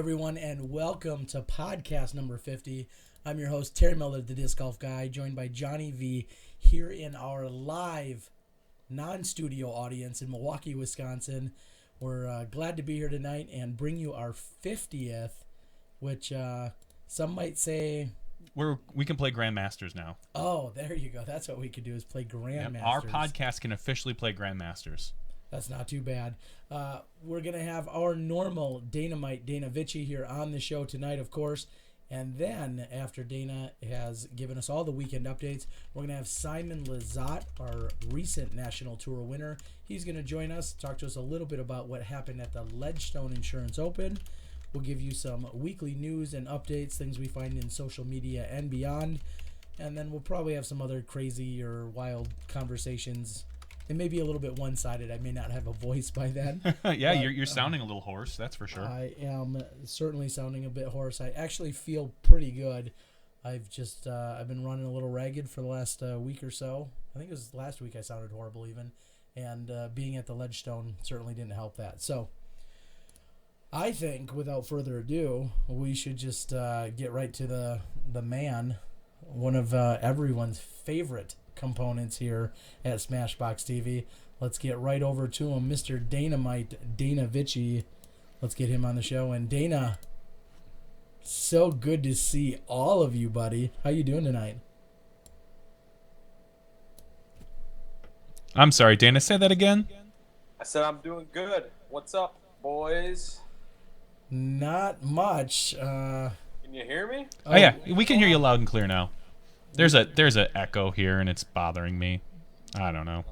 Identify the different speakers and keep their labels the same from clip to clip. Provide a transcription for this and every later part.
Speaker 1: everyone, and welcome to podcast number 50. I'm your host, Terry Miller, the Disc Golf Guy, joined by Jonny V here in our live, non-studio audience in Milwaukee, Wisconsin. We're glad to be here tonight and bring you our 50th, which some might say...
Speaker 2: We can play Grandmasters now.
Speaker 1: Oh, there you go. That's what we could do, is play Grandmasters.
Speaker 2: Yep, our podcast can officially play Grandmasters.
Speaker 1: That's not too bad. We're going to have our normal Dana-Mite, Dana-Mite here on the show tonight, of course. And then, after Dana has given us all the weekend updates, we're going to have Simon Lizotte, our recent National Tour winner. He's going to join us, talk to us a little bit about what happened at the Ledgestone Insurance Open. We'll give you some weekly news and updates, things we find in social media and beyond. And then we'll probably have some other crazy or wild conversations. It may be a little bit one-sided. I may not have a voice by then.
Speaker 2: Yeah, you're sounding a little hoarse, that's for sure.
Speaker 1: I am certainly sounding a bit hoarse. I actually feel pretty good. I've been running a little ragged for the last week or so. I think it was last week I sounded horrible even. And being at the Ledgestone certainly didn't help that. So I think, without further ado, we should just get right to the man, one of everyone's favorite components here at SmashBoxxTV. Let's get right over to him, Mr. Dana-Mite, Dana-Mite. Let's get him on the show. And Dana, so good to see all of you, buddy. How you doing tonight?
Speaker 2: I'm sorry, Dana, say that again?
Speaker 3: I said I'm doing good. What's up, boys?
Speaker 1: Not much.
Speaker 3: Can you hear me?
Speaker 2: Oh yeah, we can hear you loud and clear now. There's a echo here, and it's bothering me. I don't know.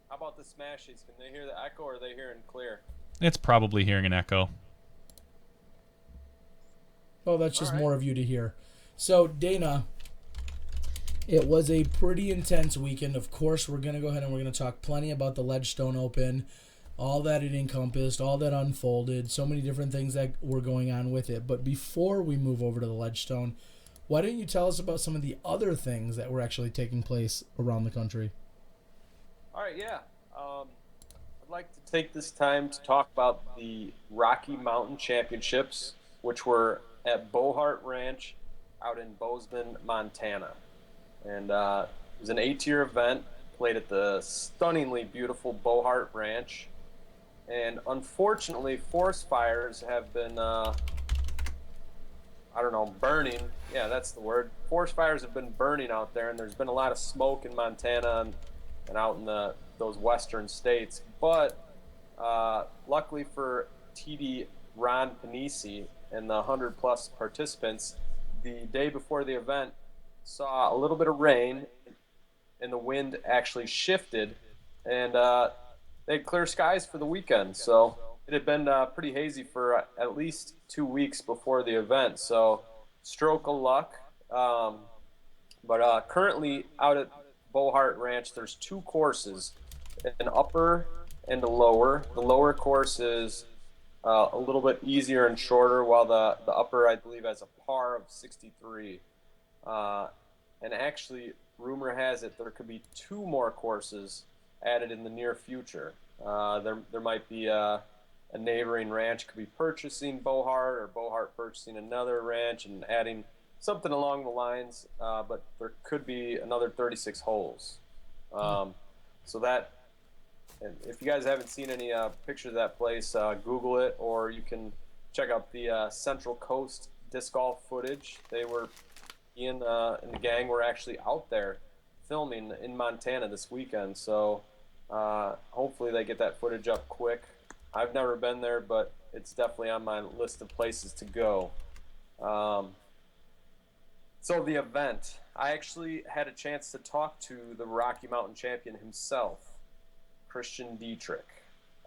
Speaker 3: How about the Smashies? Can they hear the echo, or are they hearing clear?
Speaker 2: It's probably hearing an echo.
Speaker 1: Oh, that's just more of you to hear. So, Dana, it was a pretty intense weekend. Of course, we're going to go ahead and we're going to talk plenty about the Ledgestone Open, all that it encompassed, all that unfolded, so many different things that were going on with it. But before we move over to the Ledgestone, why don't you tell us about some of the other things that were actually taking place around the country?
Speaker 3: All right, yeah. I'd like to take this time to talk about the Rocky Mountain Championships, which were at Bohart Ranch out in Bozeman, Montana. And it was an 8-tier event, played at the stunningly beautiful Bohart Ranch. And unfortunately, forest fires have been... burning. Yeah, that's the word. Forest fires have been burning out there, and there's been a lot of smoke in Montana and out in those western states. But luckily for TD Ron Panisi and the 100-plus participants, the day before the event saw a little bit of rain, and the wind actually shifted, and they had clear skies for the weekend. So it had been pretty hazy for at least 2 weeks before the event, so stroke of luck. But currently out at Bohart Ranch, there's 2 courses, an upper and a lower. The lower course is a little bit easier and shorter, while the upper, I believe, has a par of 63. And actually, rumor has it there could be 2 more courses added in the near future. There might be a neighboring ranch could be purchasing Bohart, or Bohart purchasing another ranch and adding something along the lines, but there could be another 36 holes. So that, and if you guys haven't seen any pictures of that place, Google it, or you can check out the Central Coast disc golf footage. They were, Ian and the gang were actually out there filming in Montana this weekend, so hopefully they get that footage up quick. I've never been there, but it's definitely on my list of places to go. So the event, I actually had a chance to talk to the Rocky Mountain champion himself, Christian Dietrich.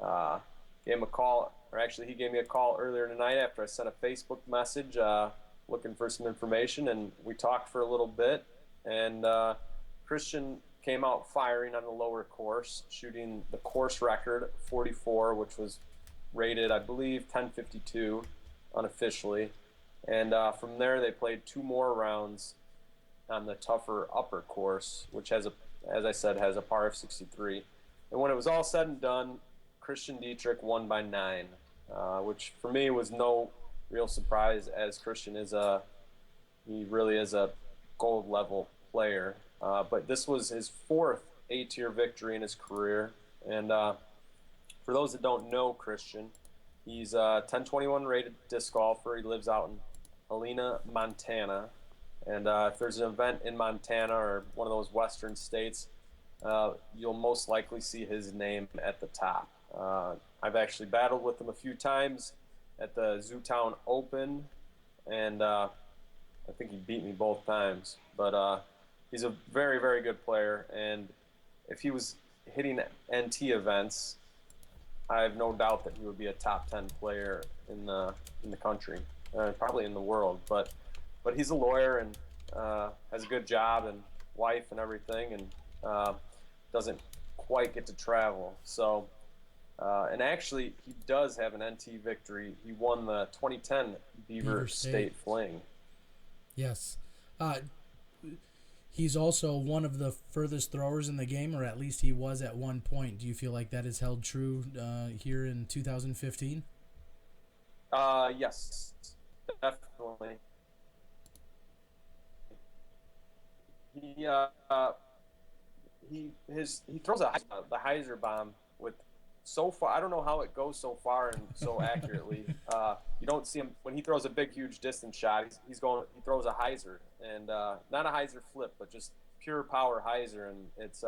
Speaker 3: Gave him a call, or actually he gave me a call earlier tonight after I sent a Facebook message looking for some information, and we talked for a little bit. And Christian came out firing on the lower course, shooting the course record 44, which was rated, I believe, 1052 unofficially. And from there, they played 2 more rounds on the tougher upper course, which has as I said, has a par of 63. And when it was all said and done, Christian Dietrich won by 9, which for me was no real surprise, as Christian is he really is a gold level player. But this was his 4th A-tier victory in his career. And for those that don't know Christian, he's a 1021 rated disc golfer. He lives out in Helena, Montana. And if there's an event in Montana or one of those western states, you'll most likely see his name at the top. I've actually battled with him a few times at the Zootown Open, and I think he beat me both times. But he's a very, very good player, and if he was hitting NT events, I have no doubt that he would be a top 10 player in the country, probably in the world. But he's a lawyer and has a good job and wife and everything, and doesn't quite get to travel. So, and actually, he does have an NT victory. He won the 2010 Beaver State Fling.
Speaker 1: Yes. He's also one of the furthest throwers in the game, or at least he was at one point. Do you feel like that is held true here in 2015?
Speaker 3: Yes, definitely. He throws the hyzer bomb with so far. I don't know how it goes so far and so accurately. You don't see him when he throws a big, huge distance shot. He throws a hyzer, and not a hyzer flip, but just pure power hyzer, and it's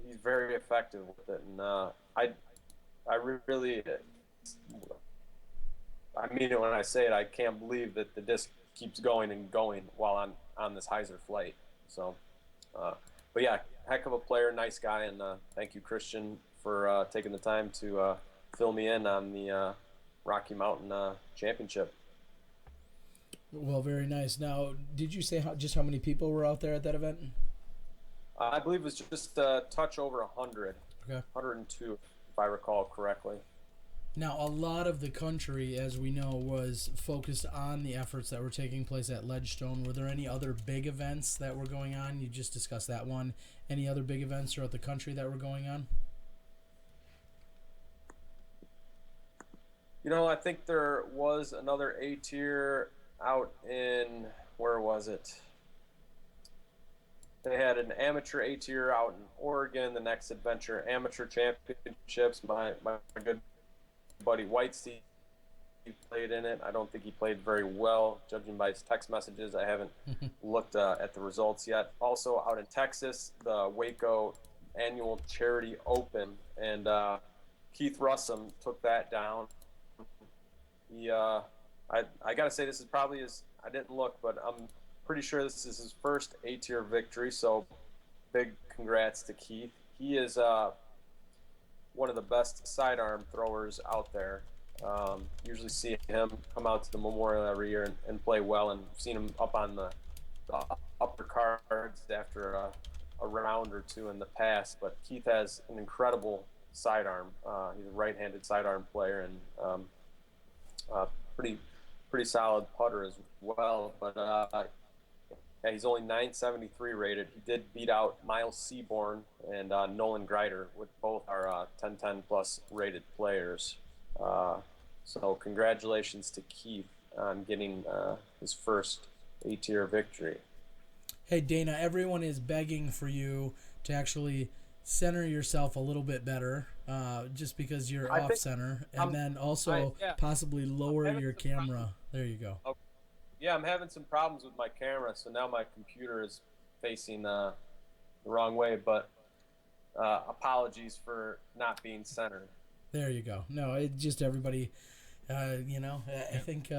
Speaker 3: he's very effective with it. And I really, I mean it when I say it. I can't believe that the disc keeps going and going while on this hyzer flight. So, but yeah, heck of a player, nice guy, and thank you, Christian, for taking the time to fill me in on the Rocky Mountain Championship.
Speaker 1: Well, very nice. Now, did you say just how many people were out there at that event?
Speaker 3: I believe it was just a touch over 100,
Speaker 1: okay.
Speaker 3: 102, if I recall correctly.
Speaker 1: Now, a lot of the country, as we know, was focused on the efforts that were taking place at Ledgestone. Were there any other big events that were going on? You just discussed that one. Any other big events throughout the country that were going on?
Speaker 3: You know, I think there was another A-tier out in, where was it? They had an amateur A-tier out in Oregon, the Next Adventure Amateur Championships. My good buddy Whitesey played in it. I don't think he played very well, judging by his text messages. I haven't looked at the results yet. Also out in Texas, the Waco Annual Charity Open, and Keith Russum took that down. He, I gotta say, this is probably I didn't look, but I'm pretty sure this is his first A-tier victory, so big congrats to Keith. He is one of the best sidearm throwers out there. Usually see him come out to the Memorial every year and play well, and seen him up on the upper cards after a round or two in the past. But Keith has an incredible sidearm. He's a right-handed sidearm player, and pretty solid putter as well. But yeah, he's only 973 rated. He did beat out Miles Seaborn and Nolan Greider, with both our 1010 plus rated players. So congratulations to Keith on getting his first A-tier victory.
Speaker 1: Hey, Dana, everyone is begging for you to actually center yourself a little bit better, just because you're off center, and then also possibly lower your camera. There you go.
Speaker 3: Okay. Yeah, I'm having some problems with my camera, so now my computer is facing the wrong way, but apologies for not being centered.
Speaker 1: There you go. No, it just everybody, you know, I think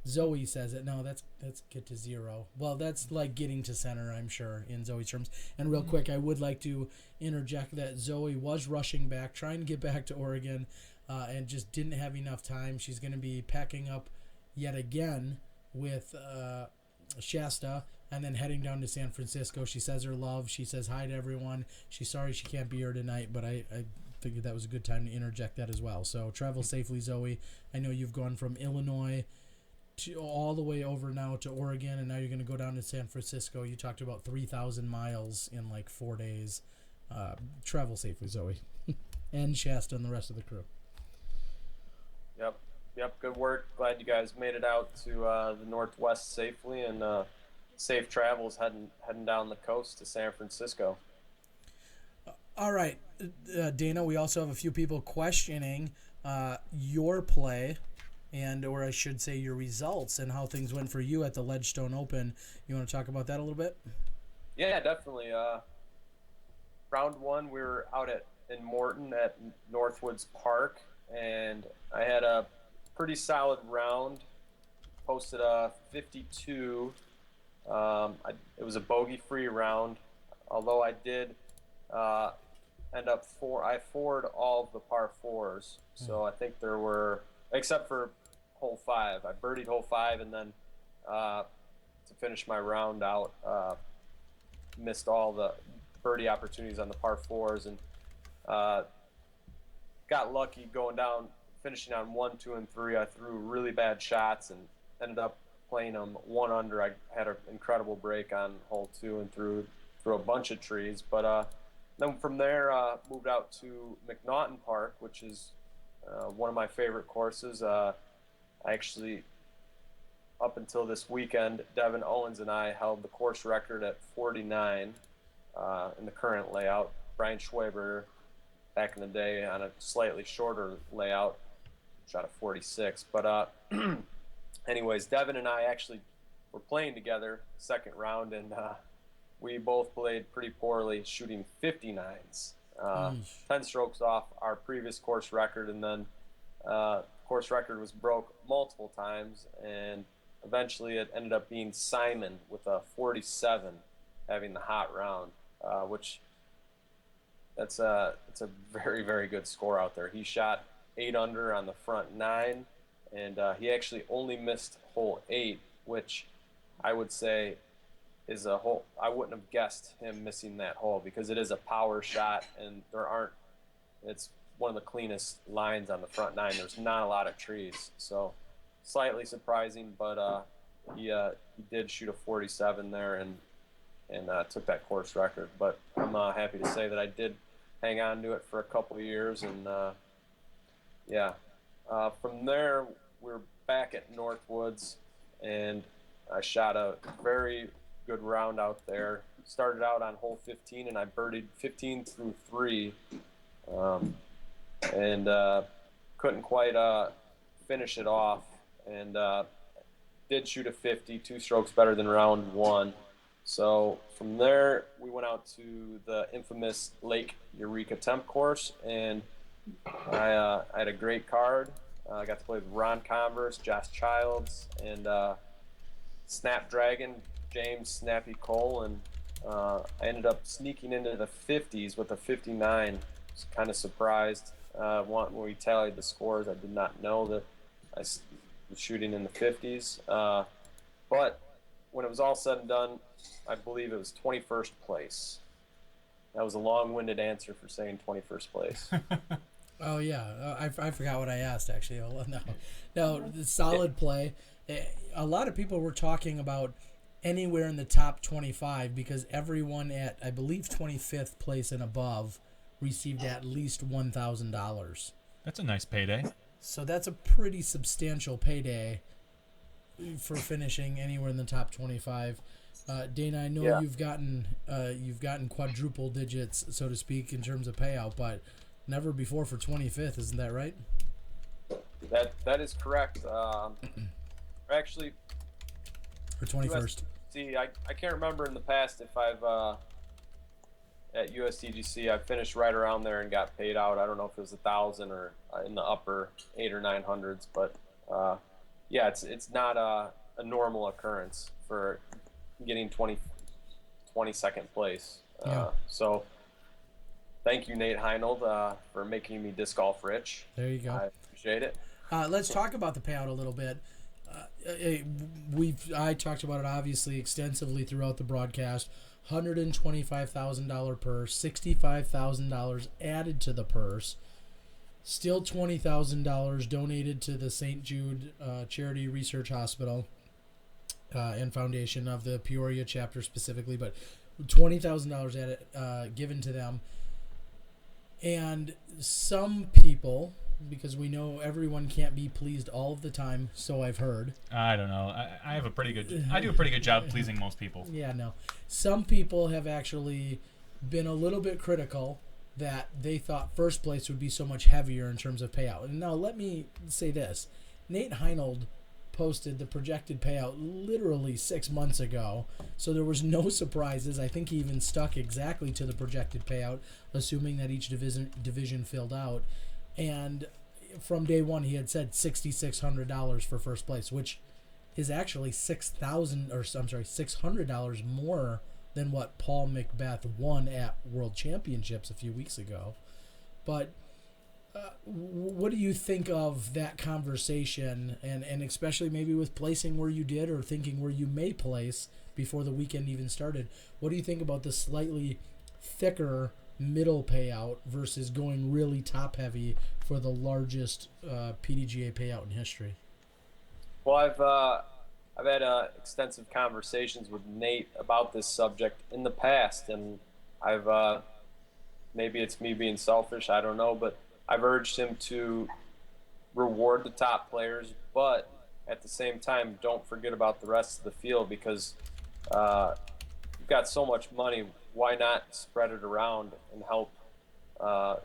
Speaker 1: Zoe says it. No, that's get to zero. Well, that's like getting to center, I'm sure, in Zoe's terms. And real quick, I would like to interject that Zoe was rushing back, trying to get back to Oregon, and just didn't have enough time. She's going to be packing up yet again with Shasta, and then heading down to San Francisco. She says her love. She says hi to everyone. She's sorry she can't be here tonight, but I figured that was a good time to interject that as well. So travel safely, Zoe. I know you've gone from Illinois to all the way over now to Oregon, and now you're going to go down to San Francisco. You talked about 3,000 miles in like 4 days. Travel safely, Zoe. And Shasta and the rest of the crew.
Speaker 3: Yep. Yep, good work. Glad you guys made it out to the Northwest safely, and safe travels heading down the coast to San Francisco.
Speaker 1: All right, Dana, we also have a few people questioning your play, or I should say your results, and how things went for you at the Ledgestone Open. You want to talk about that a little bit?
Speaker 3: Yeah, definitely. Round one, we were out in Morton at Northwoods Park, and I had a pretty solid round. Posted a 52. It was a bogey-free round, although I did end up I for'd all of the par fours. So I think there were, except for hole 5, I birdied hole 5, and then to finish my round out, missed all the birdie opportunities on the par fours, and got lucky going down, finishing on 1, 2, and 3. I threw really bad shots and ended up playing them 1 under. I had an incredible break on hole 2 and threw a bunch of trees. But then from there, moved out to McNaughton Park, which is one of my favorite courses. I actually, up until this weekend, Devin Owens and I held the course record at 49 in the current layout. Brian Schwaber, back in the day, on a slightly shorter layout, shot a 46. But anyways, Devin and I actually were playing together second round, and we both played pretty poorly, shooting 59s, 10 strokes off our previous course record, and then course record was broke multiple times, and eventually it ended up being Simon with a 47 having the hot round, which it's a very, very good score out there. He shot 8 under on the front 9, and he actually only missed hole 8, which I would say is a hole. I wouldn't have guessed him missing that hole, because it is a power shot, and it's one of the cleanest lines on the front 9. There's not a lot of trees, so slightly surprising, but he did shoot a 47 there and took that course record. But I'm happy to say that I did hang on to it for a couple of years, and from there we're back at Northwoods, and I shot a very good round out there. Started out on hole 15, and I birdied 15 through 3, and couldn't quite finish it off, and did shoot a 50, 2 strokes better than round 1. So from there, we went out to the infamous Lake Eureka Temp course, and I had a great card. I got to play with Ron Converse, Josh Childs, and Snapdragon, James Snappy Cole, and I ended up sneaking into the 50s with a 59. I was kind of surprised. When we tallied the scores, I did not know that I was shooting in the 50s. But when it was all said and done, I believe it was 21st place. That was a long-winded answer for saying 21st place.
Speaker 1: Oh, yeah. I forgot what I asked, actually. No, solid play. A lot of people were talking about anywhere in the top 25, because everyone at, I believe, 25th place and above received at least $1,000.
Speaker 2: That's a nice payday.
Speaker 1: So that's a pretty substantial payday for finishing anywhere in the top 25. Dana, I know you've gotten quadruple digits, so to speak, in terms of payout, but never before for 25th. Isn't that right?
Speaker 3: That is correct. Actually,
Speaker 1: for 21st.
Speaker 3: See, I can't remember in the past if I've at USDGC I've finished right around there and got paid out. I don't know if it was 1,000 or in the upper 800 or 900s, but it's not a normal occurrence for getting 22nd place. So thank you, Nate Heinold, for making me disc golf rich.
Speaker 1: There you go.
Speaker 3: I appreciate it.
Speaker 1: Let's talk about the payout a little bit. I talked about it obviously extensively throughout the broadcast. $125,000 purse, $65,000 added to the purse, still $20,000 donated to the St. Jude Charity Research Hospital and Foundation of the Peoria chapter specifically, but $20,000 added given to them. And some people because we know everyone can't be pleased all of the time, so I've heard.
Speaker 2: I don't know. I do a pretty good job pleasing most people.
Speaker 1: Yeah, no. Some people have actually been a little bit critical that they thought first place would be so much heavier in terms of payout. And now let me say this. Nate Heinold posted the projected payout literally 6 months ago, so there was no surprises. I think he even stuck exactly to the projected payout, assuming that each division filled out. And from day one, he had said $6,600 for first place, which is actually $600 more than what Paul Macbeth won at World Championships a few weeks ago. But what do you think of that conversation, and especially maybe with placing where you did or thinking where you may place before the weekend even started? What do you think about the slightly thicker middle payout versus going really top heavy for the largest PDGA payout in history?
Speaker 3: Well, I've had extensive conversations with Nate about this subject in the past, and I've maybe it's me being selfish, I don't know, but I've urged him to reward the top players, but at the same time, don't forget about the rest of the field, because you've got so much money. Why not spread it around and help all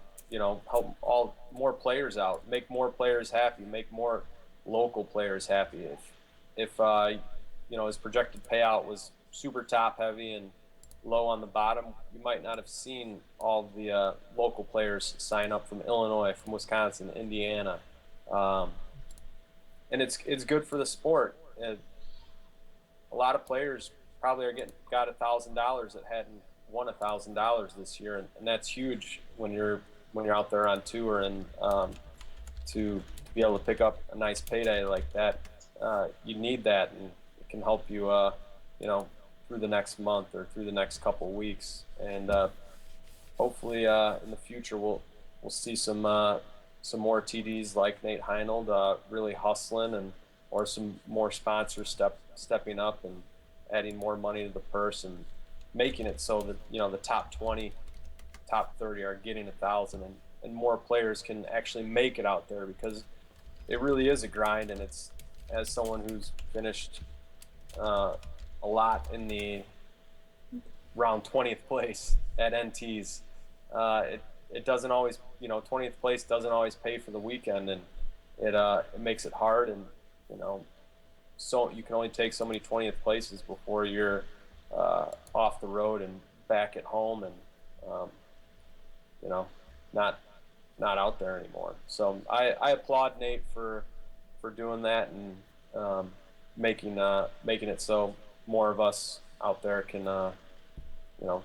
Speaker 3: more players out, make more players happy, make more local players happy. If his projected payout was super top heavy and low on the bottom, you might not have seen all the local players sign up from Illinois, from Wisconsin, Indiana, and it's good for the sport. A lot of players probably got $1,000 that hadn't won $1,000 this year, and that's huge when you're out there on tour, and to be able to pick up a nice payday like that, you need that, and it can help you through the next month or through the next couple of weeks, and hopefully in the future we'll see some more TDs like Nate Heinold really hustling, or some more sponsors stepping up and adding more money to the purse and making it so that the top 20, top 30 are getting 1,000, and more players can actually make it out there, because it really is a grind. And it's, as someone who's finished a lot in the round 20th place at NTs, it doesn't always, 20th place doesn't always pay for the weekend, and it makes it hard, and so you can only take so many 20th places before you're off the road and back at home, and not out there anymore. So I applaud Nate for doing that, and making it so more of us out there can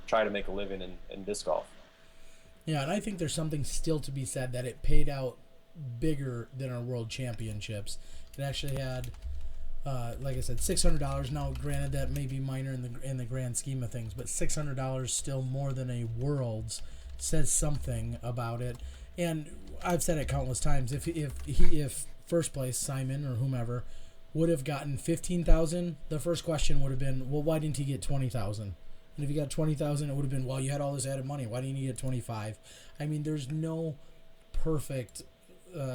Speaker 3: try to make a living in disc golf.
Speaker 1: Yeah, and I think there's something still to be said that it paid out bigger than our World Championships. It actually had, like I said, $600. Now, granted, that may be minor in the grand scheme of things, but $600 still more than a Worlds says something about it. And I've said it countless times. If first place, Simon or whomever, would have gotten $15,000, the first question would have been, well, why didn't he get $20,000? And if he got $20,000, it would have been, well, you had all this added money. Why didn't you get $25,000? I mean, there's no perfect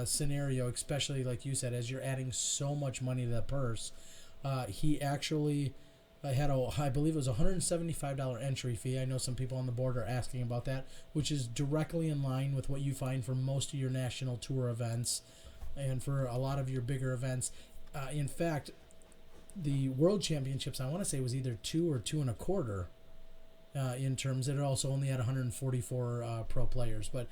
Speaker 1: scenario, especially like you said, as you're adding so much money to the purse. He actually had I believe it was $175 entry fee. I know some people on the board are asking about that, which is directly in line with what you find for most of your national tour events and for a lot of your bigger events. In fact, the World Championships, I want to say, was either 2 or 2 1/4 in terms. It also only had 144 pro players, but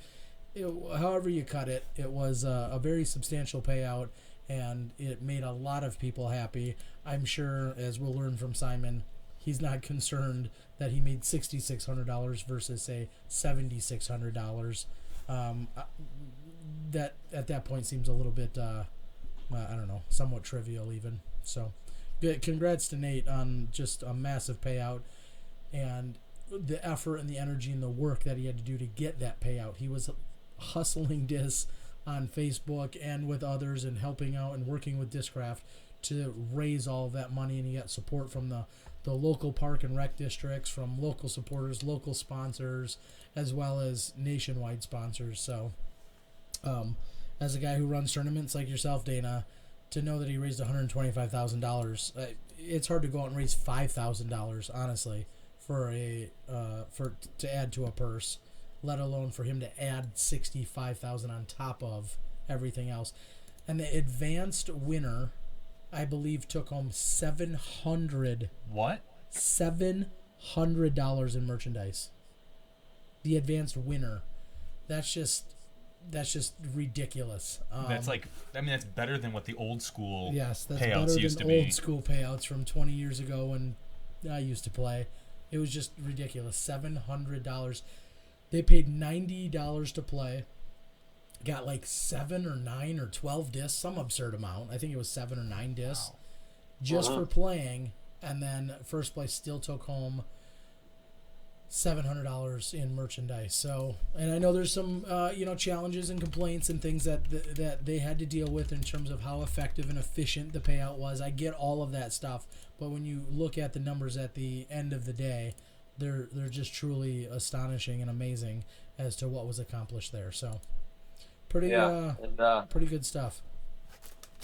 Speaker 1: however you cut it, it was a very substantial payout, and it made a lot of people happy. I'm sure, as we'll learn from Simon, he's not concerned that he made $6,600 versus, say, $7,600. That at that point seems a little bit, I don't know, somewhat trivial even. So, congrats to Nate on just a massive payout, and the effort and the energy and the work that he had to do to get that payout. He was hustling disc on Facebook and with others, and helping out and working with Discraft to raise all of that money, and he got support from the local park and rec districts, from local supporters, local sponsors, as well as nationwide sponsors. So as a guy who runs tournaments like yourself, Dana, to know that he raised $125,000. It's hard to go out and raise $5,000, honestly, for to add to a purse, let alone for him to add 65,000 on top of everything else. And the advanced winner, I believe, took home
Speaker 2: What?
Speaker 1: $700 in merchandise. The advanced winner. That's just ridiculous.
Speaker 2: That's that's better than what the old school
Speaker 1: yes, that's
Speaker 2: payouts
Speaker 1: better
Speaker 2: used
Speaker 1: than
Speaker 2: to
Speaker 1: old
Speaker 2: be.
Speaker 1: school payouts from 20 years ago when I used to play. It was just ridiculous. $700. They paid $90 to play. Got like 7 or 9 or 12 discs, some absurd amount. I think it was 7 or 9 discs, just for playing. And then first place still took home $700 in merchandise. So, and I know there's some challenges and complaints and things that they had to deal with in terms of how effective and efficient the payout was. I get all of that stuff, but when you look at the numbers at the end of the day, they're just truly astonishing and amazing as to what was accomplished there. So, pretty good stuff.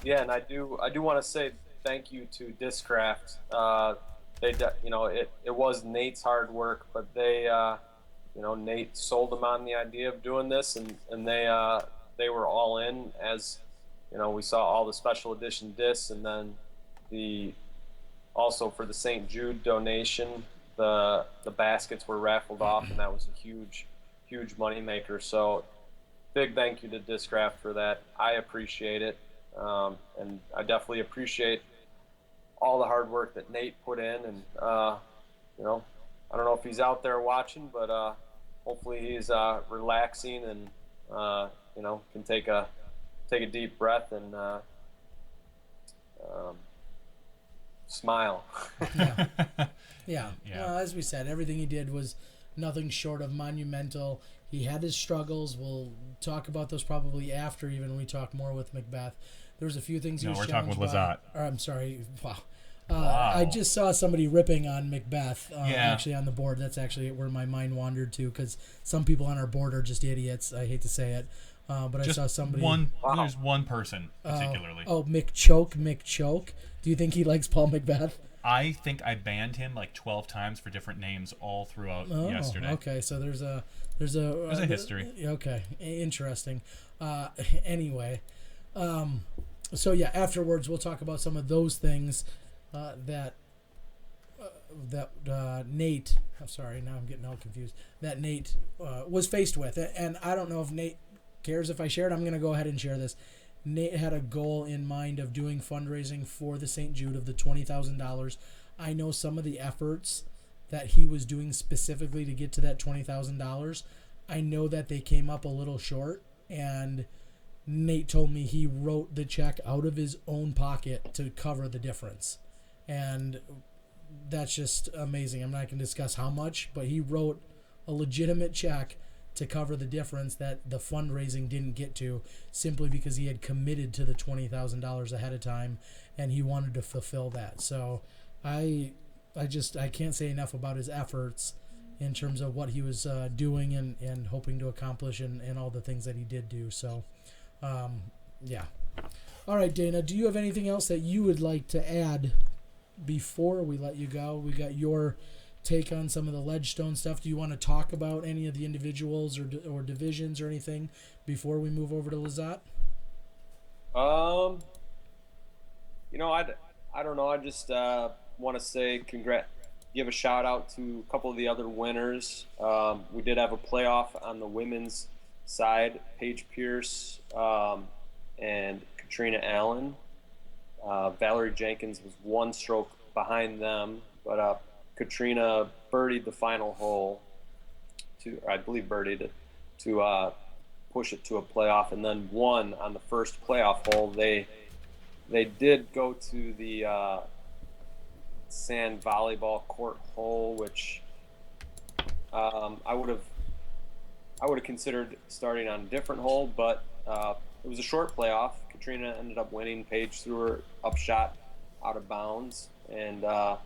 Speaker 3: Yeah, and I do want to say thank you to Discraft. It was Nate's hard work, but Nate sold them on the idea of doing this, and they were all in. As we saw all the special edition discs, and then also for the St. Jude donation, the baskets were raffled off, and that was a huge money maker. So big thank you to Discraft for that. I appreciate it, and I definitely appreciate all the hard work that Nate put in, and I don't know if he's out there watching, but hopefully he's relaxing and can take a deep breath and smile.
Speaker 1: Yeah. Well, as we said, everything he did was nothing short of monumental. He had his struggles. We'll talk about those probably after even we talk more with Macbeth. There was a few things he was challenged by.
Speaker 2: No, we're talking with Lizotte.
Speaker 1: Or, I'm sorry. Wow.
Speaker 2: Wow.
Speaker 1: I just saw somebody ripping on Macbeth actually on the board. That's actually where my mind wandered to, because some people on our board are just idiots. I hate to say it. But just I saw somebody...
Speaker 2: There's one person particularly.
Speaker 1: Mick Choke. Do you think he likes Paul Macbeth?
Speaker 2: I think I banned him like 12 times for different names all throughout yesterday.
Speaker 1: Okay, so there's a
Speaker 2: history.
Speaker 1: Okay, interesting. Anyway, so yeah, afterwards we'll talk about some of those things that Nate. I'm sorry, now I'm getting all confused. That Nate was faced with, and I don't know if Nate cares if I share it. I'm going to go ahead and share this. Nate had a goal in mind of doing fundraising for the St. Jude of the $20,000. I know some of the efforts that he was doing specifically to get to that $20,000. I know that they came up a little short, and Nate told me he wrote the check out of his own pocket to cover the difference. And that's just amazing. I'm not going to discuss how much, but he wrote a legitimate check to cover the difference that the fundraising didn't get to, simply because he had committed to the $20,000 ahead of time and he wanted to fulfill that. So I can't say enough about his efforts in terms of what he was doing and hoping to accomplish and all the things that he did do. So, yeah. All right, Dana, do you have anything else that you would like to add before we let you go? We got your take on some of the Ledgestone stuff. Do you want to talk about any of the individuals or divisions or anything before we move over to Lizotte?
Speaker 3: I don't know. I just want to say give a shout out to a couple of the other winners. We did have a playoff on the women's side. Paige Pierce and Katrina Allen. Valerie Jenkins was one stroke behind them, but Katrina birdied the final hole birdied it to push it to a playoff, and then won on the first playoff hole. They did go to the sand volleyball court hole, which I would have considered starting on a different hole, but it was a short playoff. Katrina ended up winning. Paige threw her upshot out of bounds, and I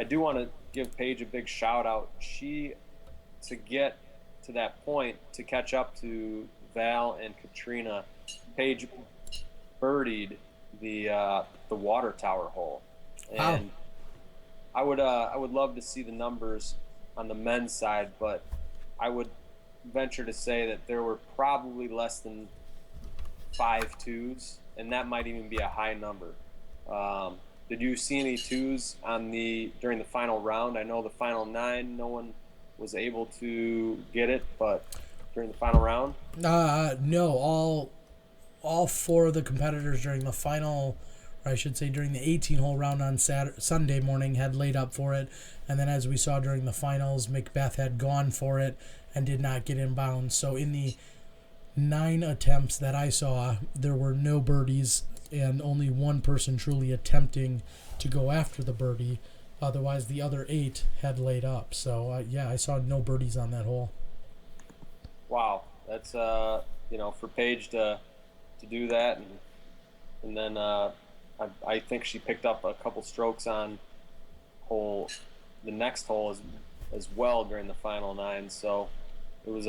Speaker 3: do want to give Paige a big shout out. To get to that point, to catch up to Val and Katrina, Paige birdied the water tower hole, and I would love to see the numbers on the men's side, but I would venture to say that there were probably less than 5 twos, and that might even be a high number. Did you see any twos during the final round? I know the final 9, no one was able to get it, but during the final round?
Speaker 1: No, all 4 of the competitors during the final, or I should say during the 18-hole round on Sunday morning had laid up for it. And then as we saw during the finals, Macbeth had gone for it and did not get inbound. So in the 9 attempts that I saw, there were no birdies and only one person truly attempting to go after the birdie. Otherwise, the other 8 had laid up. So, I saw no birdies on that hole.
Speaker 3: Wow. That's, for Paige to do that. And then I think she picked up a couple strokes on the next hole as well during the final 9. So it was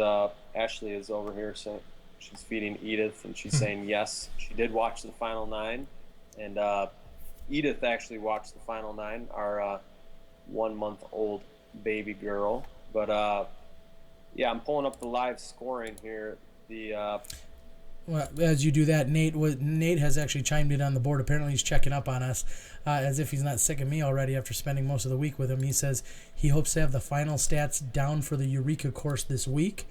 Speaker 3: Ashley is over here saying she's feeding Edith, and she's saying yes, she did watch the final 9, and Edith actually watched the final 9, our 1-month-old baby girl. But I'm pulling up the live scoring here.
Speaker 1: Well, as you do that, Nate has actually chimed in on the board. Apparently he's checking up on us, as if he's not sick of me already after spending most of the week with him. He says he hopes to have the final stats down for the Eureka course this week,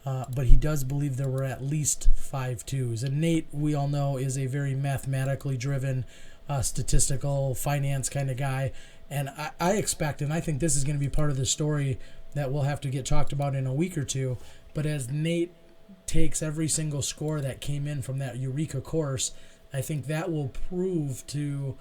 Speaker 1: but he does believe there were at least 5 twos. And Nate, we all know, is a very mathematically driven, statistical, finance kind of guy. And I expect, and I think this is going to be part of the story that we'll have to get talked about in a week or two, but as Nate takes every single score that came in from that Eureka course, I think that will prove to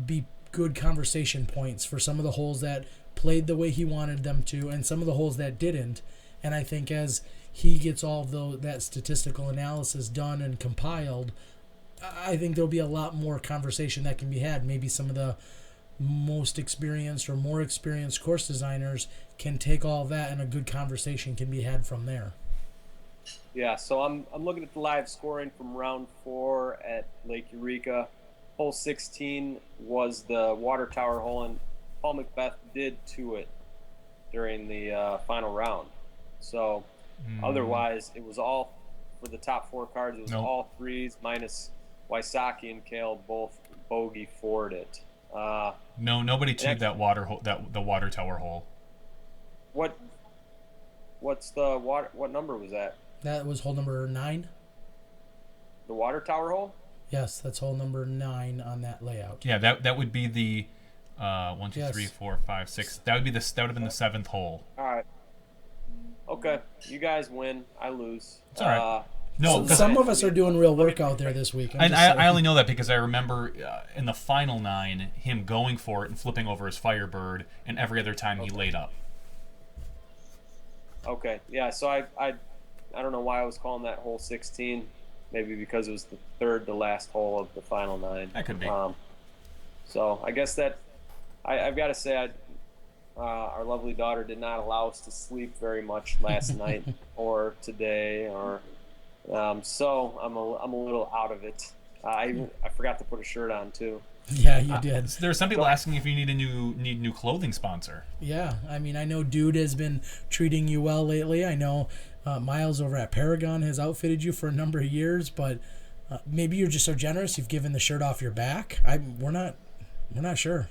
Speaker 1: be good conversation points for some of the holes that played the way he wanted them to and some of the holes that didn't. And I think as he gets all of that statistical analysis done and compiled, I think there'll be a lot more conversation that can be had. Maybe some of the most experienced or more experienced course designers can take all of that and a good conversation can be had from there.
Speaker 3: Yeah, so I'm looking at the live scoring from round 4 at Lake Eureka. Hole 16 was the water tower hole, and Paul Macbeth did to it during the final round. So otherwise, it was all, for the top 4 cards, it was all 3s minus Wysocki and Kale both bogey for'd it.
Speaker 2: Nobody took that water hole, the water tower hole.
Speaker 3: What's the water? What number was that?
Speaker 1: That was hole number 9.
Speaker 3: The water tower hole?
Speaker 1: Yes, that's hole number 9 on that layout.
Speaker 2: Yeah, that would be the 1, 2, 3, 4, 5, 6. That would have been the 7th hole.
Speaker 3: All right. Okay, you guys win. I lose.
Speaker 2: It's all right. No,
Speaker 1: some of us are doing real work out there this week.
Speaker 2: And I only know that because I remember in the final 9 him going for it and flipping over his Firebird, and every other time he laid up.
Speaker 3: Okay, yeah. So I don't know why I was calling that hole 16. Maybe because it was the 3rd to last hole of the final 9.
Speaker 2: That could be.
Speaker 3: So I guess that I've got to say our lovely daughter did not allow us to sleep very much last night or today or. So I'm a little out of it. I forgot to put a shirt on too.
Speaker 1: Yeah, you did.
Speaker 2: There are some people asking if you need a new clothing sponsor.
Speaker 1: Yeah, I mean, I know Dude has been treating you well lately. I know Miles over at Paragon has outfitted you for a number of years, but maybe you're just so generous you've given the shirt off your back. We're not sure.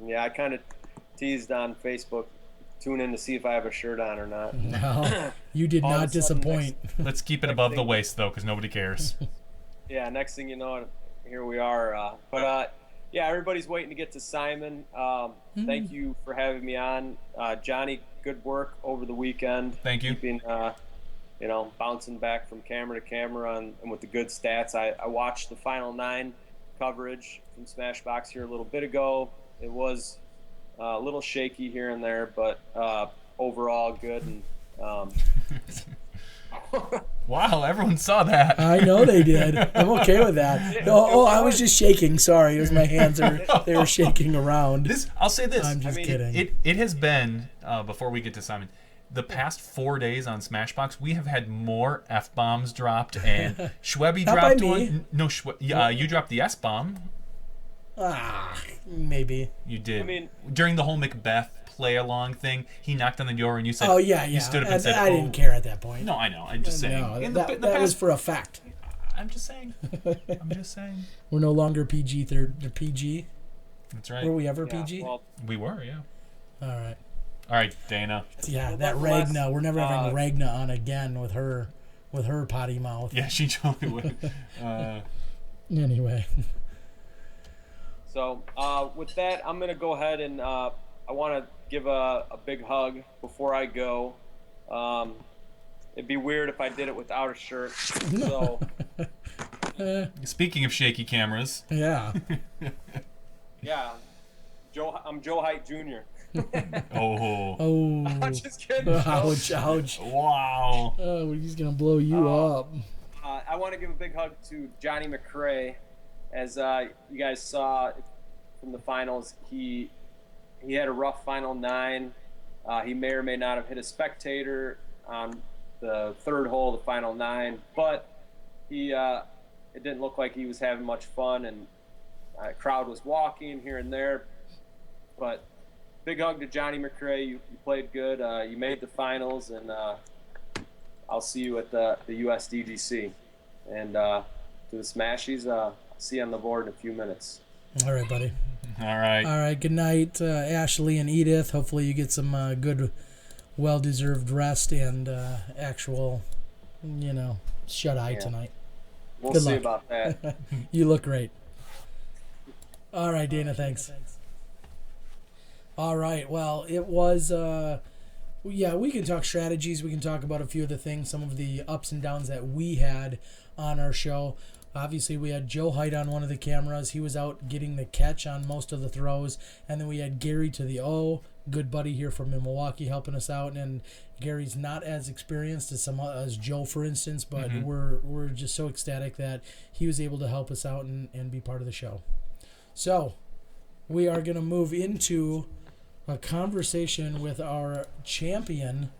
Speaker 3: Yeah, I kind of teased on Facebook. Tune in to see if I have a shirt on or not.
Speaker 1: No, you did not disappoint.
Speaker 2: Let's keep it above the waist, though, because nobody cares.
Speaker 3: Yeah, next thing you know, here we are. But everybody's waiting to get to Simon. Thank you for having me on. Jonny, good work over the weekend.
Speaker 2: Thank you.
Speaker 3: Keeping, bouncing back from camera to camera and with the good stats. I watched the Final 9 coverage from SmashBoxx here a little bit ago. It was a little shaky here and there, but overall good. And
Speaker 2: wow, everyone saw that.
Speaker 1: I know they did. I'm okay with that. I was just shaking. Sorry, it was my hands. They were shaking around.
Speaker 2: I'll say this.
Speaker 1: I'm just kidding.
Speaker 2: It has been, before we get to Simon, the past 4 days on Smashbox, we have had more F-bombs dropped, and Schwebby
Speaker 1: Not
Speaker 2: dropped
Speaker 1: by me.
Speaker 2: one. No, you dropped the S-bomb.
Speaker 1: Maybe.
Speaker 2: You did.
Speaker 3: I mean,
Speaker 2: during the whole Macbeth play-along thing, he knocked on the door and you said,
Speaker 1: Oh, yeah.
Speaker 2: You stood up and
Speaker 1: And
Speaker 2: said,
Speaker 1: I didn't care at that point.
Speaker 2: No, I know. I'm just saying.
Speaker 1: No,
Speaker 2: In
Speaker 1: that,
Speaker 2: the
Speaker 1: that
Speaker 2: past,
Speaker 1: was for a fact.
Speaker 2: I'm just saying. I'm just saying.
Speaker 1: We're no longer PG. They're PG.
Speaker 2: That's right.
Speaker 1: Were we ever
Speaker 3: yeah,
Speaker 1: PG?
Speaker 3: well,
Speaker 2: We were, yeah.
Speaker 1: All right.
Speaker 2: All right, Dana.
Speaker 1: Yeah,
Speaker 3: Well,
Speaker 1: that
Speaker 3: nonetheless,
Speaker 1: Ragna. We're never having Ragna on again with her potty mouth.
Speaker 2: Yeah, she totally would.
Speaker 1: Anyway.
Speaker 3: So with that, I'm gonna go ahead and I want to give a big hug before I go. It'd be weird if I did it without a shirt. So
Speaker 2: Speaking of shaky cameras.
Speaker 1: Yeah.
Speaker 3: yeah, I'm Joe Height Jr.
Speaker 2: Oh.
Speaker 1: Oh.
Speaker 3: I'm just kidding.
Speaker 1: Ouch, ouch.
Speaker 2: Wow.
Speaker 1: Oh, he's going to blow you up.
Speaker 3: I want to give a big hug to Jonny McCrae. As you guys saw from the finals, he had a rough final 9. He may or may not have hit a spectator on the 3rd hole of the final 9, but it didn't look like he was having much fun, and the crowd was walking here and there. But big hug to Jonny McCrae. You played good. You made the finals, and I'll see you at the USDGC. And to the Smashies, see you on the board in a few minutes.
Speaker 1: All right, buddy.
Speaker 2: All right.
Speaker 1: All right, good night, Ashley and Edith. Hopefully you get some good, well-deserved rest and actual, shut-eye tonight.
Speaker 3: We'll
Speaker 1: Good
Speaker 3: see
Speaker 1: luck.
Speaker 3: about that.
Speaker 1: You look great. All right, Dana, thanks. All right, well, it was, we can talk strategies. We can talk about a few of the things, some of the ups and downs that we had on our show. Obviously, we had Joe Height on one of the cameras. He was out getting the catch on most of the throws. And then we had Gary to the O, good buddy here from Milwaukee, helping us out. And Gary's not as experienced as Joe, for instance, but we're just so ecstatic that he was able to help us out and be part of the show. So we are going to move into a conversation with our champion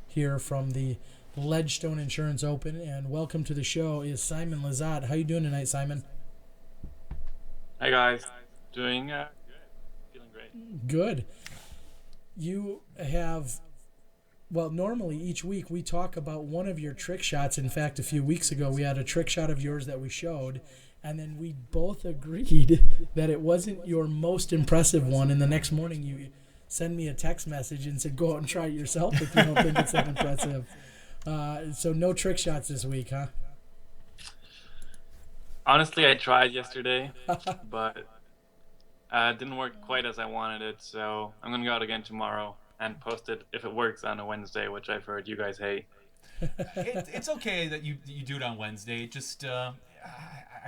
Speaker 1: here from the Ledgestone Insurance Open, and welcome to the show is Simon Lizotte. How you doing tonight, Simon?
Speaker 4: Hi guys, doing good, feeling great.
Speaker 1: Good. You have, normally each week we talk about one of your trick shots. In fact, a few weeks ago we had a trick shot of yours that we showed, and then we both agreed that it wasn't your most impressive one, and the next morning you send me a text message and said go out and try it yourself if you don't think it's that impressive. So no trick shots this week, huh?
Speaker 4: Honestly, I tried yesterday, but it didn't work quite as I wanted it, so I'm going to go out again tomorrow and post it if it works on a Wednesday, which I've heard you guys hate.
Speaker 2: It's okay that you do it on Wednesday. Just I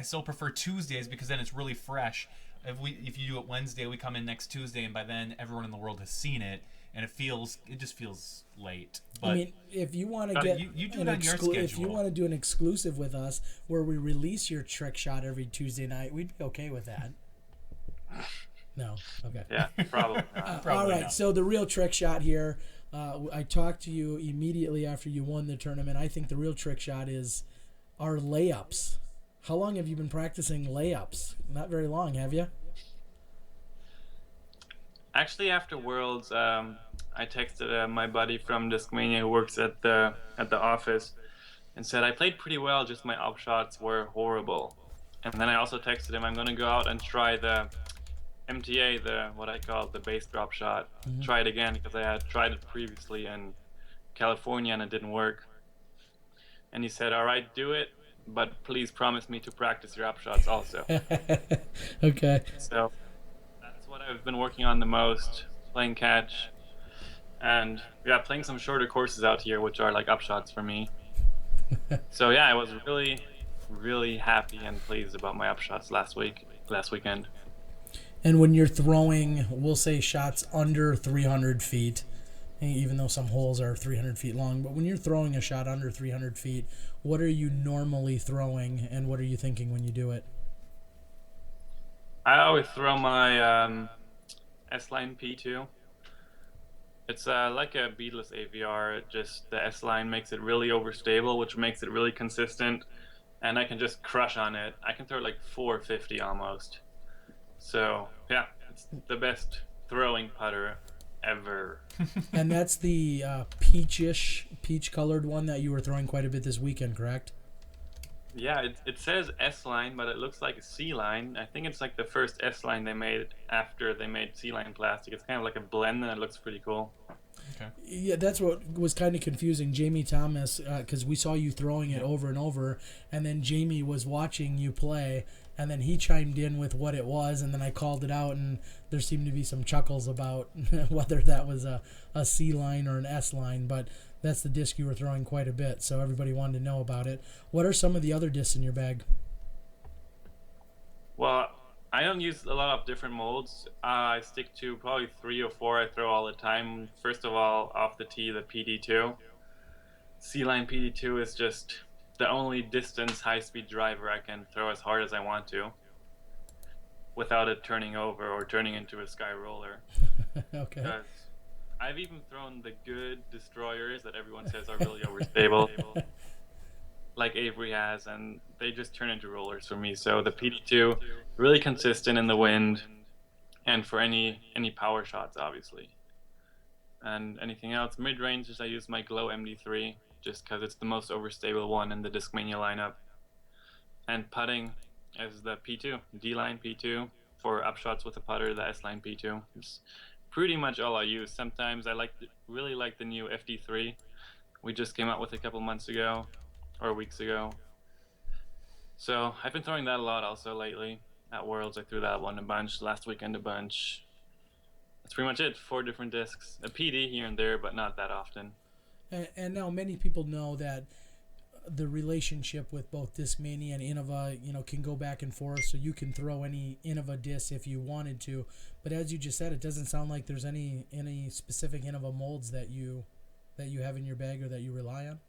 Speaker 2: still prefer Tuesdays because then it's really fresh. If you do it Wednesday, we come in next Tuesday, and by then everyone in the world has seen it. And it just feels late. But
Speaker 1: I mean, if you want to get
Speaker 2: you do it on your schedule.
Speaker 1: if you want to do an exclusive with us where we release your trick shot every Tuesday night, we'd be okay with that. No, okay.
Speaker 4: Yeah, probably not.
Speaker 1: All right,
Speaker 2: not.
Speaker 1: so the real trick shot here. I talked to you immediately after you won the tournament. I think the real trick shot is our layups. How long have you been practicing layups? Not very long, have you?
Speaker 4: Actually, after Worlds, I texted my buddy from Discmania who works at the office and said I played pretty well, just my up shots were horrible. And then I also texted him I'm going to go out and try the MTA, what I call the base drop shot. Try it again because I had tried it previously in California and it didn't work. And he said, all right, do it, but please promise me to practice your up shots also.
Speaker 1: Okay.
Speaker 4: So that's what I've been working on the most, playing catch. And yeah, playing some shorter courses out here, which are like up shots for me. So yeah, I was really, really happy and pleased about my up shots last weekend.
Speaker 1: And when you're throwing, we'll say shots under 300 feet, even though some holes are 300 feet long, but when you're throwing a shot under 300 feet, what are you normally throwing and what are you thinking when you do it?
Speaker 4: I always throw my S-Line P2. It's like a beadless AVR. Just the S line makes it really overstable, which makes it really consistent, and I can just crush on it. I can throw it like 450 almost. So yeah, it's the best throwing putter ever.
Speaker 1: And that's the peach colored one that you were throwing quite a bit this weekend, correct?
Speaker 4: Yeah, it says S line, but it looks like a C line. I think it's like the first S line they made after they made C line plastic. It's kind of like a blend, and it looks pretty cool.
Speaker 2: Okay.
Speaker 1: Yeah, that's what was kind of confusing. Jamie Thomas, because we saw you throwing it over and over, and then Jamie was watching you play, and then he chimed in with what it was, and then I called it out, and there seemed to be some chuckles about whether that was a C line or an S line, but that's the disc you were throwing quite a bit, so everybody wanted to know about it. What are some of the other discs in your bag?
Speaker 4: Well, I don't use a lot of different molds. I stick to probably 3 or 4 I throw all the time. First of all, off the tee, the PD2. C-line PD2 is just the only distance high-speed driver I can throw as hard as I want to without it turning over or turning into a sky roller.
Speaker 1: Okay.
Speaker 4: Because I've even thrown the good destroyers that everyone says are really overstable, like Avery has, and they just turn into rollers for me. So the PD2, really consistent in the wind, and for any power shots, obviously. And anything else, mid-ranges, I use my Glow MD3, just because it's the most overstable one in the Discmania lineup. And putting is the P2, D-line P2, for upshots with the putter, the S-line P2. It's pretty much all I use. Sometimes I really like the new FD3 we just came out with a couple months ago, or weeks ago. So I've been throwing that a lot also lately. At Worlds, I threw that one a bunch. Last weekend, a bunch. That's pretty much it. 4 different discs. A PD here and there, but not that often.
Speaker 1: And now many people know that the relationship with both Discmania and Innova, can go back and forth. So you can throw any Innova disc if you wanted to. But as you just said, it doesn't sound like there's any specific Innova molds that you have in your bag or that you rely on.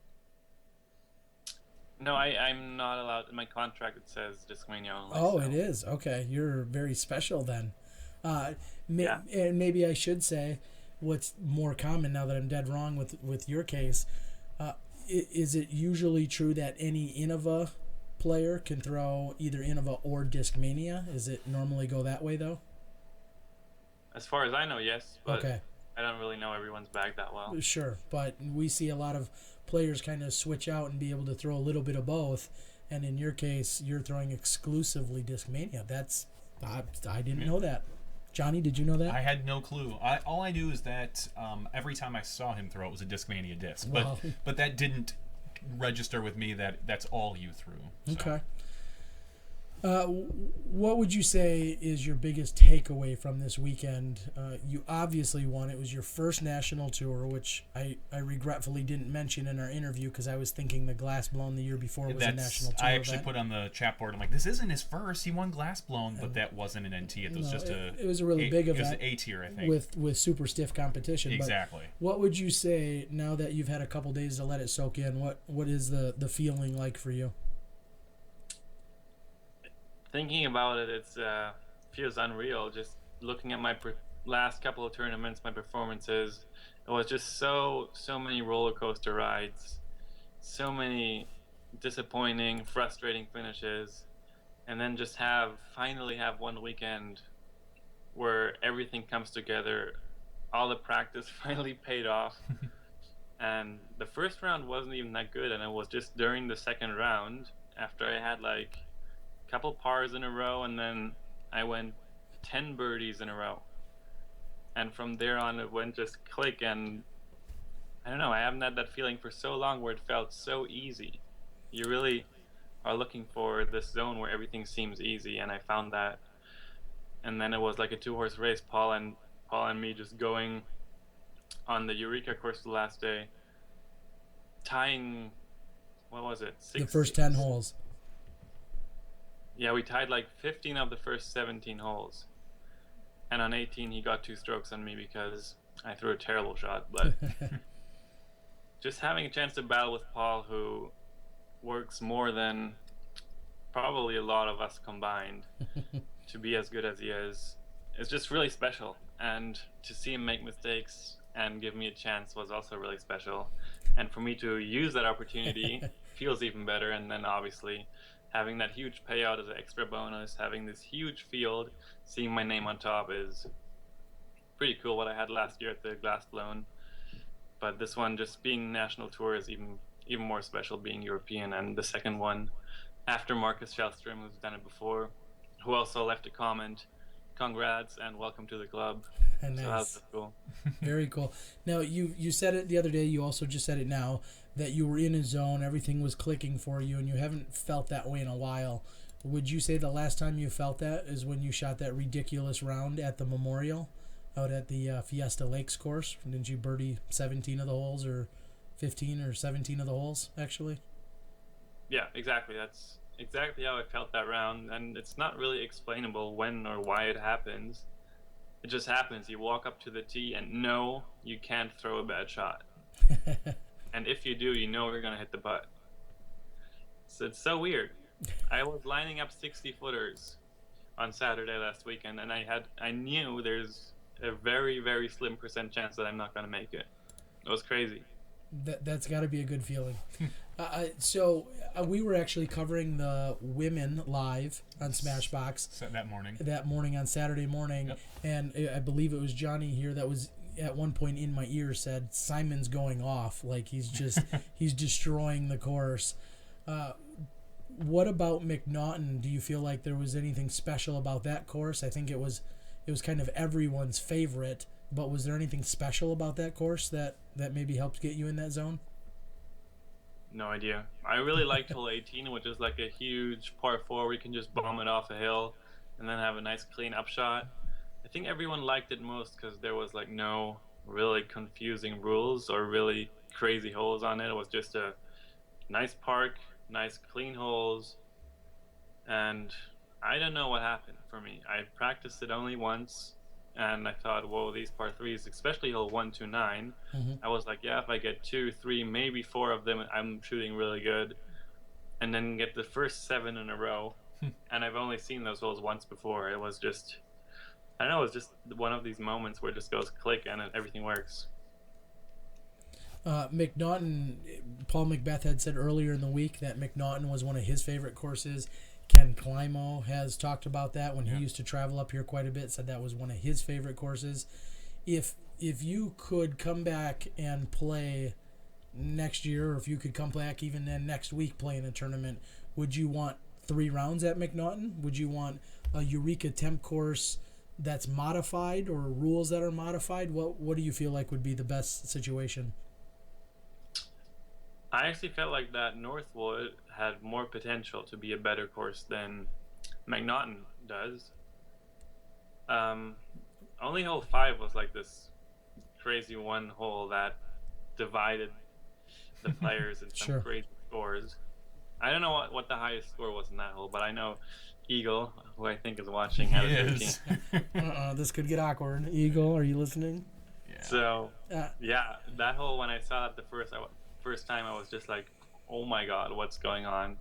Speaker 4: No, I'm not allowed. In my contract, it says Discmania only.
Speaker 1: Oh,
Speaker 4: so.
Speaker 1: It is. Okay, you're very special then.
Speaker 4: Yeah.
Speaker 1: And maybe I should say what's more common now that I'm dead wrong with your case. Is it usually true that any Innova player can throw either Innova or Discmania? Is it normally go that way though?
Speaker 4: As far as I know, yes. But
Speaker 1: Okay.
Speaker 4: I don't really know everyone's bag that well.
Speaker 1: Sure, but we see a lot of players kind of switch out and be able to throw a little bit of both. And in your case, you're throwing exclusively Discmania. I didn't know that. Jonny, did you know that?
Speaker 2: I had no clue. All I knew is that every time I saw him throw, it was a Discmania disc.
Speaker 1: Wow.
Speaker 2: But that didn't register with me that that's all you threw. So.
Speaker 1: Okay. What would you say is your biggest takeaway from this weekend? You obviously won. It was your first national tour, which I regretfully didn't mention in our interview because I was thinking the Glass Blown the year before was a national tour
Speaker 2: I actually
Speaker 1: event.
Speaker 2: put on the chat board, I'm like, this isn't his first. He won Glass Blown, but that wasn't an NT. It was just
Speaker 1: it was a really big event.
Speaker 2: It was an A tier, I think.
Speaker 1: With super stiff competition.
Speaker 2: Exactly.
Speaker 1: But what would you say now that you've had a couple days to let it soak in? What is the feeling like for you?
Speaker 4: Thinking about it, it feels unreal. Just looking at my last couple of tournaments, my performances, it was just so many roller coaster rides, so many disappointing, frustrating finishes, and then just finally have one weekend where everything comes together. All the practice finally paid off. And the first round wasn't even that good, and it was just during the second round, after I had like couple pars in a row, and then I went 10 birdies in a row, and from there on it went just click. And I don't know, I haven't had that feeling for so long where it felt so easy. You really are looking for this zone where everything seems easy, and I found that. And then it was like a 2-horse race, Paul and me just going on the Eureka course the last day, tying, what was it,
Speaker 1: the first 10 holes.
Speaker 4: Yeah, we tied like 15 of the first 17 holes. And on 18, he got 2 strokes on me because I threw a terrible shot. But just having a chance to battle with Paul, who works more than probably a lot of us combined to be as good as he is, it's just really special. And to see him make mistakes and give me a chance was also really special. And for me to use that opportunity feels even better. And then obviously having that huge payout as an extra bonus, having this huge field, seeing my name on top is pretty cool. What I had last year at the Glass Blown, but this one just being national tour is even more special, being European. And the second one after Marcus Shellstrom, who's done it before, who also left a comment, congrats and welcome to the club.
Speaker 1: Nice.
Speaker 4: So that's cool.
Speaker 1: Very cool. Now, you said it the other day, you also just said it now, that you were in a zone, everything was clicking for you, and you haven't felt that way in a while. Would you say the last time you felt that is when you shot that ridiculous round at the Memorial out at the Fiesta Lakes course? Didn't you birdie 17 of the holes, or 15 or 17 of the holes, actually?
Speaker 4: Yeah, exactly. That's exactly how I felt that round, and it's not really explainable when or why it happens. It just happens. You walk up to the tee and no, you can't throw a bad shot. And if you do, you know you're going to hit the putt. So it's so weird. I was lining up 60-footers on Saturday last weekend, and I knew there's a very, very slim % chance that I'm not going to make it. It was crazy.
Speaker 1: That's got to be a good feeling. So we were actually covering the women live on Smashbox that morning on Saturday morning.
Speaker 2: Yep.
Speaker 1: And I believe it was Jonny here that was at one point in my ear said Simon's going off, like he's destroying the course. What about McNaughton? Do you feel like there was anything special about that course? I think it was kind of everyone's favorite, but was there anything special about that course that maybe helped get you in that zone?
Speaker 4: No idea. I really liked hole 18, which is like a huge par 4 where you can just bomb it off a hill and then have a nice clean upshot. I think everyone liked it most because there was like no really confusing rules or really crazy holes on it. It was just a nice park, nice clean holes, and I don't know what happened for me. I practiced it only once, and I thought, whoa, these par 3s, especially hole 1 to 9, I was like, yeah, if I get 2, 3, maybe 4 of them, I'm shooting really good. And then get the first 7 in a row, and I've only seen those holes once before. It was just, I don't know, it was just one of these moments where it just goes click and everything works.
Speaker 1: McNaughton, Paul Macbeth had said earlier in the week that McNaughton was one of his favorite courses. Ken Climo has talked about that when he used to travel up here quite a bit, said that was one of his favorite courses. If you could come back and play next year, or if you could come back even then next week play in a tournament, would you want 3 rounds at McNaughton? Would you want a Eureka Temp course that's modified or rules that are modified? What do you feel like would be the best situation?
Speaker 4: I actually felt like that Northwood had more potential to be a better course than McNaughton does. Only hole 5 was like this crazy one hole that divided the players in some crazy scores. I don't know what the highest score was in that hole, but I know Eagle, who I think is watching, had a 13.
Speaker 1: This could get awkward. Eagle, are you listening?
Speaker 4: Yeah. So, yeah, that hole, when I saw it the first time, I was just like, oh my god, what's going on?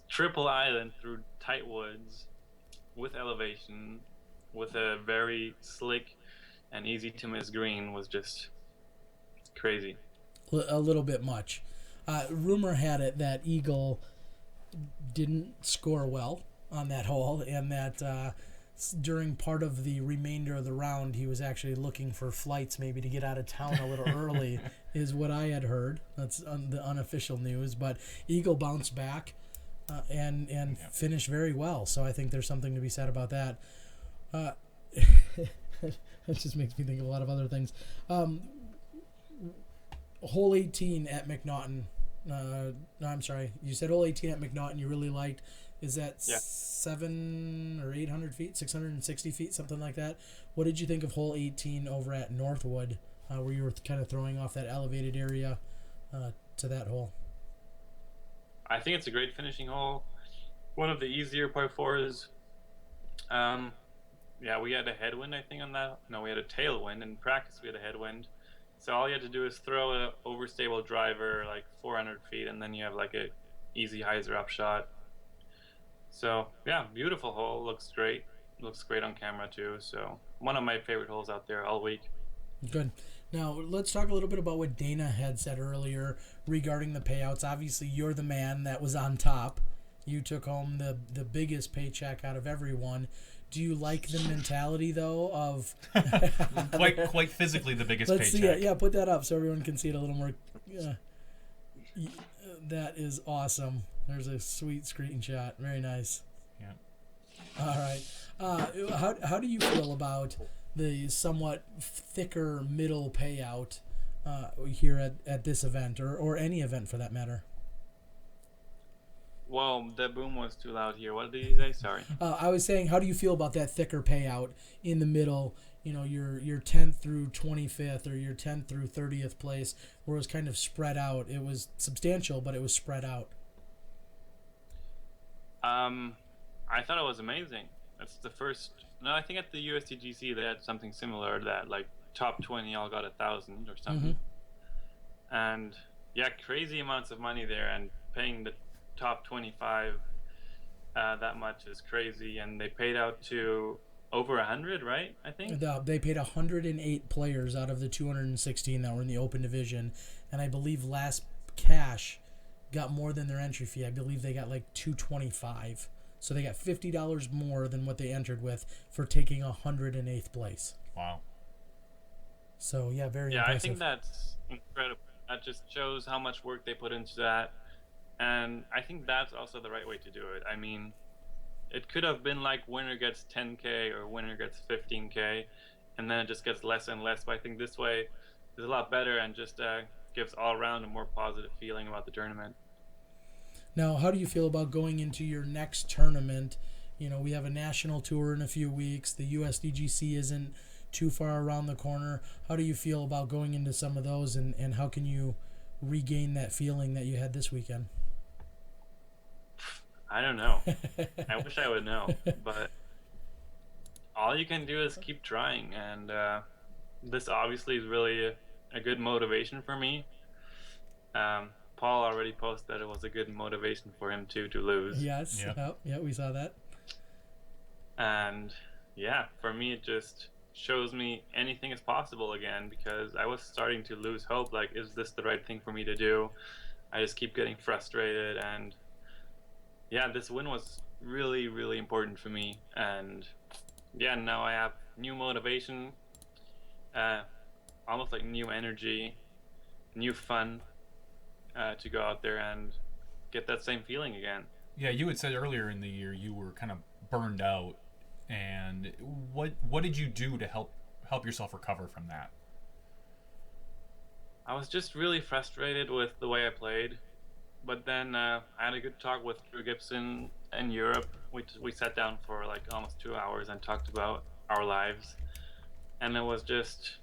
Speaker 4: Triple island through tight woods with elevation, with a very slick and easy to miss green was just crazy.
Speaker 1: A little bit much. Rumor had it that Eagle didn't score well on that hole, and that during part of the remainder of the round, he was actually looking for flights maybe to get out of town a little early, is what I had heard. That's the unofficial news. But Eagle bounced back and finished very well. So I think there's something to be said about that. That just makes me think of a lot of other things. Hole 18 at McNaughton. No, I'm sorry. You said hole 18 at McNaughton you really liked. Is that 700 or 800 feet, 660 feet, something like that? What did you think of hole 18 over at Northwood, where you were kind of throwing off that elevated area to that hole?
Speaker 4: I think it's a great finishing hole. One of the easier par 4s. Yeah, we had a headwind, I think, on that. No, we had a tailwind. In practice, we had a headwind. So all you had to do is throw an overstable driver like 400 feet, and then you have like a easy hyzer upshot. So yeah, beautiful hole. Looks great. Looks great on camera too. So one of my favorite holes out there all week.
Speaker 1: Good. Now, let's talk a little bit about what Dana had said earlier regarding the payouts. Obviously, you're the man that was on top. You took home the biggest paycheck out of everyone. Do you like the mentality, though, of...
Speaker 2: quite physically the biggest
Speaker 1: Let's
Speaker 2: paycheck.
Speaker 1: see it. Yeah, put that up so everyone can see it a little more. That is awesome. There's a sweet screenshot. Very nice.
Speaker 2: Yeah.
Speaker 1: All right. How do you feel about the somewhat thicker middle payout here at this event, or any event for that matter?
Speaker 4: Whoa, the boom was too loud here. What did you say? Sorry.
Speaker 1: I was saying, how do you feel about that thicker payout in the middle? You know, your 10th through 25th, or your 10th through 30th place, where it was kind of spread out. It was substantial, but it was spread out.
Speaker 4: I thought it was amazing. That's the first. No, I think at the USDGC they had something similar, that like top 20 all got 1,000 or something.
Speaker 1: Mm-hmm.
Speaker 4: And yeah, crazy amounts of money there, and paying the top 25 that much is crazy. And they paid out to over 100, right? I think
Speaker 1: They paid 108 players out of the 216 that were in the open division, and I believe Last Cash got more than their entry fee. I believe they got like $225, so they got $50 more than what they entered with for taking 108th place.
Speaker 2: Wow.
Speaker 1: So yeah, very
Speaker 4: yeah,
Speaker 1: impressive.
Speaker 4: I think that's incredible. That just shows how much work they put into that, and I think that's also the right way to do it. I mean, it could have been like winner gets 10K or winner gets 15K, and then it just gets less and less. But I think this way is a lot better, and just gives all around a more positive feeling about the tournament.
Speaker 1: Now, how do you feel about going into your next tournament? You know, we have a national tour in a few weeks. The USDGC isn't too far around the corner. How do you feel about going into some of those, and how can you regain that feeling that you had this weekend?
Speaker 4: I don't know. I wish I would know, but all you can do is keep trying, and this obviously is really a good motivation for me. Paul already posted that it was a good motivation for him too to lose.
Speaker 1: Yes.
Speaker 2: Yeah.
Speaker 1: Yeah, we saw that.
Speaker 4: And yeah, for me it just shows me anything is possible again, because I was starting to lose hope. Like, is this the right thing for me to do? I just keep getting frustrated, and yeah, this win was really, really important for me. And yeah, now I have new motivation, almost like new energy, new fun to go out there and get that same feeling again.
Speaker 2: Yeah, you had said earlier in the year you were kind of burned out, and what did you do to help yourself recover from that?
Speaker 4: I was just really frustrated with the way I played, but then I had a good talk with Drew Gibson in Europe. We sat down for like almost 2 hours and talked about our lives, and it was just,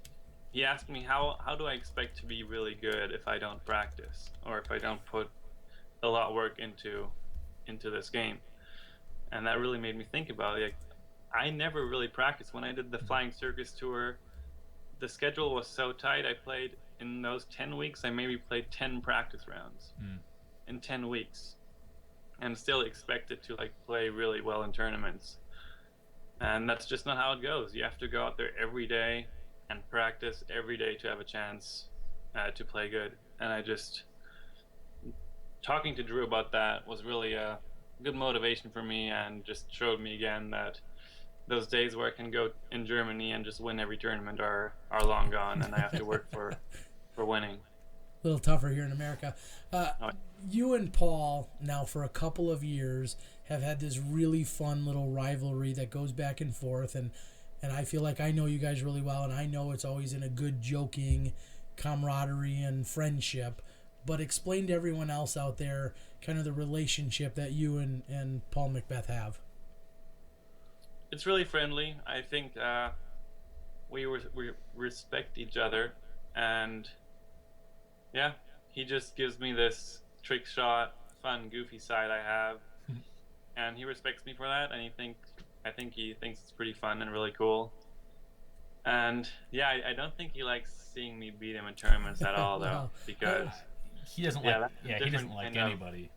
Speaker 4: he asked me how do I expect to be really good if I don't practice, or if I don't put a lot of work into this game. And that really made me think about it. Like, I never really practiced. When I did the Flying Circus tour, the schedule was so tight. I played, in those 10 weeks, I maybe played 10 practice rounds in 10 weeks, and still expected to like play really well in tournaments. And that's just not how it goes. You have to go out there every day and practice every day to have a chance to play good. And I just, talking to Drew about that was really a good motivation for me, and just showed me again that those days where I can go in Germany and just win every tournament are long gone, and I have to work for winning.
Speaker 1: A little tougher here in America. You and Paul, now for a couple of years, have had this really fun little rivalry that goes back and forth, and I feel like I know you guys really well, and I know it's always in a good joking camaraderie and friendship. But explain to everyone else out there kind of the relationship that you and Paul Macbeth have.
Speaker 4: It's really friendly. I think we respect each other, and yeah, he just gives me this trick shot, fun, goofy side I have, and he respects me for that. And I think he thinks it's pretty fun and really cool. And yeah, I don't think he likes seeing me beat him in tournaments at all, though,
Speaker 1: Wow.
Speaker 4: because
Speaker 2: He doesn't
Speaker 4: Yeah,
Speaker 2: like
Speaker 4: that's a
Speaker 2: he doesn't
Speaker 4: different
Speaker 2: like
Speaker 4: kind of-
Speaker 2: anybody.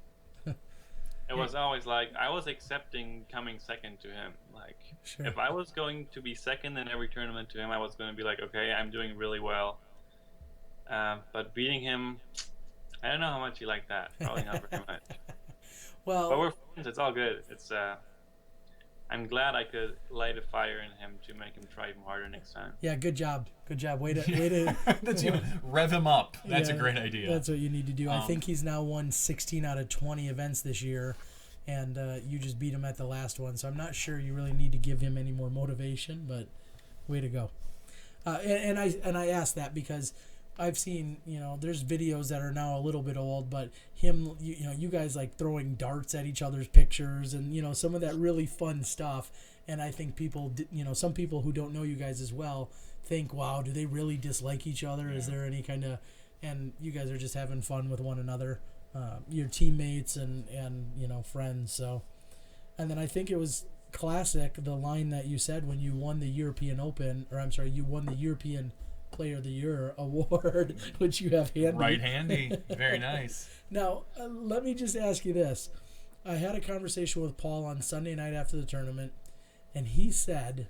Speaker 4: it was always like I was accepting coming second to him. Like
Speaker 1: Sure.
Speaker 4: if I was going to be second in every tournament to him, I was going to be like, okay, I'm doing really well. But beating him, I don't know how much he liked that. Probably not very much.
Speaker 1: Well,
Speaker 4: But we're friends. It's all good. It's I'm glad I could light a fire in him to make him try even harder next time.
Speaker 1: yeah, good job. Way to
Speaker 2: That's you. Rev him up. That's
Speaker 1: Yeah,
Speaker 2: a great idea.
Speaker 1: That's what you need to do. I think he's now won 16 out of 20 events this year, and you just beat him at the last one. So I'm not sure you really need to give him any more motivation, but way to go. And I asked that because I've seen, there's videos that are now a little bit old, but him, you guys like throwing darts at each other's pictures and, some of that really fun stuff. And I think people, some people who don't know you guys as well think, wow, do they really dislike each other? Is there any kind of, and you guys are just having fun with one another, your teammates and friends. So, and then I think it was classic, the line that you said when you won the European Open, or I'm sorry, you won the European Player of the Year award, which you have handy.
Speaker 2: Right handy. Very nice.
Speaker 1: Now, let me just ask you this. I had a conversation with Paul on Sunday night after the tournament, and he said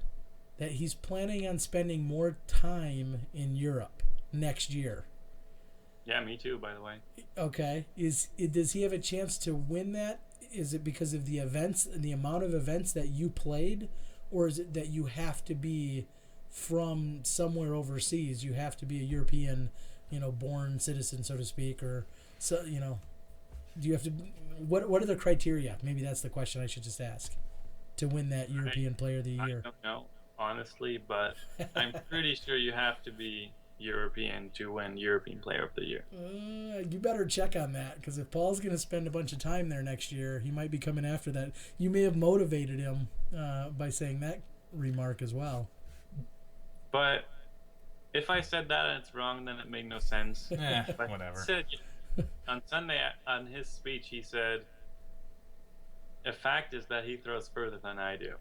Speaker 1: that he's planning on spending more time in Europe next year.
Speaker 4: Yeah, me too, by the way.
Speaker 1: Okay. Does he have a chance to win that? Is it because of the events, the amount of events that you played, or is it that you have to be from somewhere overseas? You have to be a European, born citizen, so to speak, or so. Do you have to? What are the criteria? Maybe that's the question I should just ask to win that European Player of the Year.
Speaker 4: I don't know, honestly, but I'm pretty sure you have to be European to win European Player of the Year.
Speaker 1: You better check on that, because if Paul's going to spend a bunch of time there next year, he might be coming after that. You may have motivated him by saying that remark as well.
Speaker 4: But if I said that and it's wrong, then it made no sense. But
Speaker 2: Whatever.
Speaker 4: On Sunday, on his speech, he said, a fact is that he throws further than I do.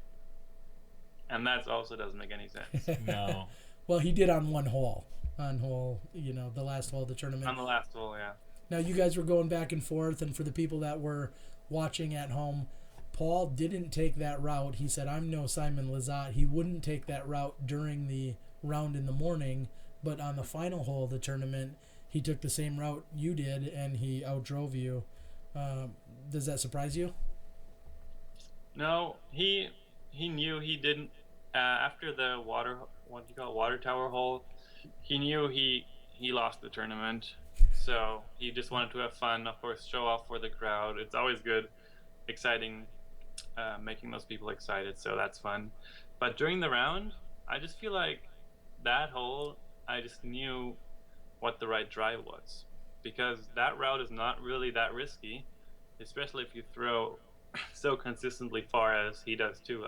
Speaker 4: And that also doesn't make any sense.
Speaker 2: No.
Speaker 1: Well, he did on one hole. The last hole of the tournament.
Speaker 4: On the last hole, yeah.
Speaker 1: Now, you guys were going back and forth, and for the people that were watching at home, Paul didn't take that route. He said, I'm no Simon Lizotte. He wouldn't take that route during the round in the morning, but on the final hole of the tournament, he took the same route you did, and he outdrove you. Does that surprise you?
Speaker 4: No, he knew he didn't. After the water tower hole, he knew he lost the tournament. So he just wanted to have fun, of course, show off for the crowd. It's always good, exciting, making those people excited, so that's fun. But during the round, I just feel like that hole, I just knew what the right drive was. Because that route is not really that risky, especially if you throw so consistently far as he does too.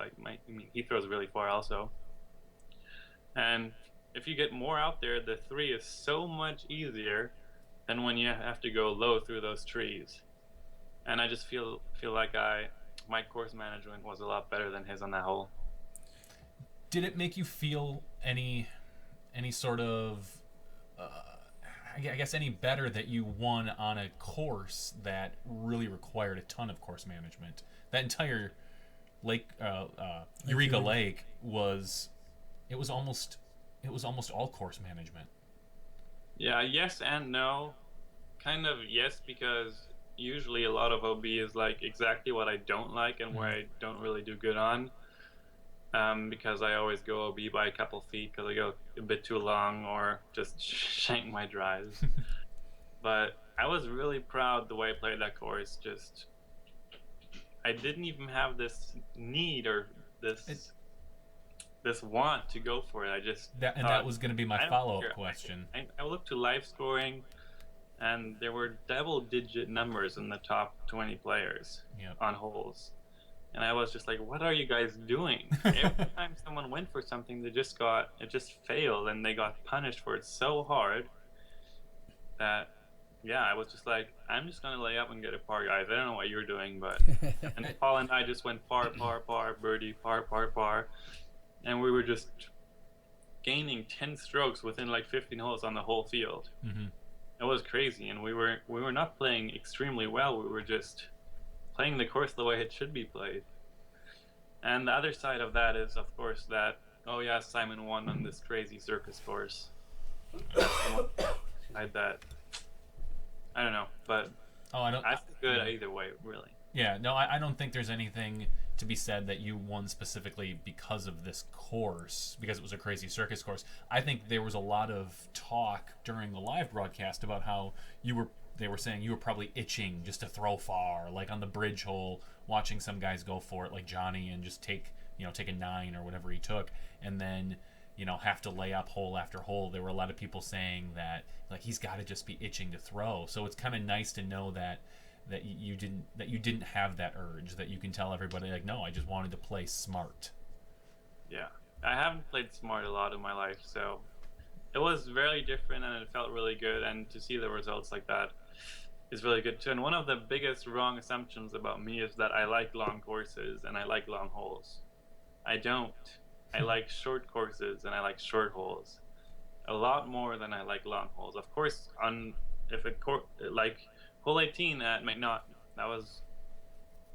Speaker 4: He throws really far also. And if you get more out there, the 3 is so much easier than when you have to go low through those trees. And I just feel like my course management was a lot better than his on that hole.
Speaker 2: Did it make you feel any sort of I guess any better that you won on a course that really required a ton of course management? That entire lake, Eureka Lake was almost all course management.
Speaker 4: Yeah, yes and no. Kind of yes, because usually a lot of OB is like exactly what I don't like and where I don't really do good on. Because I always go OB by a couple feet because I go a bit too long or just shank my drives. But I was really proud the way I played that course. Just I didn't even have this need or this want to go for it. I just
Speaker 2: that was going to be my follow-up question.
Speaker 4: I looked to live scoring, and there were double-digit numbers in the top 20 players on holes. And I was just like, what are you guys doing? Every time someone went for something, it just failed, and they got punished for it so hard that, I was just like, I'm just going to lay up and get a par, guys. I don't know what you're doing, but... And Paul and I just went par, birdie, par. And we were just gaining 10 strokes within like 15 holes on the whole field. Mm-hmm. It was crazy, and we were not playing extremely well. We were just playing the course the way it should be played. And the other side of that is, of course, that, oh yeah, Simon won on this crazy circus course. That's the one side that, I don't know, but I feel good either way, really.
Speaker 2: Yeah, no, I don't think there's anything to be said that you won specifically because of this course, because it was a crazy circus course. I think there was a lot of talk during the live broadcast about how they were saying you were probably itching just to throw far, like on the bridge hole, watching some guys go for it, like Jonny, and just take a 9 or whatever he took, and then have to lay up hole after hole. There were a lot of people saying that like he's got to just be itching to throw. So it's kind of nice to know that you didn't have that urge, that you can tell everybody like, no, I just wanted to play smart.
Speaker 4: Yeah, I haven't played smart a lot in my life, so it was very different and it felt really good, and to see the results like that is really good too. And one of the biggest wrong assumptions about me is that I like long courses and I like long holes. I don't. I like short courses and I like short holes a lot more than I like long holes. Of course, like hole 18 at McNaught, that was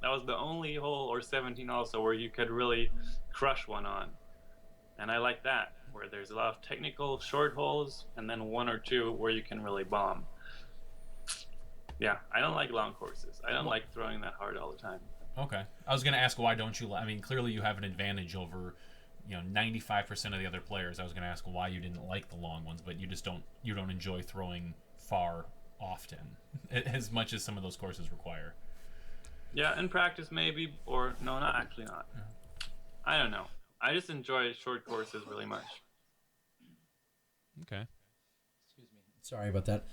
Speaker 4: the only hole, or 17 also, where you could really crush one on, and I like that, where there's a lot of technical short holes and then 1 or 2 where you can really bomb. Yeah, I don't like long courses. I don't like throwing that hard all the time.
Speaker 2: Okay, I was going to ask, why don't you? I mean, clearly you have an advantage over 95% of the other players. I was going to ask why you didn't like the long ones, but you just don't enjoy throwing far often as much as some of those courses require.
Speaker 4: Yeah, in practice maybe, or no, not actually not. Yeah. I don't know. I just enjoy short courses really much.
Speaker 2: Okay.
Speaker 1: Excuse me. Sorry about that.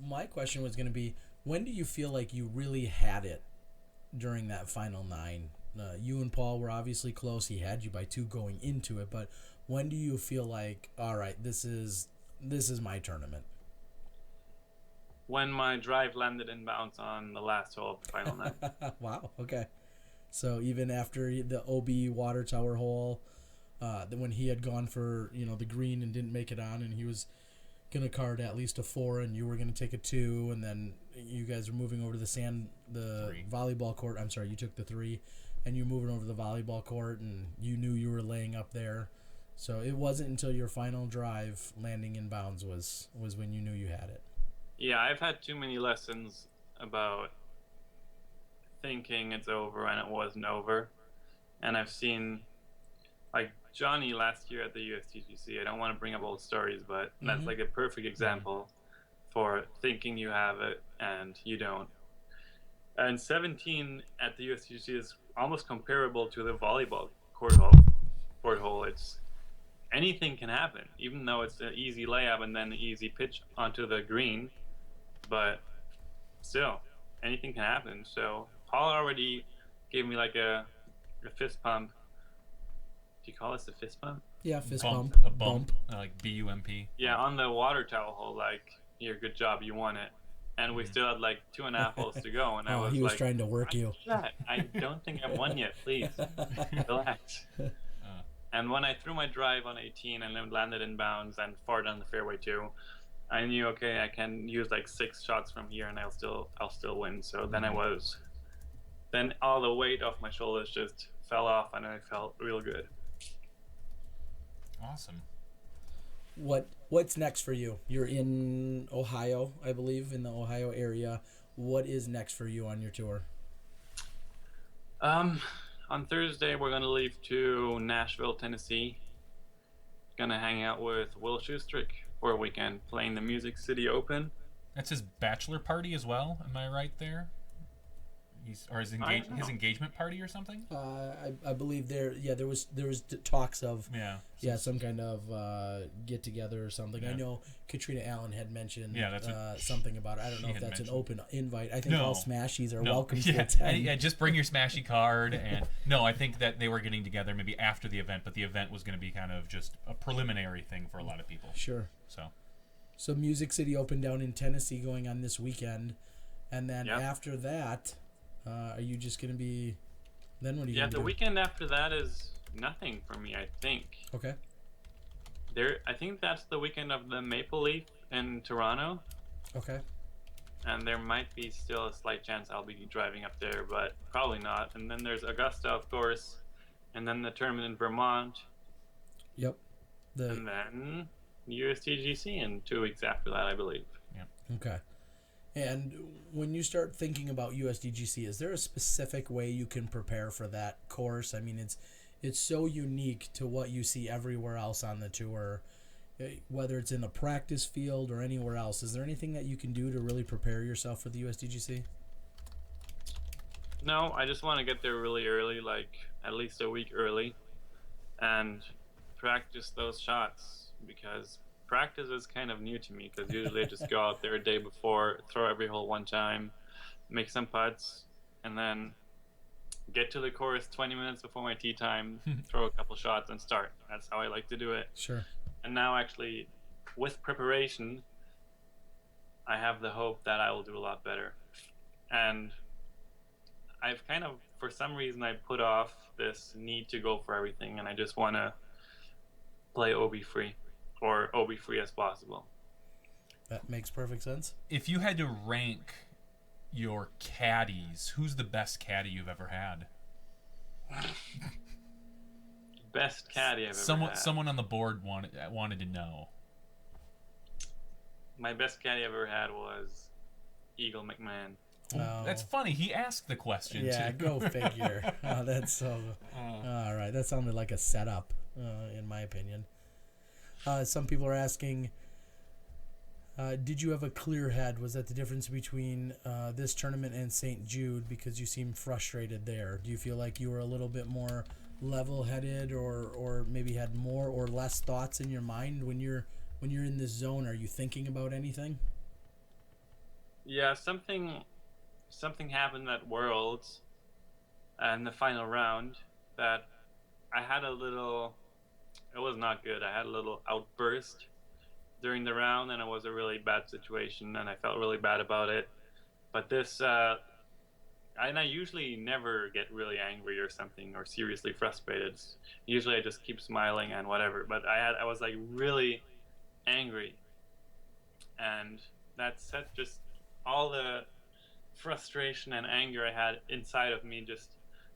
Speaker 1: My question was going to be, when do you feel like you really had it during that final 9? You and Paul were obviously close. He had you by 2 going into it, but when do you feel like, all right, this is my tournament?
Speaker 4: When my drive landed in bounds on the last hole of the final 9.
Speaker 1: Wow, okay. So even after the OB water tower hole, when he had gone for the green and didn't make it on, and he was going to card at least a 4 and you were going to take a 2, and then you guys were moving over to the 3. Volleyball court. I'm sorry, you took the 3, and you're moving over to the volleyball court, and you knew you were laying up there. So it wasn't until your final drive landing in bounds was when you knew you had it.
Speaker 4: Yeah, I've had too many lessons about thinking it's over and it wasn't over. And I've seen, like, Jonny last year at the USTGC. I don't want to bring up old stories, but that's like a perfect example for thinking you have it and you don't. And 17 at the USTGC is almost comparable to the volleyball court hole. It's anything can happen, even though it's an easy layup and then an easy pitch onto the green. But still, anything can happen. So Paul already gave me like a fist pump. Do you call this a fist pump?
Speaker 1: Yeah, fist
Speaker 2: bump.
Speaker 1: bump.
Speaker 2: A bump. Like BUMP.
Speaker 4: Yeah, on the water tower hole, like, here, good job, you won it. And we still had like 2.5 holes to go, and
Speaker 1: he was trying to work you.
Speaker 4: I don't think I've won yet. Please relax. And when I threw my drive on 18 and landed in bounds and far down the fairway too, I knew, okay, I can use like 6 shots from here and I'll still win. So then all the weight off my shoulders just fell off and I felt real good.
Speaker 2: Awesome.
Speaker 1: What's next for you? You're in Ohio, I believe, in the Ohio area. What is next for you on your tour?
Speaker 4: On Thursday, we're going to leave to Nashville, Tennessee. Going to hang out with Will Schustrick for a weekend, playing the Music City Open.
Speaker 2: That's his bachelor party as well, am I right there? His engagement party or something?
Speaker 1: I believe there was talks of some kind of get together or something. Yeah. I know Katrina Allen had mentioned something about it. I don't know if that's an open invite. I think all Smashies are welcome to attend.
Speaker 2: Just bring your Smashy card. And no, I think that they were getting together maybe after the event, but the event was going to be kind of just a preliminary thing for a lot of people.
Speaker 1: Sure. So Music City Open down in Tennessee going on this weekend, and then after that. Are you just going to be... Then what are you going to do?
Speaker 4: The weekend after that is nothing for me, I think.
Speaker 1: Okay.
Speaker 4: I think that's the weekend of the Maple Leaf in Toronto.
Speaker 1: Okay.
Speaker 4: and there might be still a slight chance I'll be driving up there, but probably not. And then there's Augusta, of course, and then the tournament in Vermont,
Speaker 1: Yep.
Speaker 4: and then USDGC in 2 weeks after that, I believe.
Speaker 1: Okay. And when you start thinking about USDGC, is there a specific way you can prepare for that course? I mean, it's so unique to what you see everywhere else on the tour, whether it's in the practice field or anywhere else. Is there anything that you can do to really prepare yourself for the USDGC?
Speaker 4: No, I just want to get there really early, like at least a week early, and practice those shots, because practice is kind of new to me, because usually I just go out there a day before, throw every hole one time, make some putts, and then get to the course 20 minutes before my tee time, throw a couple shots, and start. That's how I like to do it.
Speaker 1: Sure.
Speaker 4: And now, actually, with preparation, I have the hope that I will do a lot better. And I've kind of, for some reason, I put off this need to go for everything, and I just want to play OB free, or OB free as possible.
Speaker 1: That makes perfect sense.
Speaker 2: If you had to rank your caddies, who's the best caddy you've ever had?
Speaker 4: Best caddy I've ever had.
Speaker 2: Someone on the board wanted to know.
Speaker 4: My best caddy I've ever had was Eagle McMahon.
Speaker 1: Oh.
Speaker 2: That's funny. He asked the question,
Speaker 1: Yeah,
Speaker 2: too.
Speaker 1: go figure. Oh, that's so... All right, that sounded like a setup, in my opinion. Some people are asking, did you have a clear head? Was that the difference between this tournament and St. Jude? Because you seem frustrated there. Do you feel like you were a little bit more level-headed, or maybe had more or less thoughts in your mind when you're in this zone? Are you thinking about anything?
Speaker 4: Yeah, something happened at Worlds and the final round that I had a little... It was not good. I had a little outburst during the round, and it was a really bad situation, and I felt really bad about it. But this... and I usually never get really angry or something, or seriously frustrated. Usually I just keep smiling and whatever. But I was like really angry, and that set just all the frustration and anger I had inside of me, just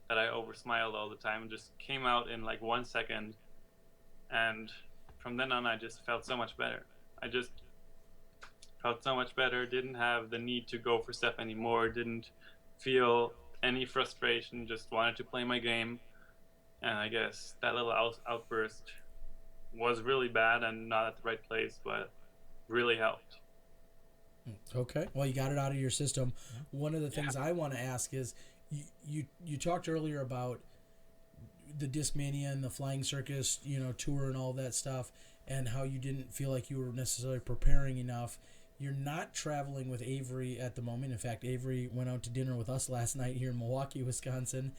Speaker 4: that I oversmiled all the time, just came out in like 1 second. And from then on, I just felt so much better. I just felt so much better. Didn't have the need to go for stuff anymore. Didn't feel any frustration. Just wanted to play my game. And I guess that little outburst was really bad and not at the right place, but really helped.
Speaker 1: Okay. Well, you got it out of your system. One of the things I want to ask is, you talked earlier about the Discmania and the Flying Circus, tour and all that stuff, and how you didn't feel like you were necessarily preparing enough. You're not traveling with Avery at the moment. In fact, Avery went out to dinner with us last night here in Milwaukee, Wisconsin.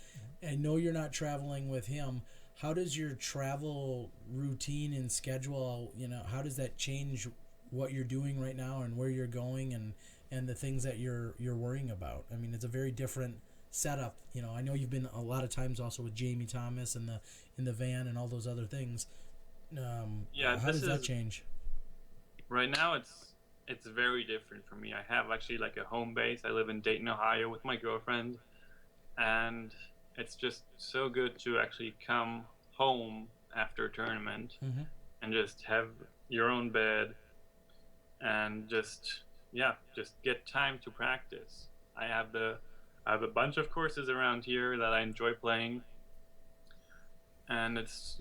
Speaker 1: I know you're not traveling with him. How does your travel routine and schedule, how does that change what you're doing right now and where you're going and the things that you're worrying about? I mean, it's a very different setup. I know you've been a lot of times also with Jamie Thomas and in the van and all those other things. How does that change?
Speaker 4: Right now, it's very different for me. I have actually like a home base. I live in Dayton, Ohio with my girlfriend, and it's just so good to actually come home after a tournament and just have your own bed and just get time to practice. I have a bunch of courses around here that I enjoy playing, and it's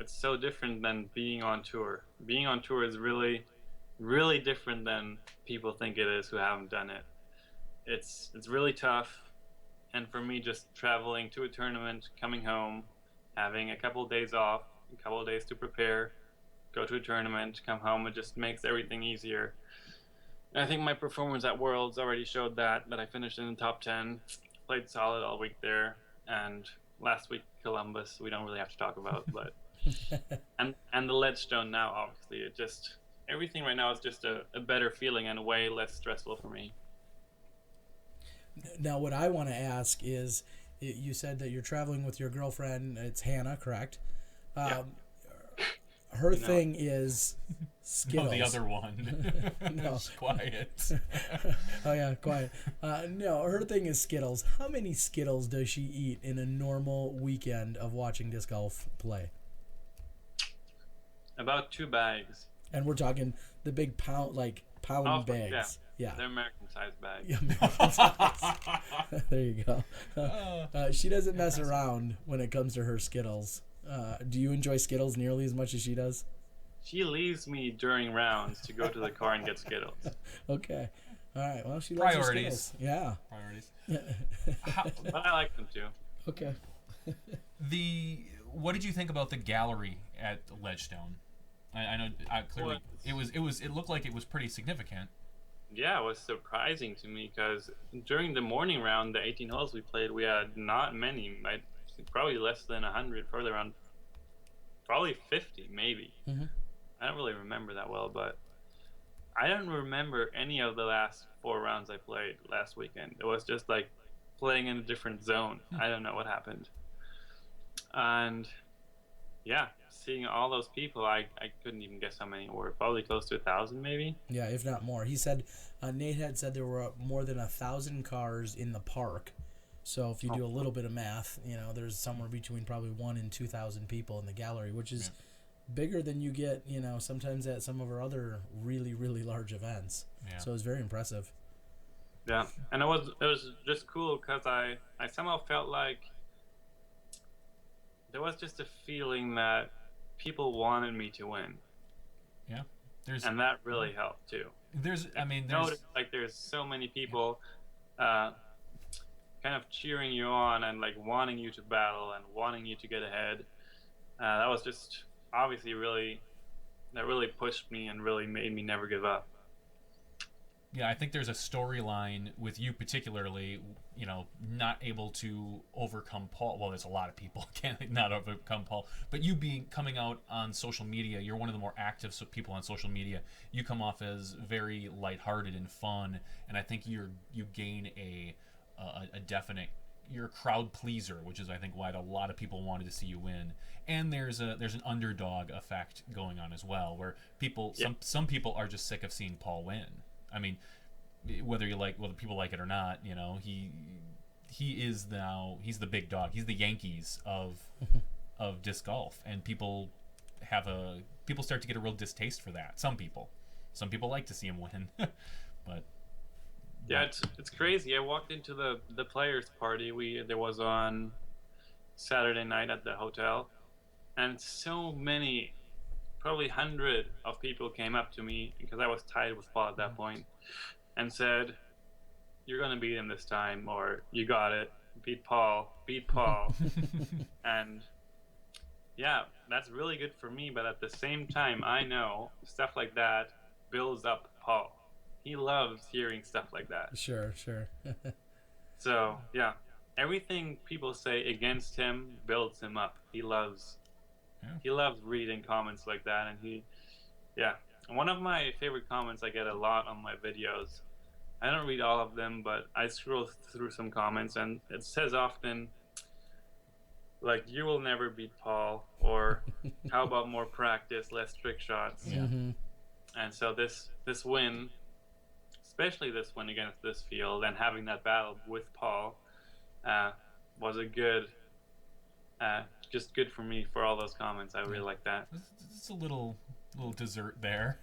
Speaker 4: so different than being on tour. Being on tour is really, really different than people think it is who haven't done it. It's really tough, and for me, just traveling to a tournament, coming home, having a couple of days off, a couple of days to prepare, go to a tournament, come home, it just makes everything easier. And I think my performance at Worlds already showed that I finished in the top 10, played solid all week there, and last week Columbus we don't really have to talk about, but and the Ledgestone now, obviously it just, everything right now is just a better feeling and way less stressful for me.
Speaker 1: Now what I want to ask is, you said that you're traveling with your girlfriend. It's Hannah, correct?
Speaker 4: Yeah.
Speaker 1: Her thing is Skittles.
Speaker 2: No, the other one.
Speaker 1: No.
Speaker 2: Quiet.
Speaker 1: Oh yeah, quiet. No, her thing is Skittles. How many Skittles does she eat in a normal weekend of watching disc golf play?
Speaker 4: About 2 bags.
Speaker 1: And we're talking the big pound bags. Yeah.
Speaker 4: They're American-sized bags.
Speaker 1: Yeah, American size. There you go. She doesn't mess around when it comes to her Skittles. Do you enjoy Skittles nearly as much as she does?
Speaker 4: She leaves me during rounds to go to the car and get Skittles.
Speaker 1: Okay. All right. Well, she loves her Skittles. Yeah.
Speaker 2: Priorities.
Speaker 4: But I like them too.
Speaker 1: Okay.
Speaker 2: What did you think about the gallery at Ledgestone? I know clearly it looked like it was pretty significant.
Speaker 4: Yeah, it was surprising to me because during the morning round, the 18 holes we played, we had not many. Probably less than 100. Further around, probably 50 maybe.
Speaker 1: Mm-hmm.
Speaker 4: I don't really remember that well, but I don't remember any of the last 4 rounds I played last weekend. It was just like playing in a different zone. I don't know what happened. And yeah, seeing all those people, I couldn't even guess how many were. Probably close to 1,000 maybe.
Speaker 1: Yeah, if not more. He said, Nate had said there were more than 1,000 cars in the park. So if you do a little bit of math, there's somewhere between probably 1,000 and 2,000 people in the gallery, which is bigger than you get, sometimes at some of our other really, really large events. Yeah. So it was very impressive.
Speaker 4: Yeah, and it was just cool because I somehow felt like there was just a feeling that people wanted me to win.
Speaker 2: Yeah,
Speaker 4: and that really helped too. There's so many people kind of cheering you on and like wanting you to battle and wanting you to get ahead. That was just obviously really pushed me and really made me never give up.
Speaker 2: Yeah, I think there's a storyline with you particularly, not able to overcome Paul. Well, there's a lot of people can't not overcome Paul, but you coming out on social media, you're one of the more active people on social media. You come off as very lighthearted and fun, and I think you gain a definite, you're a crowd pleaser, which is I think why a lot of people wanted to see you win. And there's an underdog effect going on as well, where some people are just sick of seeing Paul win. I mean, whether people like it or not, he is now, he's the big dog. He's the Yankees of disc golf, and people start to get a real distaste for that. Some people like to see him win, but
Speaker 4: yeah, it's crazy. I walked into the players' party there was on Saturday night at the hotel, and so many, probably 100 of people came up to me because I was tied with Paul at that point and said, "You're going to beat him this time," or "You got it, beat Paul." And yeah, that's really good for me, but at the same time, I know stuff like that builds up Paul. He loves hearing stuff like that.
Speaker 1: Sure.
Speaker 4: So yeah, everything people say against him builds him up. He loves reading comments like that, and one of my favorite comments I get a lot on my videos. I don't read all of them, but I scroll through some comments, and it says often, like, "You will never beat Paul," or "How about more practice, less trick shots?"
Speaker 1: Yeah. Mm-hmm.
Speaker 4: And so this win, especially this win against this field, and having that battle with Paul, was a good, just good for me for all those comments. I really like that.
Speaker 2: It's a little dessert there.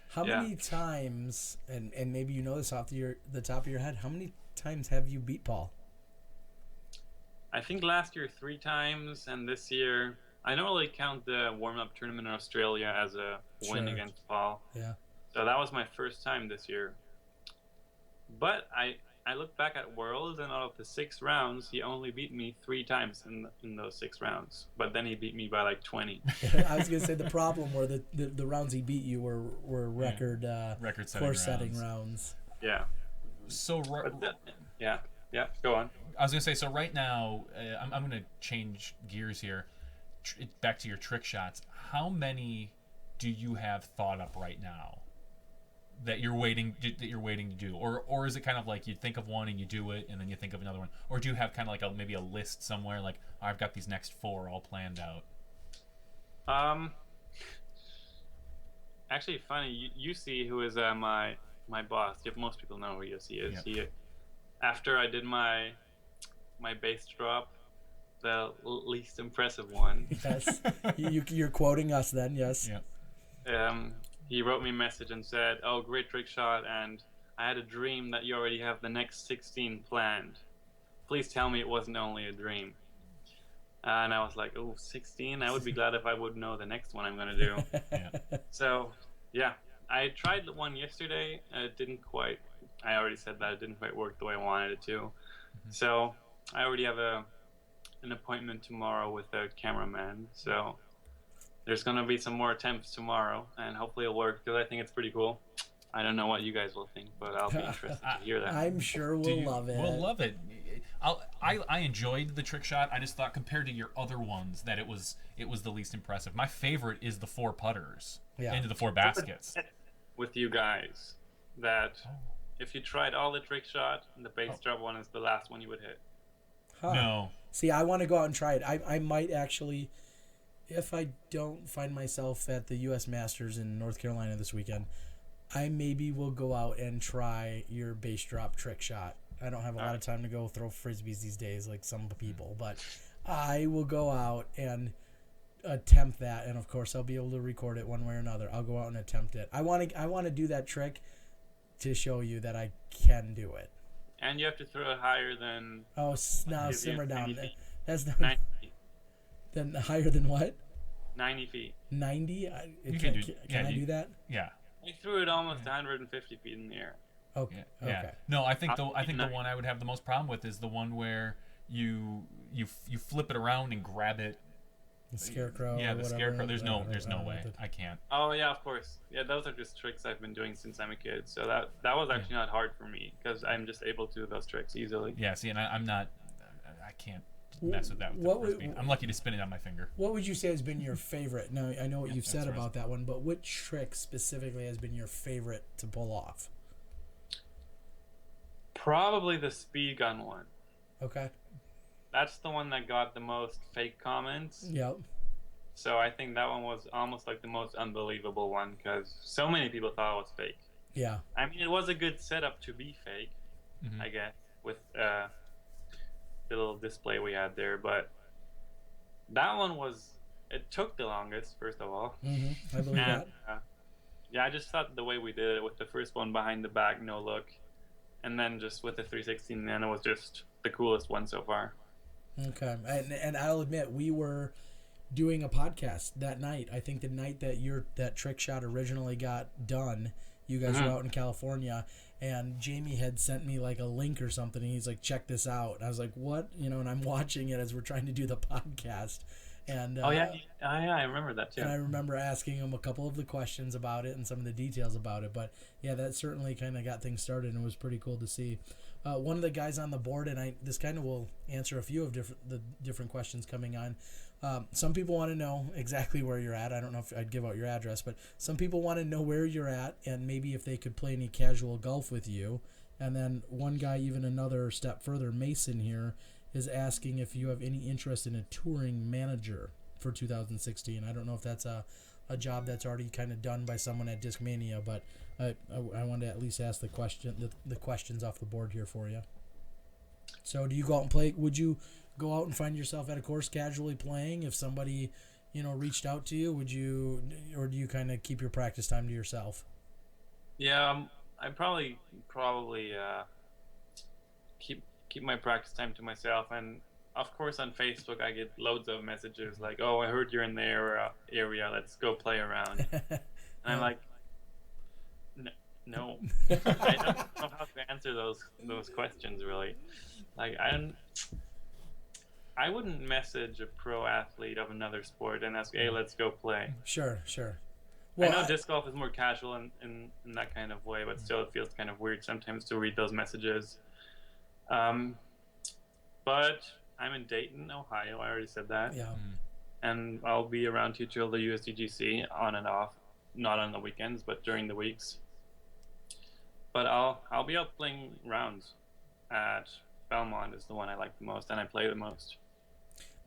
Speaker 1: How many times, and maybe you know this off the top of your head, how many times have you beat Paul?
Speaker 4: I think last year 3 times, and this year I don't really count the warm-up tournament in Australia as a win against Paul.
Speaker 1: Yeah.
Speaker 4: So that was my first time this year. But I look back at Worlds, and out of the 6 rounds, he only beat me 3 times in those 6 rounds. But then he beat me by like 20.
Speaker 1: I was going to say the problem were the rounds he beat you were record course-setting rounds.
Speaker 4: Yeah.
Speaker 2: So
Speaker 4: go on.
Speaker 2: I was going to say, so right now, I'm going to change gears here. Back to your trick shots. How many do you have thought up right now that you're waiting to do, or is it kind of like you think of one and you do it, and then you think of another one, or do you have kind of like maybe a list somewhere, like, I've got these next 4 all planned out?
Speaker 4: Actually, funny. UC, who is my boss. Most people know who UC is.
Speaker 2: Yep.
Speaker 4: He after I did my bass drop, the least impressive one.
Speaker 1: Yes. You're quoting us then, yes.
Speaker 2: Yeah.
Speaker 4: He wrote me a message and said, "Oh, great trick shot, and I had a dream that you already have the next 16 planned. Please tell me it wasn't only a dream." And I was like, "Oh, 16? I would be glad if I would know the next one I'm gonna do."
Speaker 2: Yeah.
Speaker 4: So, yeah, I tried the one yesterday. It didn't quite. I already said that it didn't quite work the way I wanted it to. So I already have an appointment tomorrow with a cameraman. So there's gonna be some more attempts tomorrow, and hopefully it'll work because I think it's pretty cool. I don't know what you guys will think, but I'll be interested to hear that.
Speaker 1: I'm sure we'll love it.
Speaker 2: We'll love it. I enjoyed the trick shot. I just thought compared to your other ones that it was the least impressive. My favorite is the 4 putters into the 4 baskets.
Speaker 4: With you guys, that if you tried all the trick shot, the base drop one is the last one you would hit.
Speaker 1: Huh.
Speaker 2: No.
Speaker 1: See, I want to go out and try it. I might actually, if I don't find myself at the U.S. Masters in North Carolina this weekend, I maybe will go out and try your base drop trick shot. I don't have a lot of time to go throw frisbees these days like some people, but I will go out and attempt that, and of course I'll be able to record it one way or another. I'll go out and attempt it. I want to do that trick to show you that I can do it.
Speaker 4: And you have to throw it higher than...
Speaker 1: Oh, now simmer down. That's not...
Speaker 4: 90 feet.
Speaker 1: Then higher than what?
Speaker 4: 90 feet.
Speaker 1: 90? Can I do that?
Speaker 2: Yeah.
Speaker 4: I threw it almost 150 feet in the air.
Speaker 1: Okay.
Speaker 2: Yeah.
Speaker 1: Okay.
Speaker 2: No, I think the one I would have the most problem with is the one where you flip it around and grab it.
Speaker 1: The scarecrow.
Speaker 2: Yeah,
Speaker 1: or
Speaker 2: the
Speaker 1: whatever.
Speaker 2: scarecrow. There's no way. I can't.
Speaker 4: Oh yeah, of course. Yeah, those are just tricks I've been doing since I'm a kid. So that was actually not hard for me because I'm just able to do those tricks easily.
Speaker 2: Yeah. See, and I'm not. I can't mess with that. I'm lucky to spin it on my finger.
Speaker 1: What would you say has been your favorite? Now I know what you've said
Speaker 2: right.
Speaker 1: about that one, but which trick specifically has been your favorite to pull off?
Speaker 4: Probably the speed gun one.
Speaker 1: Okay.
Speaker 4: That's the one that got the most fake comments.
Speaker 1: Yep.
Speaker 4: So I think that one was almost like the most unbelievable one because so many people thought it was fake.
Speaker 1: Yeah.
Speaker 4: I mean, it was a good setup to be fake, I guess, with the little display we had there. But that one it took the longest, first of all.
Speaker 1: I believe that.
Speaker 4: Yeah, I just thought the way we did it with the first one behind the back, no look, and then just with the 316, then it was just the coolest one so far.
Speaker 1: Okay. And I'll admit, we were doing a podcast that night. I think the night that that trick shot originally got done, you guys were out in California, and Jamie had sent me like a link or something, and he's like, check this out. And I was like, what? And I'm watching it as we're trying to do the podcast. And
Speaker 4: I remember that too.
Speaker 1: And I remember asking him a couple of the questions about it and some of the details about it. But yeah, that certainly kind of got things started, and it was pretty cool to see. One of the guys on the board, and this kind of will answer a few of the different questions coming on. Some people want to know exactly where you're at. I don't know if I'd give out your address, but some people want to know where you're at and maybe if they could play any casual golf with you. And then one guy, even another step further, Mason here, is asking if you have any interest in a touring manager for 2016. I don't know if that's a job that's already kind of done by someone at Discmania, but I wanted to at least ask the questions off the board here for you. So do you go out and play? Would you go out and find yourself at a course casually playing if somebody, reached out to you? Would you, or do you kind of keep your practice time to yourself?
Speaker 4: Yeah, I probably keep my practice time to myself, and of course on Facebook I get loads of messages like, "Oh, I heard you're in the area. Let's go play around." And I'm like, no. I don't know how to answer those questions really. Like I wouldn't message a pro athlete of another sport and ask, "Hey, let's go play."
Speaker 1: Sure.
Speaker 4: Well, I know disc golf is more casual in that kind of way, but still it feels kind of weird sometimes to read those messages. But I'm in Dayton, Ohio. I already said that.
Speaker 1: Yeah.
Speaker 4: And I'll be around you till the USDGC on and off, not on the weekends, but during the weeks. But I'll be out playing rounds at Belmont is the one I like the most and I play the most.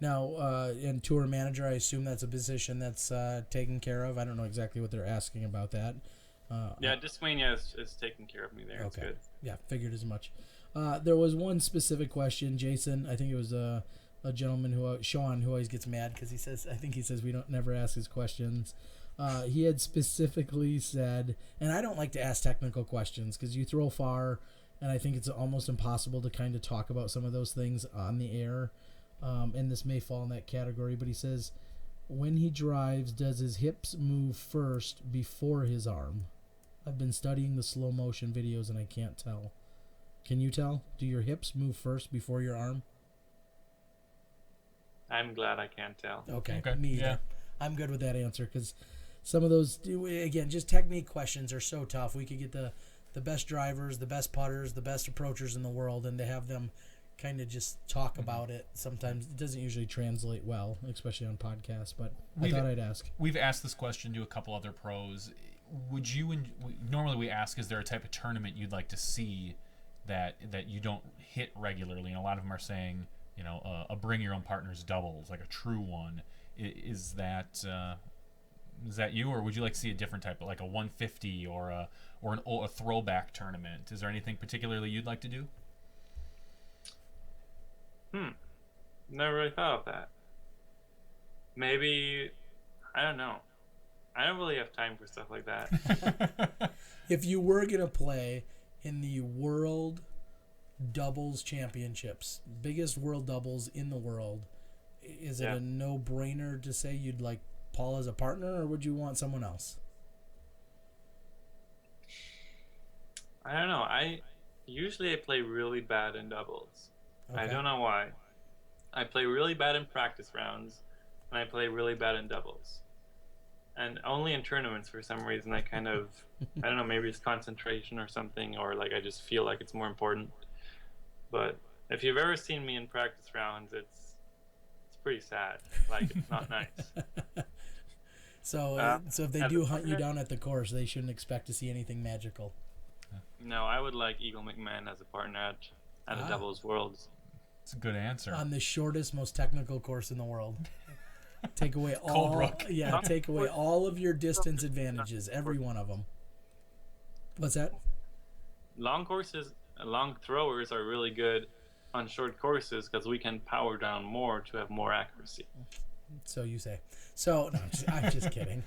Speaker 1: Now, in tour manager, I assume that's a position that's taken care of. I don't know exactly what they're asking about that.
Speaker 4: Yeah, Discmania is taking care of me there. It's
Speaker 1: Okay.
Speaker 4: good.
Speaker 1: Yeah, figured as much. There was one specific question, Jason. I think it was a gentleman Sean, who always gets mad because he says we don't never ask his questions. He had specifically said, and I don't like to ask technical questions because you throw far, and I think it's almost impossible to kind of talk about some of those things on the air. And this may fall in that category, but he says, when he drives, does his hips move first before his arm? I've been studying the slow motion videos and I can't tell. Can you tell? Do your hips move first before your arm?
Speaker 4: I'm glad I can't tell.
Speaker 1: Okay.
Speaker 2: Okay,
Speaker 1: Me either.
Speaker 2: yeah.
Speaker 1: I'm good with that answer because some of those, again, just technique questions are so tough. We could get the best drivers, the best putters, the best approachers in the world, and to have them kind of just talk about it, sometimes it doesn't usually translate well, especially on podcasts, but I thought I'd ask.
Speaker 2: We've asked this question to a couple other pros. Would you, normally we ask, is there a type of tournament you'd like to see that you don't hit regularly? And a lot of them are saying, a bring your own partner's doubles, like a true one. Is that you, or would you like to see a different type, like a 150 or a throwback tournament? Is there anything particularly you'd like to do?
Speaker 4: Never really thought of that. Maybe, I don't know. I don't really have time for stuff like that.
Speaker 1: If you were going to play in the World Doubles Championships, biggest world doubles in the world, is it a no-brainer to say you'd like Paul as a partner, or would you want someone else?
Speaker 4: I don't know. Usually I play really bad in doubles.
Speaker 1: Okay.
Speaker 4: I don't know why. I play really bad in practice rounds, and I play really bad in doubles. And only in tournaments, for some reason, I kind of, I don't know, maybe it's concentration or something, or like I just feel like it's more important. But if you've ever seen me in practice rounds, it's pretty sad. Like, it's not nice.
Speaker 1: So if they do hunt you down at the course, they shouldn't expect to see anything magical.
Speaker 4: No, I would like Eagle McMahon as a partner at a doubles worlds.
Speaker 2: It's a good answer.
Speaker 1: On the shortest, most technical course in the world. Take away take away all of your distance advantages, every one of them. What's that?
Speaker 4: Long throwers are really good on short courses because we can power down more to have more accuracy.
Speaker 1: So you say. So no, I'm just kidding.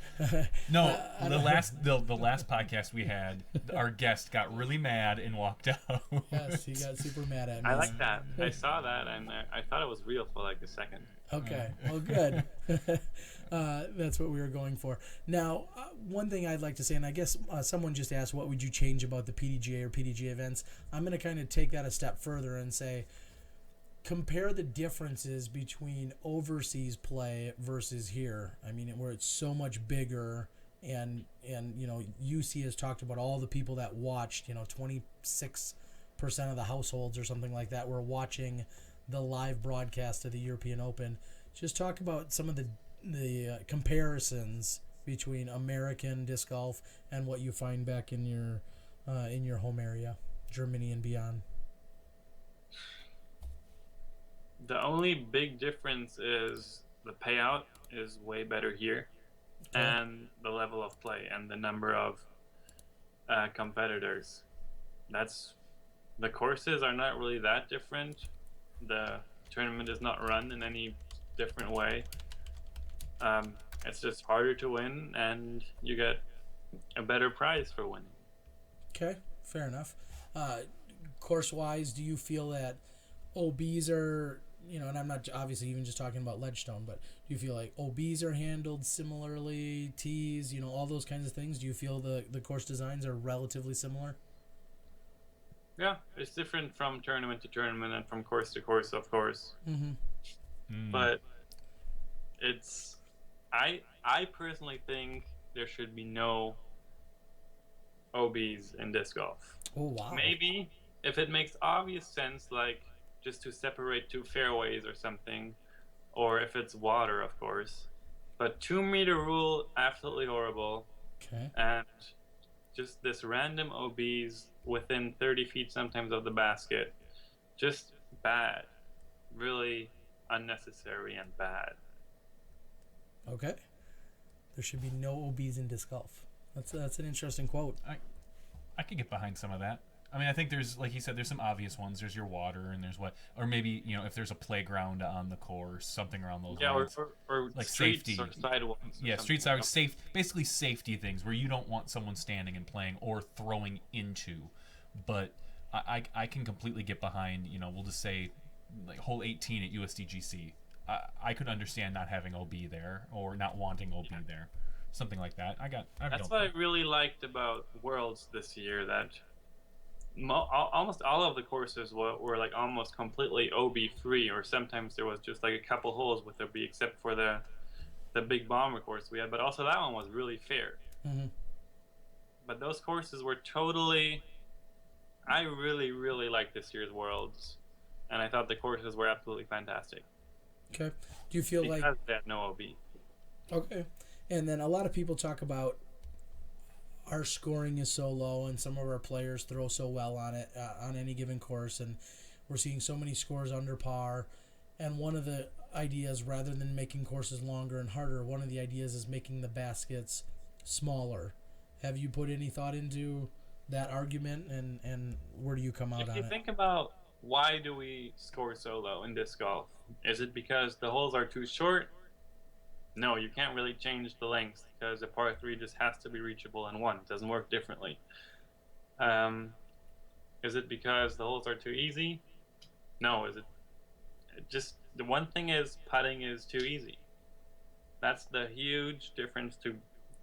Speaker 2: No, the last podcast we had, our guest got really mad and walked out.
Speaker 1: Yes, he got super mad at me.
Speaker 4: I like that. I saw that and I thought it was real for like a second.
Speaker 1: Okay, well, good. That's what we were going for. Now, one thing I'd like to say, and I guess someone just asked, what would you change about the PDGA or PDGA events? I'm going to kind of take that a step further and say, compare the differences between overseas play versus here. I mean, where it's so much bigger, and UC has talked about all the people that watched. 26% of the households or something like that were watching the live broadcast of the European Open. Just talk about some of the comparisons between American disc golf and what you find back in your home area, Germany and beyond.
Speaker 4: The only big difference is the payout is way better here, and the level of play and the number of competitors. The courses are not really that different. The tournament is not run in any different way. It's just harder to win, and you get a better prize for winning.
Speaker 1: Okay, fair enough. Course-wise, do you feel that OBs are, and I'm not obviously even just talking about Ledgestone, but do you feel like OBs are handled similarly, tees, all those kinds of things? Do you feel the course designs are relatively similar?
Speaker 4: Yeah, it's different from tournament to tournament and from course to course, of course.
Speaker 1: Mm-hmm.
Speaker 4: But I personally think there should be no OBs in disc golf.
Speaker 1: Oh, wow.
Speaker 4: Maybe if it makes obvious sense, like just to separate two fairways or something, or if it's water, of course. But 2-meter rule, absolutely horrible.
Speaker 1: Okay.
Speaker 4: And just this random OBs within 30 feet sometimes of the basket, just bad. Really unnecessary and bad.
Speaker 1: Okay. There should be no OBs in disc golf. That's an interesting quote.
Speaker 2: I could get behind some of that. I mean, I think there's, like you said, there's some obvious ones. There's your water, and there's or maybe, if there's a playground on the course, something around those lines.
Speaker 4: Or
Speaker 2: like
Speaker 4: streets
Speaker 2: safety.
Speaker 4: or sidewalks.
Speaker 2: Yeah, street sidewalks, basically safety things where you don't want someone standing and playing or throwing into. But I can completely get behind, we'll just say, like hole 18 at USDGC. I could understand not having OB there or not wanting OB there. Something like that. That's
Speaker 4: what I really liked about Worlds this year, that almost all of the courses were like almost completely OB free, or sometimes there was just like a couple holes with OB, except for the big bomber course we had. But also that one was really fair.
Speaker 1: Mm-hmm.
Speaker 4: But those courses were totally. I really, really liked this year's Worlds, and I thought the courses were absolutely fantastic.
Speaker 1: Okay. Do you feel
Speaker 4: because they had no OB.
Speaker 1: Okay. And then a lot of people talk about our scoring is so low, and some of our players throw so well on it on any given course, and we're seeing so many scores under par. And one of the ideas, rather than making courses longer and harder, one of the ideas is making the baskets smaller. Have you put any thought into that argument, and where do you come out on it?
Speaker 4: If you think about why do we score so low in disc golf, is it because the holes are too short? No, you can't really change the length because a par 3 just has to be reachable in one. It doesn't work differently. Is it because the holes are too easy? No. Is it just the one thing is putting is too easy? That's the huge difference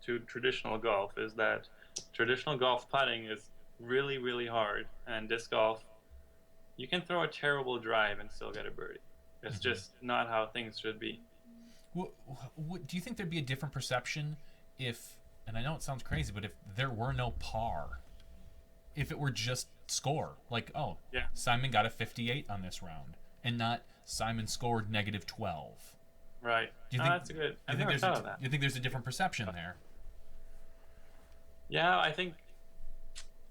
Speaker 4: to traditional golf, is that traditional golf putting is really, really hard, and disc golf, you can throw a terrible drive and still get a birdie. It's just not how things should be.
Speaker 2: Do you think there'd be a different perception if, and I know it sounds crazy, but if there were no par, if it were just score, like, Simon got a 58 on this round, and not Simon scored -12.
Speaker 4: Right.
Speaker 2: Do you think,
Speaker 4: that's good.
Speaker 2: I never thought of that. You think there's a different perception there?
Speaker 4: Yeah, I think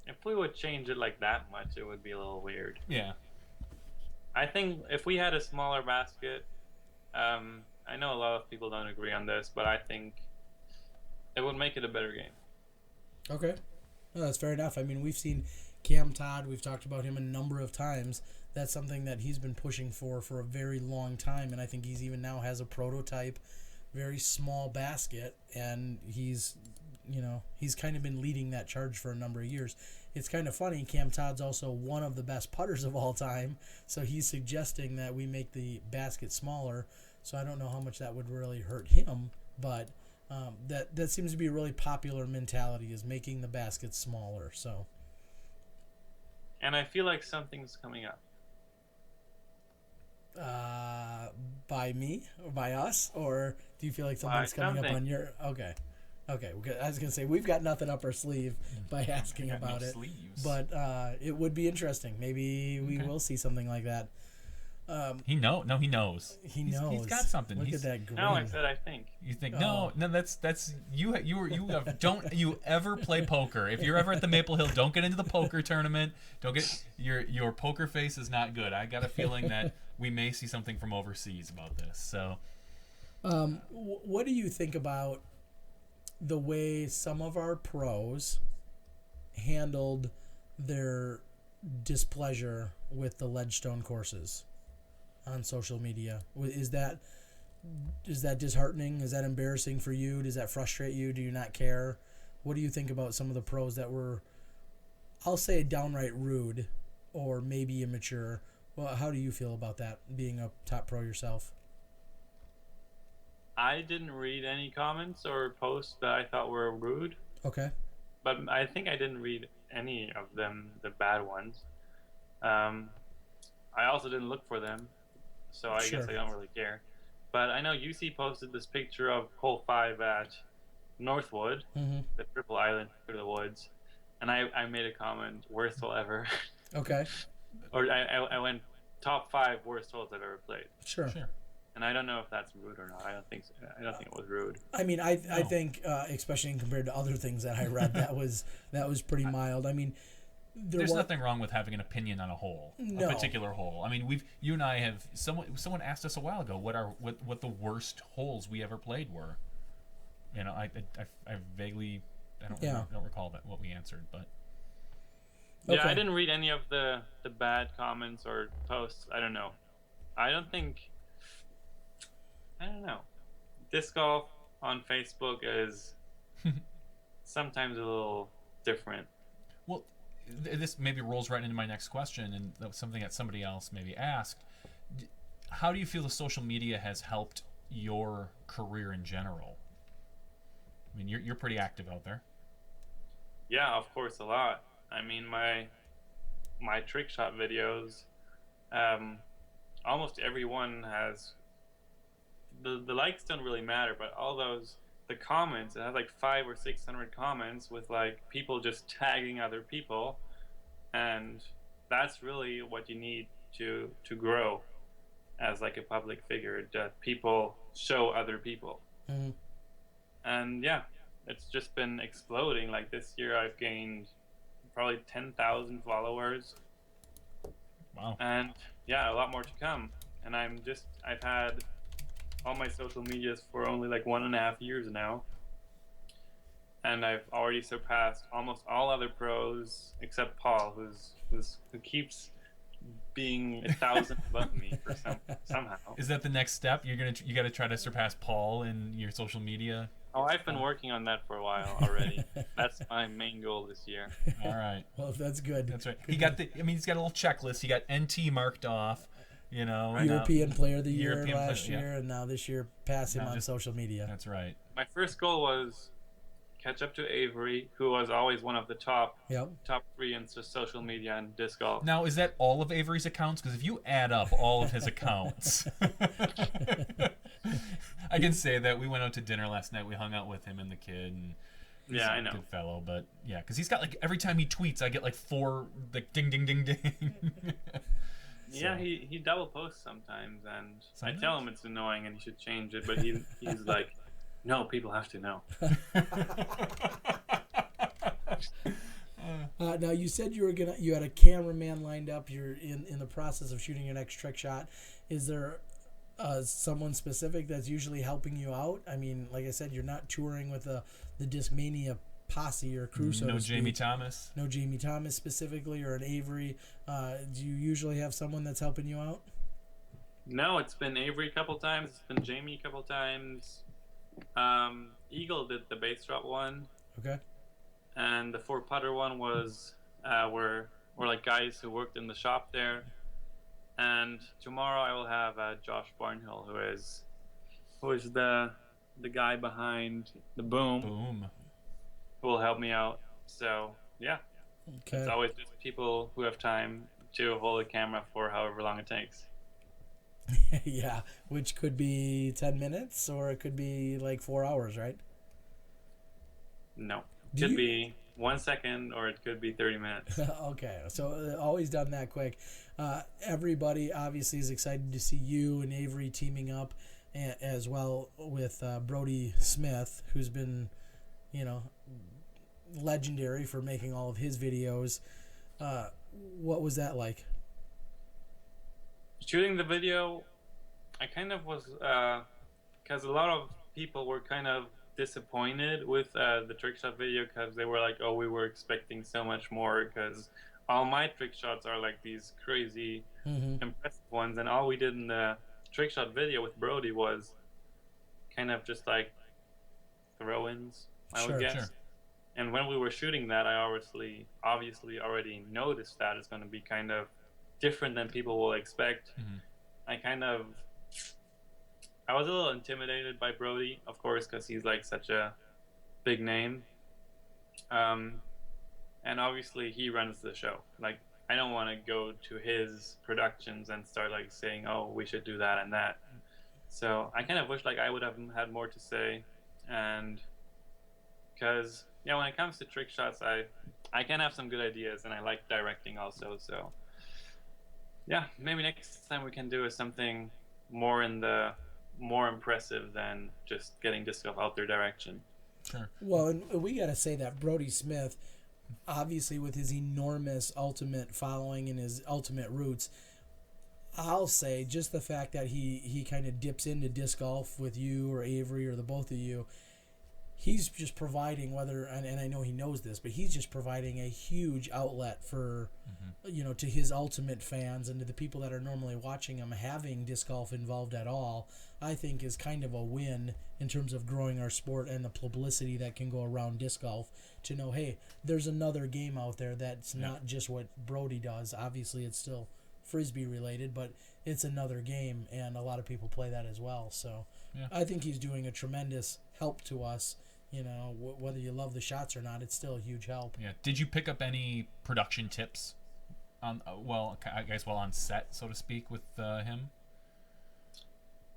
Speaker 4: if we would change it like that much, it would be a little weird.
Speaker 2: Yeah.
Speaker 4: I think if we had a smaller basket, I know a lot of people don't agree on this, but I think it would make it a better game.
Speaker 1: Okay. No, that's fair enough. I mean, we've seen Cam Todd. We've talked about him a number of times. That's something that he's been pushing for a very long time, and I think he's even now has a prototype, very small basket, and he's kind of been leading that charge for a number of years. It's kind of funny. Cam Todd's also one of the best putters of all time, so he's suggesting that we make the basket smaller. So I don't know how much that would really hurt him, but that seems to be a really popular mentality, is making the baskets smaller. So.
Speaker 4: And I feel like something's coming up.
Speaker 1: By me or by us, or do you feel like something's coming up on your? Okay. I was gonna say we've got nothing up our sleeve by asking about it,
Speaker 2: sleeves.
Speaker 1: But it would be interesting. Maybe we will see something like that.
Speaker 2: He knows. He knows. He's got something.
Speaker 1: Look at that grin.
Speaker 4: No, I said I think.
Speaker 2: You think no? That's you. Don't you ever play poker? If you're ever at the Maple Hill, don't get into the poker tournament. Don't get your poker face is not good. I got a feeling that we may see something from overseas about this. So,
Speaker 1: what do you think about the way some of our pros handled their displeasure with the Ledgestone courses on social media? Is that disheartening? Is that embarrassing for you? Does that frustrate you? Do you not care? What do you think about some of the pros that were, I'll say, downright rude or maybe immature? Well, how do you feel about that, being a top pro yourself?
Speaker 4: I didn't read any comments or posts that I thought were rude.
Speaker 1: Okay.
Speaker 4: But I think I didn't read any of them, the bad ones. I also didn't look for them, so I guess I don't really care. But I know UC posted this picture of hole 5 at Northwood, the triple island through the woods, and I made a comment, worst hole ever.
Speaker 1: Okay.
Speaker 4: Or I went top 5 worst holes I've ever played.
Speaker 1: Sure.
Speaker 4: And I don't know if that's rude or not. I don't think so. I don't think it was rude.
Speaker 1: I mean, I think, especially compared to other things that I read, that was pretty mild. I mean,
Speaker 2: There's nothing wrong with having an opinion on a hole, a particular hole. I mean, you and I have someone asked us a while ago what the worst holes we ever played were. You know, I vaguely don't recall what we answered, but
Speaker 4: yeah, I didn't read any of the bad comments or posts. I don't know. I don't know. Disc golf on Facebook is sometimes a little different.
Speaker 2: Well, this maybe rolls right into my next question, and something that somebody else maybe asked. How do you feel the social media has helped your career in general? I mean, you're pretty active out there.
Speaker 4: Yeah, of course, a lot. I mean, my trick shot videos, almost everyone has. The likes don't really matter, but all the comments, it has like 500 or 600 comments with like people just tagging other people, and that's really what you need to grow as like a public figure, that people show other people.
Speaker 1: Mm-hmm.
Speaker 4: And yeah, it's just been exploding. Like this year I've gained probably 10,000 followers.
Speaker 2: Wow.
Speaker 4: And yeah, a lot more to come. And I've had all my social medias for only like 1.5 years now. And I've already surpassed almost all other pros except Paul, who keeps being 1,000 above me for somehow.
Speaker 2: Is that the next step? You got to try to surpass Paul in your social media?
Speaker 4: Oh, I've been working on that for a while already. That's my main goal this year.
Speaker 2: All right.
Speaker 1: Well, that's good.
Speaker 2: That's right. He's got a little checklist. He got NT marked off. You know,
Speaker 1: European Player of the Year last year, and now this year pass him on social media.
Speaker 2: That's right.
Speaker 4: My first goal was catch up to Avery, who was always one of the top 3 in social media and disc golf.
Speaker 2: Now, is that all of Avery's accounts? Because if you add up all of his accounts, I can say that we went out to dinner last night. We hung out with him and the kid. And he's
Speaker 4: I know.
Speaker 2: A good fellow, but yeah, because he's got like every time he tweets, I get like 4 like ding ding ding ding.
Speaker 4: Yeah, he double posts sometimes, and I tell him it's annoying and he should change it, but he's like, no, people have to know.
Speaker 1: Now you said you had a cameraman lined up. You're in the process of shooting your next trick shot. Is there someone specific that's usually helping you out? I mean, like I said, you're not touring with the Discmania posse or crew, so
Speaker 2: no
Speaker 1: to speak.
Speaker 2: Jamie Thomas.
Speaker 1: No Jamie Thomas specifically, or an Avery. Do you usually have someone that's helping you out?
Speaker 4: No, it's been Avery a couple times. It's been Jamie a couple times. Eagle did the base drop one.
Speaker 1: Okay.
Speaker 4: And the 4-putter one was were like guys who worked in the shop there. And tomorrow I will have Josh Barnhill, who is the guy behind the boom. Who will help me out. So yeah,
Speaker 1: okay.
Speaker 4: It's always just people who have time to hold a camera for however long it takes.
Speaker 1: Yeah, which could be 10 minutes or it could be like 4 hours, right?
Speaker 4: No, it could be 1 second or it could be 30 minutes.
Speaker 1: Okay, so always done that quick. Everybody obviously is excited to see you and Avery teaming up, as well with Brody Smith, who's been, legendary for making all of his videos. What was that like?
Speaker 4: Shooting the video, I kind of was, because a lot of people were kind of disappointed with the trick shot video, because they were like, oh, we were expecting so much more, because all my trick shots are like these crazy, impressive ones, and all we did in the trick shot video with Brody was kind of just like throw-ins, I would guess. Sure. And when we were shooting that, I obviously already noticed that it's going to be kind of different than people will expect. I was a little intimidated by Brody, of course, because he's like such a big name. And obviously he runs the show. Like, I don't want to go to his productions and start like saying, oh, we should do that and that. So I kind of wish like I would have had more to say. And because when it comes to trick shots, I can have some good ideas, and I like directing also. So yeah, maybe next time we can do something more impressive than just getting disc golf out their direction.
Speaker 1: Sure. Well, and we got to say that Brody Smith, obviously with his enormous ultimate following and his ultimate roots, I'll say just the fact that he kind of dips into disc golf with you or Avery or the both of you, he's just providing and I know he knows this, but he's just providing a huge outlet for, to his ultimate fans and to the people that are normally watching him. Having disc golf involved at all, I think is kind of a win in terms of growing our sport and the publicity that can go around disc golf to know, hey, there's another game out there that's not just what Brody does. Obviously, it's still Frisbee related, but it's another game, and a lot of people play that as well. So I think he's doing a tremendous help to us. Whether you love the shots or not, it's still a huge help.
Speaker 2: Yeah. Did you pick up any production tips on, while on set, so to speak, with him?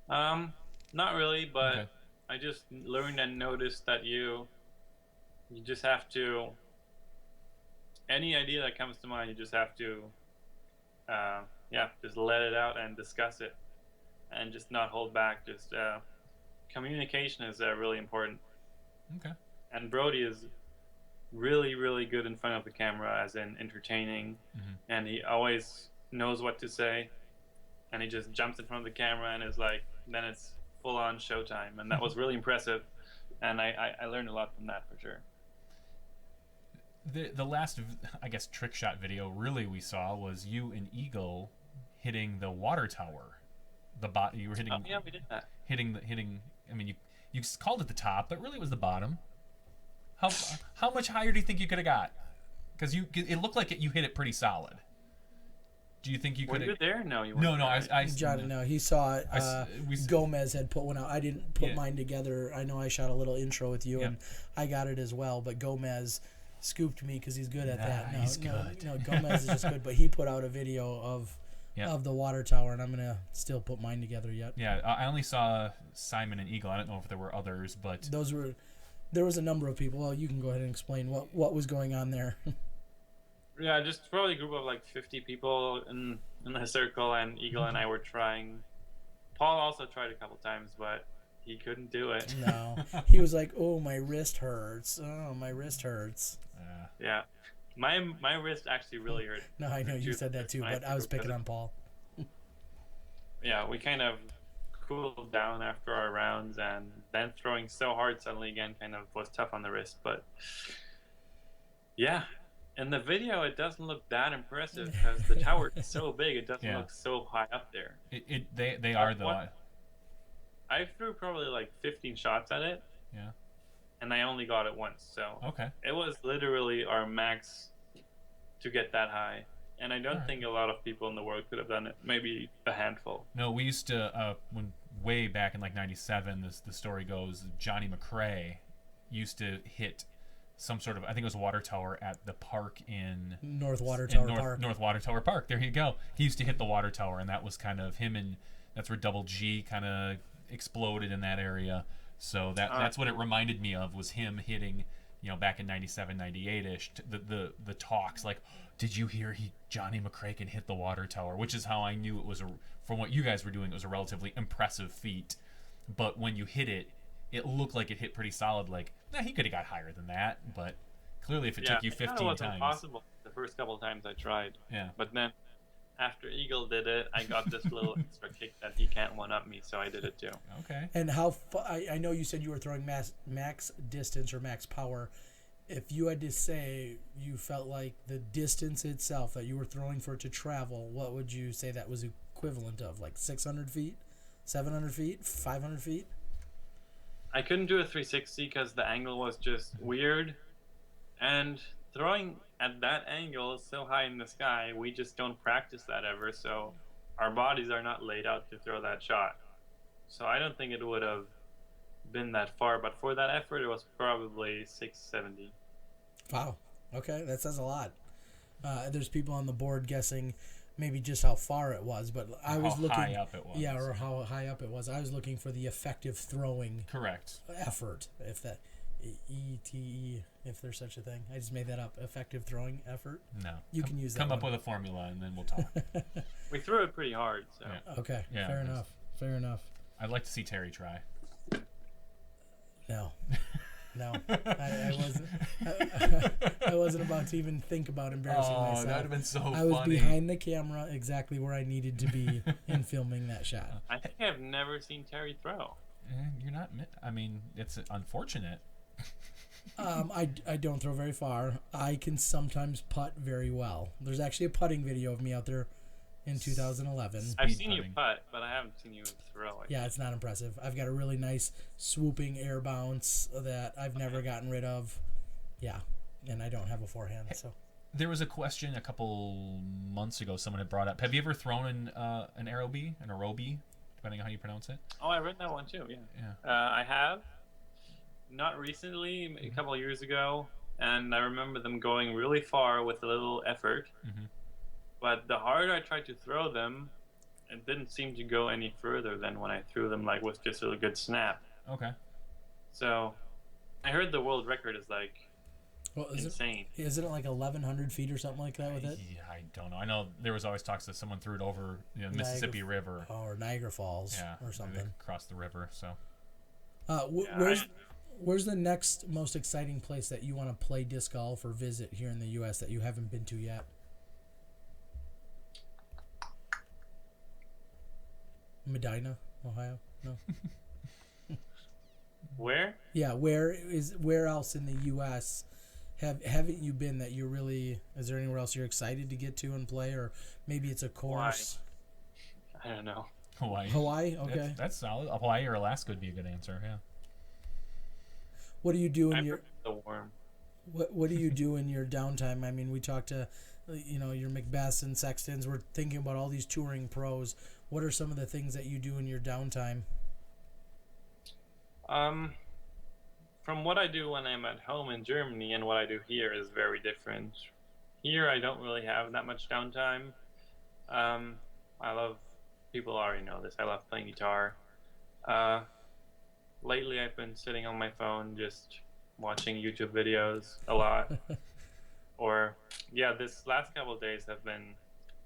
Speaker 4: Not really, but I just learned and noticed that you just have to, any idea that comes to mind, you just have to, just let it out and discuss it, and just not hold back. Just communication is really important.
Speaker 2: Okay.
Speaker 4: And Brody is really, really good in front of the camera, as in entertaining, and he always knows what to say, and he just jumps in front of the camera and is like, then it's full on showtime, and that was really impressive, and I learned a lot from that for sure.
Speaker 2: The last, I guess, trick shot video really we saw was you and Eagle hitting the water tower. You were hitting.
Speaker 4: Oh, yeah, we did that.
Speaker 2: Hitting. I mean, you called it the top, but really it was the bottom. How much higher do you think you could have got? Because it looked like you hit it pretty solid. Do you think you could?
Speaker 4: Were you there? No, you
Speaker 2: weren't.
Speaker 4: No.
Speaker 1: Johnny, no, he saw it. Gomez had put one out. I didn't put mine together. I know I shot a little intro with you, and I got it as well. But Gomez scooped me because he's good at that. No,
Speaker 2: he's good.
Speaker 1: No, Gomez is just good. But he put out a video of the water tower, and I'm gonna still put mine together yet.
Speaker 2: Yeah, I only saw Simon and Eagle. I don't know if there were others, but
Speaker 1: there was a number of people. Well, you can go ahead and explain what was going on there.
Speaker 4: Yeah, just probably a group of like 50 people in a circle, and Eagle and I were trying. Paul also tried a couple times, but he couldn't do it.
Speaker 1: No, he was like, "Oh, my wrist hurts. Oh, my wrist hurts."
Speaker 4: Yeah, my wrist actually really hurt.
Speaker 1: No, I know you said that too, but I was picking on Paul.
Speaker 4: Yeah, we kind of cooled down after our rounds, and then throwing so hard suddenly again kind of was tough on the wrist. But yeah, in the video it doesn't look that impressive because the tower is so big. It doesn't look so high up there.
Speaker 2: They are though.
Speaker 4: I threw probably like 15 shots at it.
Speaker 2: Yeah.
Speaker 4: And I only got it once, so it was literally our max to get that high. And I don't think a lot of people in the world could have done it. Maybe a handful.
Speaker 2: No, we used to when way back in like '97. The story goes, Jonny McCrae used to hit some sort of, I think it was a water tower at the park in
Speaker 1: North Water Tower Park.
Speaker 2: North Water Tower Park. There you go. He used to hit the water tower, and that was kind of him, and that's where Double G kind of exploded in that area. So that's what it reminded me of, was him hitting, back in 97, 98-ish, the talks like, did you hear Jonny McCrae can hit the water tower? Which is how I knew it was, from what you guys were doing, it was a relatively impressive feat. But when you hit it, it looked like it hit pretty solid. Like, he could have got higher than that. But clearly, if it took you 15 times,
Speaker 4: impossible the first couple of times I tried.
Speaker 2: Yeah.
Speaker 4: But then, after Eagle did it, I got this little extra kick that he can't one-up me, so I did it too.
Speaker 2: Okay.
Speaker 1: And I know you said you were throwing max distance or max power. If you had to say you felt like the distance itself that you were throwing for it to travel, what would you say that was equivalent of? Like 600 feet, 700 feet, 500 feet?
Speaker 4: I couldn't do a 360 because the angle was just weird, and throwing at that angle so high in the sky, we just don't practice that ever, so our bodies are not laid out to throw that shot. So I don't think it would have been that far, but for that effort, it was probably 670.
Speaker 1: Wow. Okay, that says a lot. There's people on the board guessing maybe just how far it was, but I was looking
Speaker 2: how high up it was.
Speaker 1: Yeah, or how high up it was. I was looking for the effective throwing effort, if that ETE, if there's such a thing. I just made that up. Effective throwing effort.
Speaker 2: No,
Speaker 1: you can use that.
Speaker 2: Come up with a formula, and then we'll talk.
Speaker 4: We threw it pretty hard. So.
Speaker 2: Yeah.
Speaker 1: Okay. Yeah, Fair enough.
Speaker 2: I'd like to see Terry try. No.
Speaker 1: I wasn't about to even think about embarrassing myself.
Speaker 2: That would have been so funny.
Speaker 1: I was behind the camera exactly where I needed to be in filming that shot.
Speaker 4: I think I've never seen Terry throw.
Speaker 2: You're not. I mean, it's unfortunate.
Speaker 1: I don't throw very far. I can sometimes putt very well. There's actually a putting video of me out there in 2011.
Speaker 4: I've seen you putt, but I haven't seen you throw.
Speaker 1: Yeah, it's not impressive. I've got a really nice swooping air bounce that I've never gotten rid of. Yeah, and I don't have a forehand. So
Speaker 2: there was a question a couple months ago someone had brought up. Have you ever thrown an aerobie, depending on how you pronounce it?
Speaker 4: Oh, I read that one too. Yeah.
Speaker 2: Yeah.
Speaker 4: I have. Not recently, a couple of years ago, and I remember them going really far with a little effort.
Speaker 2: Mm-hmm.
Speaker 4: But the harder I tried to throw them, it didn't seem to go any further than when I threw them like with just a good snap.
Speaker 2: Okay.
Speaker 4: So, I heard the world record is like insane.
Speaker 1: Isn't it like 1,100 feet or something like that with it?
Speaker 2: Yeah, I don't know. I know there was always talks that someone threw it over Mississippi River.
Speaker 1: Or Niagara Falls or something.
Speaker 2: Across the river, so.
Speaker 1: Where's the next most exciting place that you want to play disc golf or visit here in the U.S. that you haven't been to yet? Medina, Ohio? No.
Speaker 4: Where?
Speaker 1: Yeah, where else in the U.S. haven't you been that you really? Is there anywhere else you're excited to get to and play, or maybe it's a course?
Speaker 4: I don't know.
Speaker 2: Hawaii.
Speaker 1: Okay.
Speaker 2: That's solid. Hawaii or Alaska would be a good answer. Yeah.
Speaker 1: What do you do in your
Speaker 4: the warm?
Speaker 1: What do you do in your downtime? I mean, we talked to, your Macbeths and Sextons. We're thinking about all these touring pros. What are some of the things that you do in your downtime?
Speaker 4: From what I do when I'm at home in Germany and what I do here is very different. Here, I don't really have that much downtime. People already know this. I love playing guitar. Lately, I've been sitting on my phone just watching YouTube videos a lot. This last couple of days have been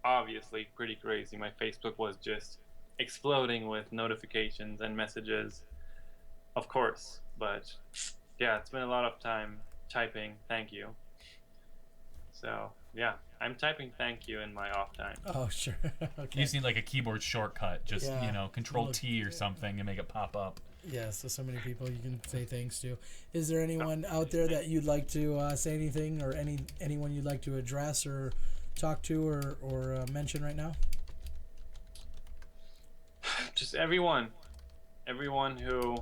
Speaker 4: obviously pretty crazy. My Facebook was just exploding with notifications and messages, of course. But yeah, it's been a lot of time typing thank you. So yeah, I'm typing thank you in my off time.
Speaker 1: Oh, sure. Okay.
Speaker 2: You just need like a keyboard shortcut. Just, Control T or something and make it pop up.
Speaker 1: Yeah, so many people you can say thanks to. Is there anyone out there that you'd like to say anything, or anyone you'd like to address or talk to or mention right now?
Speaker 4: Just everyone who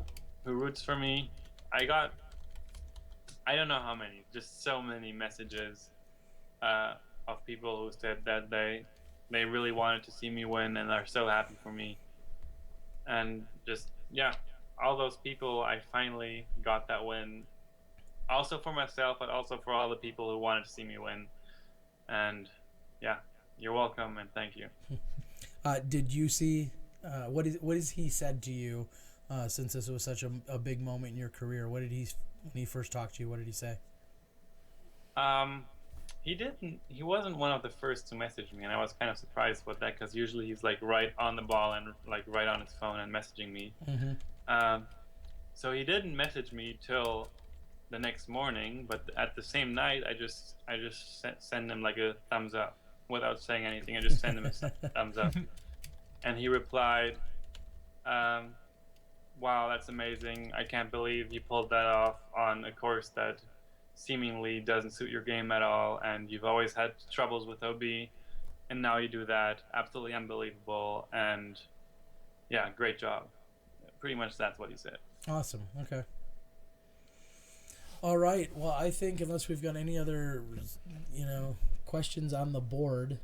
Speaker 4: roots for me. I don't know how many, just so many messages of people who said that they really wanted to see me win and are so happy for me. And just, all those people, I finally got that win. Also for myself, but also for all the people who wanted to see me win. And you're welcome and thank you.
Speaker 1: Did you see what has he said to you since this was such a big moment in your career? What did when he first talked to you? What did he say?
Speaker 4: He wasn't one of the first to message me, and I was kind of surprised with that because usually he's like right on the ball and like right on his phone and messaging me.
Speaker 1: Mm-hmm.
Speaker 4: So he didn't message me till the next morning, but at the same night, I just send him like a thumbs up without saying anything. I just send him a thumbs up, and he replied, "Wow, that's amazing! I can't believe you pulled that off on a course that seemingly doesn't suit your game at all, and you've always had troubles with OB, and now you do that. Absolutely unbelievable, and great job." Pretty much that's what he said.
Speaker 1: Awesome. Okay. All right. Well, I think unless we've got any other, questions on the board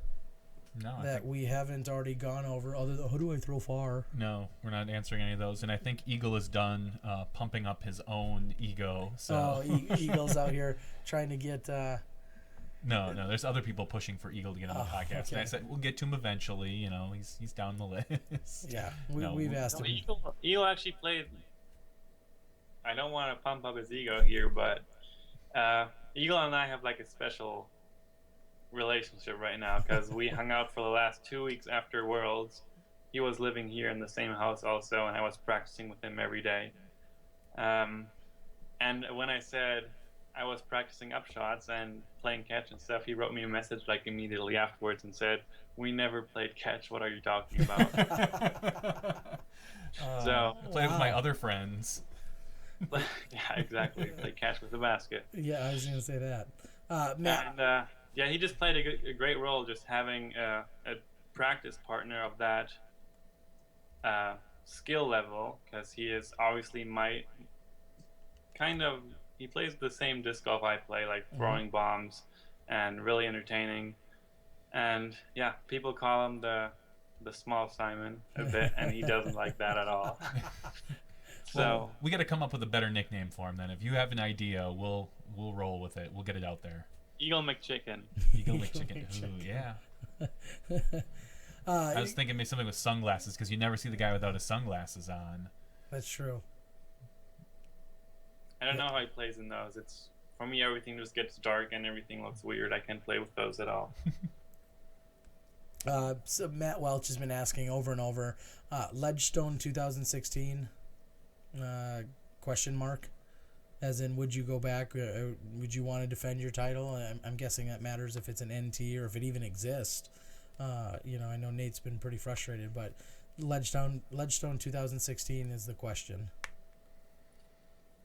Speaker 1: we haven't already gone over, other than who do I throw far?
Speaker 2: No, we're not answering any of those. And I think Eagle is done pumping up his own ego. So.
Speaker 1: Eagle's out here trying to get...
Speaker 2: No, there's other people pushing for Eagle to get on the podcast.
Speaker 1: Okay.
Speaker 2: And I said, we'll get to him eventually. He's down the list.
Speaker 1: Yeah, we've asked him.
Speaker 4: Eagle actually played... I don't want to pump up his ego here, but Eagle and I have like a special relationship right now because we hung out for the last 2 weeks after Worlds. He was living here in the same house also, and I was practicing with him every day. And when I said I was practicing up shots and playing catch and stuff, he wrote me a message like immediately afterwards and said, "We never played catch. What are you talking about?" So
Speaker 2: I play with my other friends.
Speaker 4: yeah, exactly. Play catch with the basket.
Speaker 1: Yeah, I was gonna say that. Matt,
Speaker 4: And yeah, he just played a great role, just having a practice partner of that skill level, because he is obviously my kind of. He plays the same disc golf I play, like throwing bombs, and really entertaining. And yeah, people call him the small Simon a bit, and he doesn't like that at all. So
Speaker 2: well, we got to come up with a better nickname for him then. If you have an idea, we'll roll with it. We'll get it out there.
Speaker 4: Eagle McChicken.
Speaker 2: Eagle McChicken. Ooh, yeah. I was thinking maybe something with sunglasses, because you never see the guy without his sunglasses on.
Speaker 1: that's true.
Speaker 4: I don't know how he plays in those. It's for me, everything just gets dark and everything looks weird. I can't play with those at all.
Speaker 1: So Matt Welch has been asking over and over, Ledgestone 2016, question mark, as in, would you go back? Would you want to defend your title? I'm guessing that matters if it's an NT or if it even exists. I know Nate's been pretty frustrated, but Ledgestone 2016 is the question.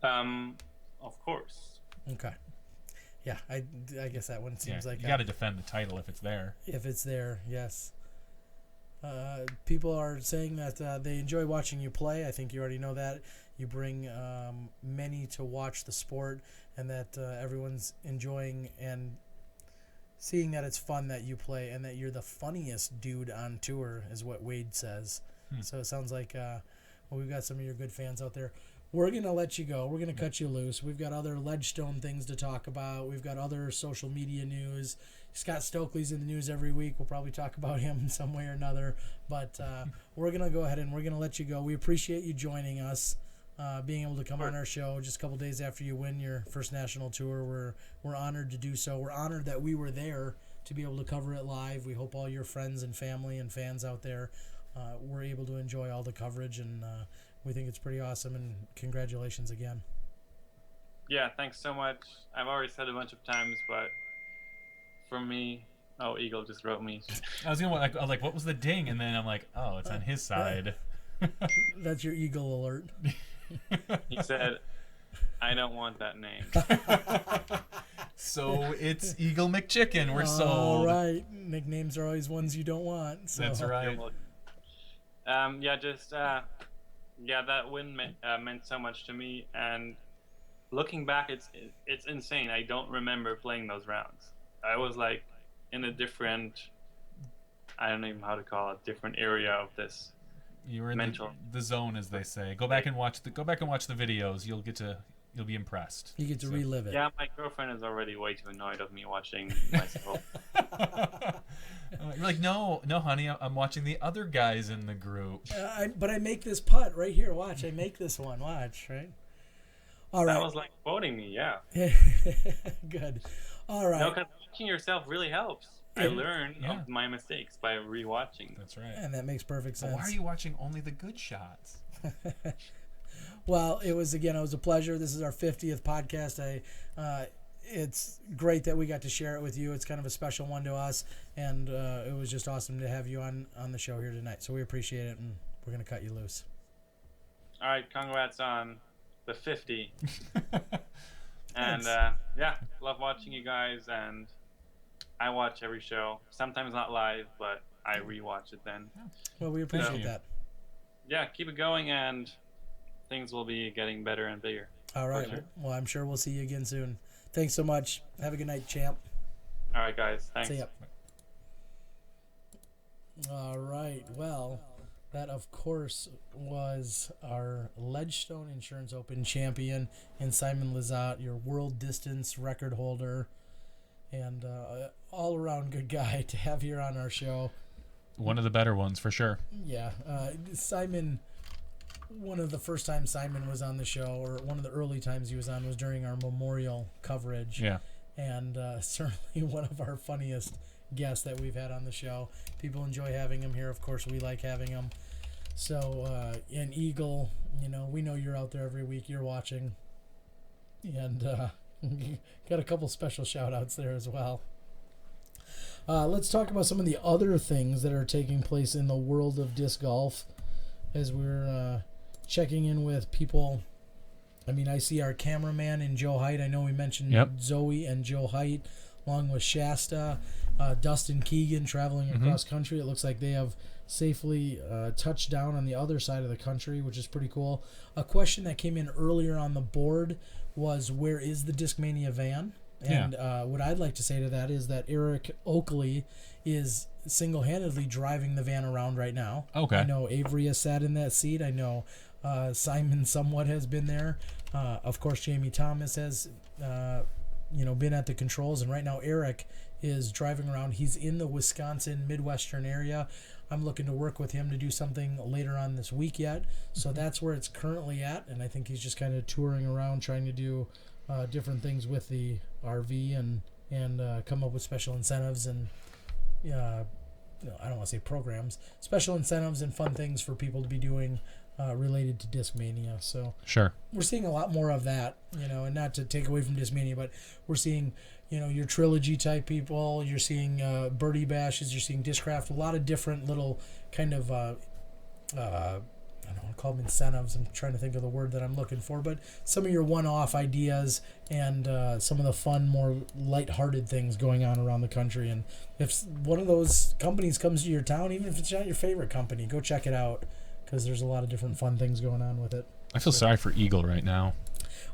Speaker 4: Of course.
Speaker 1: Okay. Yeah, I guess that one seems like
Speaker 2: you got to defend the title if it's there.
Speaker 1: If it's there, yes. People are saying that they enjoy watching you play. I think you already know that. You bring many to watch the sport, and that everyone's enjoying and seeing that it's fun that you play, and that you're the funniest dude on tour, is what Wade says. So it sounds like we've got some of your good fans out there. We're going to let you go. We're going to cut you loose. We've got other Ledgestone things to talk about. We've got other social media news. Scott Stokely's in the news every week. We'll probably talk about him in some way or another. But we're going to go ahead and we're going to let you go. We appreciate you joining us, being able to come on our show just a couple days after you win your first national tour. We're honored to do so. We're honored that we were there to be able to cover it live. We hope all your friends and family and fans out there were able to enjoy all the coverage, and we think it's pretty awesome, and congratulations again.
Speaker 4: Yeah, thanks so much. I've already said a bunch of times, but for me, Eagle just wrote me.
Speaker 2: I was like, what was the ding? And then I'm like, oh, it's on his side.
Speaker 1: That's your Eagle alert.
Speaker 4: He said, "I don't want that name."
Speaker 2: So it's Eagle McChicken. We're sold.
Speaker 1: All right. Nicknames are always ones you don't want. So.
Speaker 2: That's right.
Speaker 4: That win meant so much to me, and looking back, it's insane. I don't remember playing those rounds. I was like in a different, I don't even know how to call it, different area of this.
Speaker 2: You were in the zone, as they say. Go back and watch the videos. You'll be impressed.
Speaker 1: You get to relive it.
Speaker 4: Yeah, my girlfriend is already way too annoyed of me watching myself.
Speaker 2: You're like, no, honey, I'm watching the other guys in the group.
Speaker 1: But I make this putt right here. Watch, I make this one. Watch, right? All right.
Speaker 4: That was like quoting me, yeah.
Speaker 1: Good. All right.
Speaker 4: No, because watching yourself really helps. I learn of my mistakes by rewatching.
Speaker 2: That's right.
Speaker 1: And that makes perfect sense.
Speaker 2: But why are you watching only the good shots?
Speaker 1: Well, it was a pleasure. This is our 50th podcast. It's great that we got to share it with you. It's kind of a special one to us, and it was just awesome to have you on the show here tonight. So we appreciate it, and we're going to cut you loose.
Speaker 4: All right, congrats on the 50. And love watching you guys, and I watch every show. Sometimes not live, but I rewatch it then.
Speaker 1: Well, we appreciate that.
Speaker 4: Yeah, keep it going, and things will be getting better and bigger.
Speaker 1: All right. Sure. Well, I'm sure we'll see you again soon. Thanks so much. Have a good night, champ.
Speaker 4: All right, guys. Thanks.
Speaker 1: See ya. All right. Well, that, of course, was our Ledgestone Insurance Open champion and Simon Lizotte, your world distance record holder, and all-around good guy to have here on our show.
Speaker 2: One of the better ones, for sure.
Speaker 1: Yeah. Simon, one of the first times Simon was on the show, or one of the early times he was on, was during our memorial coverage.
Speaker 2: Yeah.
Speaker 1: And certainly one of our funniest guests that we've had on the show. People enjoy having him here. Of course, we like having him. So, and Eagle, we know you're out there every week. You're watching. And Got a couple special shout outs there as well. Let's talk about some of the other things that are taking place in the world of disc golf as we're checking in with people. I mean, I see our cameraman and Joe Height. I know we mentioned Zoe and Joe Height, along with Shasta, Dustin Keegan traveling across country. It looks like they have safely touched down on the other side of the country, which is pretty cool. A question that came in earlier on the board was, where is the Discmania van? And what I'd like to say to that is that Eric Oakley is single-handedly driving the van around right now.
Speaker 5: Okay.
Speaker 1: I know Avery has sat in that seat. I know Simon somewhat has been there. Of course, Jamie Thomas has been at the controls. And right now Eric is driving around. He's in the Wisconsin Midwestern area. I'm looking to work with him to do something later on this week yet. So that's where it's currently at. And I think he's just kind of touring around trying to do different things with the RV and come up with special incentives and I don't want to say programs, special incentives and fun things for people to be doing related to Discmania. So
Speaker 5: sure,
Speaker 1: we're seeing a lot more of that, and not to take away from Discmania, but we're seeing your trilogy type people, you're seeing birdie bashes, you're seeing Discraft, a lot of different little kind of I don't want to call them incentives. I'm trying to think of the word that I'm looking for, but some of your one-off ideas and some of the fun, more lighthearted things going on around the country. And if one of those companies comes to your town, even if it's not your favorite company, go check it out because there's a lot of different fun things going on with it.
Speaker 5: I feel sorry for Eagle right now.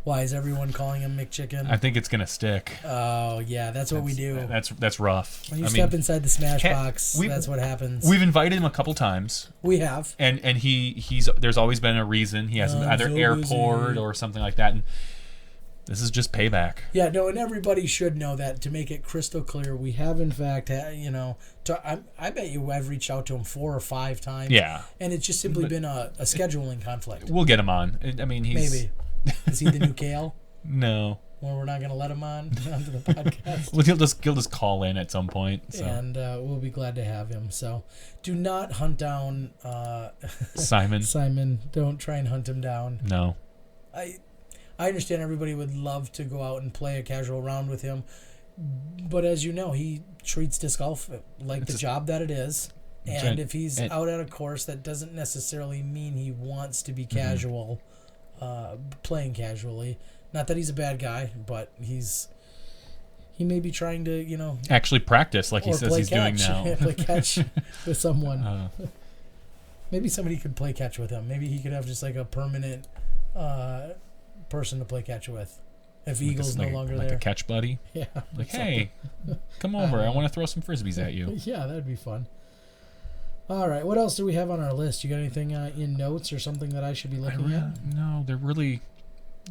Speaker 1: Why is everyone calling him McChicken?
Speaker 5: I think it's gonna stick.
Speaker 1: Oh yeah, that's what we do.
Speaker 5: That's rough.
Speaker 1: When you step inside the SmashBoxx, that's what happens.
Speaker 5: We've invited him a couple times.
Speaker 1: We have,
Speaker 5: and he's there's always been a reason. He has either airport or something like that. And this is just payback.
Speaker 1: Yeah, no, and everybody should know that. To make it crystal clear, we have in fact, I bet you I've reached out to him 4 or 5 times.
Speaker 5: Yeah,
Speaker 1: and it's just simply been a scheduling conflict.
Speaker 5: We'll get him on. I mean,
Speaker 1: maybe. Is he the new Kale?
Speaker 5: No.
Speaker 1: Well, we're not going to let him onto the podcast.
Speaker 5: Well, he'll just call in at some point. So.
Speaker 1: And we'll be glad to have him. So do not hunt down
Speaker 5: Simon.
Speaker 1: Simon, don't try and hunt him down.
Speaker 5: No.
Speaker 1: I understand everybody would love to go out and play a casual round with him. But as you know, he treats disc golf like the job that it is. And if he's out at a course, that doesn't necessarily mean he wants to be casual. Playing casually. Not that he's a bad guy, but he may be trying to,
Speaker 5: actually practice like he says he's doing now.
Speaker 1: Play catch with someone. Maybe somebody could play catch with him. Maybe he could have just like a permanent person to play catch with. If Eagle's no longer there.
Speaker 5: Like a catch buddy?
Speaker 1: Yeah.
Speaker 5: Like, hey, come over. I want to throw some Frisbees at you.
Speaker 1: Yeah, that'd be fun. All right, what else do we have on our list? You got anything in notes or something that I should be looking at?
Speaker 5: No,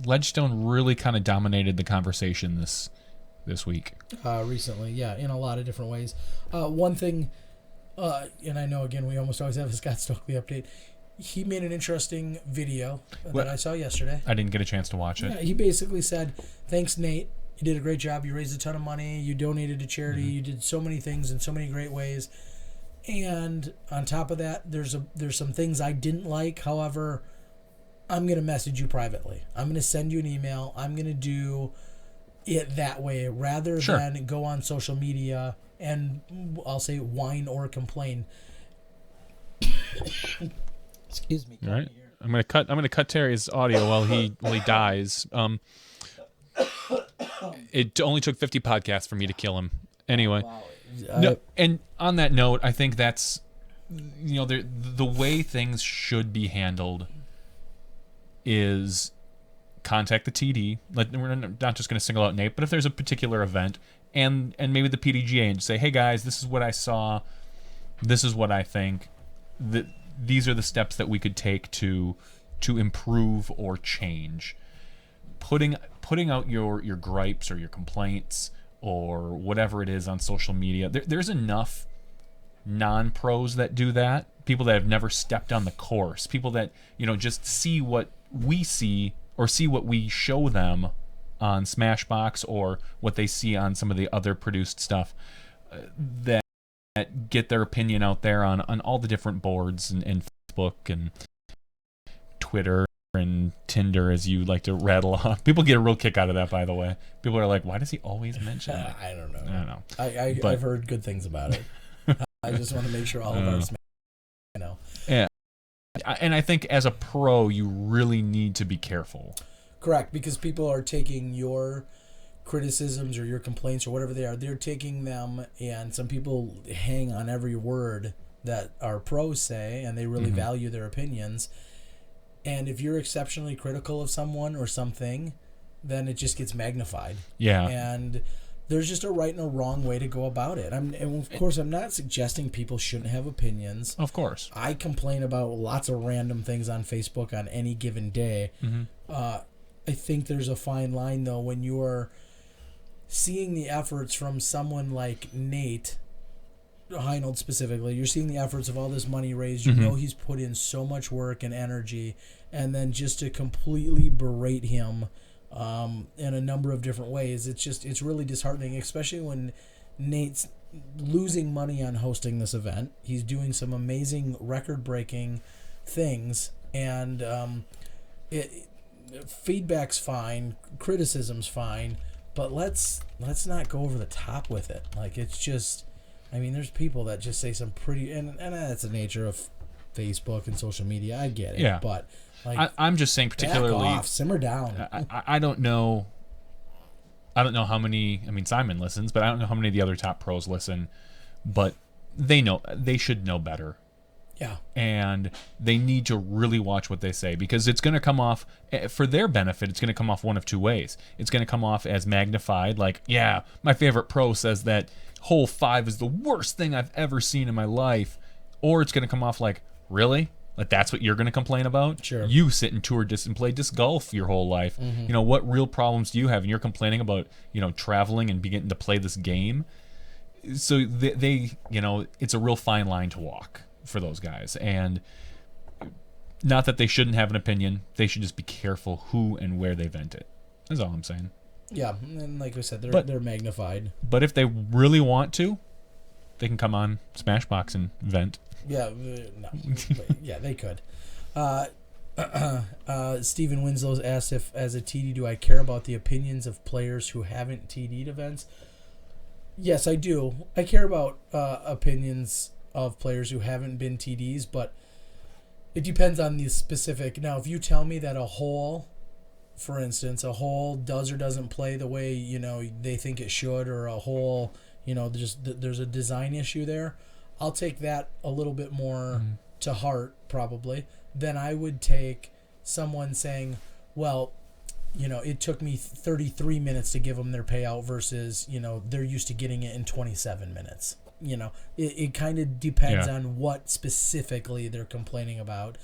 Speaker 5: Ledgestone really kind of dominated the conversation this week.
Speaker 1: Recently, yeah, in a lot of different ways. One thing, and I know, again, we almost always have a Scott Stokely update. He made an interesting video that I saw yesterday.
Speaker 5: I didn't get a chance to watch it.
Speaker 1: Yeah, he basically said, thanks, Nate. You did a great job. You raised a ton of money. You donated to charity. You did so many things in so many great ways. And on top of that, there's some things I didn't like. However, I'm going to message you privately. I'm going to send you an email. I'm going to do it that way rather than go on social media and I'll say whine or complain. Excuse me.
Speaker 5: All right. I'm gonna cut Terry's audio while he dies. It only took 50 podcasts for me to kill him. Anyway.
Speaker 1: Wow.
Speaker 5: No, and on that note, I think that's the way things should be handled is contact the TD. We're not just going to single out Nate, but if there's a particular event and maybe the PDGA and say, hey guys, this is what I saw, this is what I think, these are the steps that we could take to improve or change. Putting out your gripes or your complaints or whatever it is on social media. There's enough non-pros that do that. People that have never stepped on the course. People that, just see what we see or see what we show them on SmashBoxx or what they see on some of the other produced stuff that get their opinion out there on all the different boards and Facebook and Twitter and Tinder, as you like to rattle off. People get a real kick out of that, by the way. People are like, why does he always mention it?
Speaker 1: I don't know.
Speaker 5: I don't know.
Speaker 1: I've heard good things about it. I just want to make sure all of our
Speaker 5: Yeah. And I think as a pro, you really need to be careful.
Speaker 1: Correct, because people are taking your criticisms or your complaints or whatever they are, they're taking them, and some people hang on every word that our pros say, and they really value their opinions. And if you're exceptionally critical of someone or something, then it just gets magnified.
Speaker 5: Yeah.
Speaker 1: And there's just a right and a wrong way to go about it. And of course, I'm not suggesting people shouldn't have opinions.
Speaker 5: Of course.
Speaker 1: I complain about lots of random things on Facebook on any given day. I think there's a fine line, though, when you're seeing the efforts from someone like Nate Heinold specifically. You're seeing the efforts of all this money raised. You know he's put in so much work and energy, and then just to completely berate him in a number of different ways, it's really disheartening, especially when Nate's losing money on hosting this event. He's doing some amazing record-breaking things, and feedback's fine, criticism's fine, but let's not go over the top with it. Like, it's just, I mean, there's people that just say some pretty, and that's the nature of Facebook and social media. I get it,
Speaker 5: yeah.
Speaker 1: But like,
Speaker 5: I'm just saying, particularly,
Speaker 1: back off, simmer down.
Speaker 5: I don't know. I don't know how many. I mean, Simon listens, but I don't know how many of the other top pros listen. But they know, they should know better.
Speaker 1: Yeah.
Speaker 5: And they need to really watch what they say, because it's going to come off, for their benefit, it's going to come off one of two ways. It's going to come off as magnified, like, yeah, my favorite pro says that hole 5 is the worst thing I've ever seen in my life. Or it's going to come off like, really? Like, that's what you're going to complain about?
Speaker 1: Sure.
Speaker 5: You sit and tour disc and play disc golf your whole life. You know, what real problems do you have? And you're complaining about, you know, traveling and beginning to play this game. So they you know, it's a real fine line to walk for those guys. And not that they shouldn't have an opinion, they should just be careful who and where they vent it. That's all I'm saying.
Speaker 1: Yeah, and like I said, they're magnified.
Speaker 5: But if they really want to, they can come on Smashbox and vent.
Speaker 1: Yeah, no. Yeah, they could. Stephen Winslow asked if, as a TD, do I care about the opinions of players who haven't TD'd events? Yes, I do. I care about opinions of players who haven't been TDs, but it depends on the specific. Now, if you tell me that a hole, for instance, a hole does or doesn't play the way, you know, they think it should, or a hole, you know, there's a design issue there, I'll take that a little bit more to heart, probably, than I would take someone saying, well, you know, it took me 33 minutes to give them their payout versus, you know, they're used to getting it in 27 minutes. You know, it kind of depends on what specifically they're complaining about.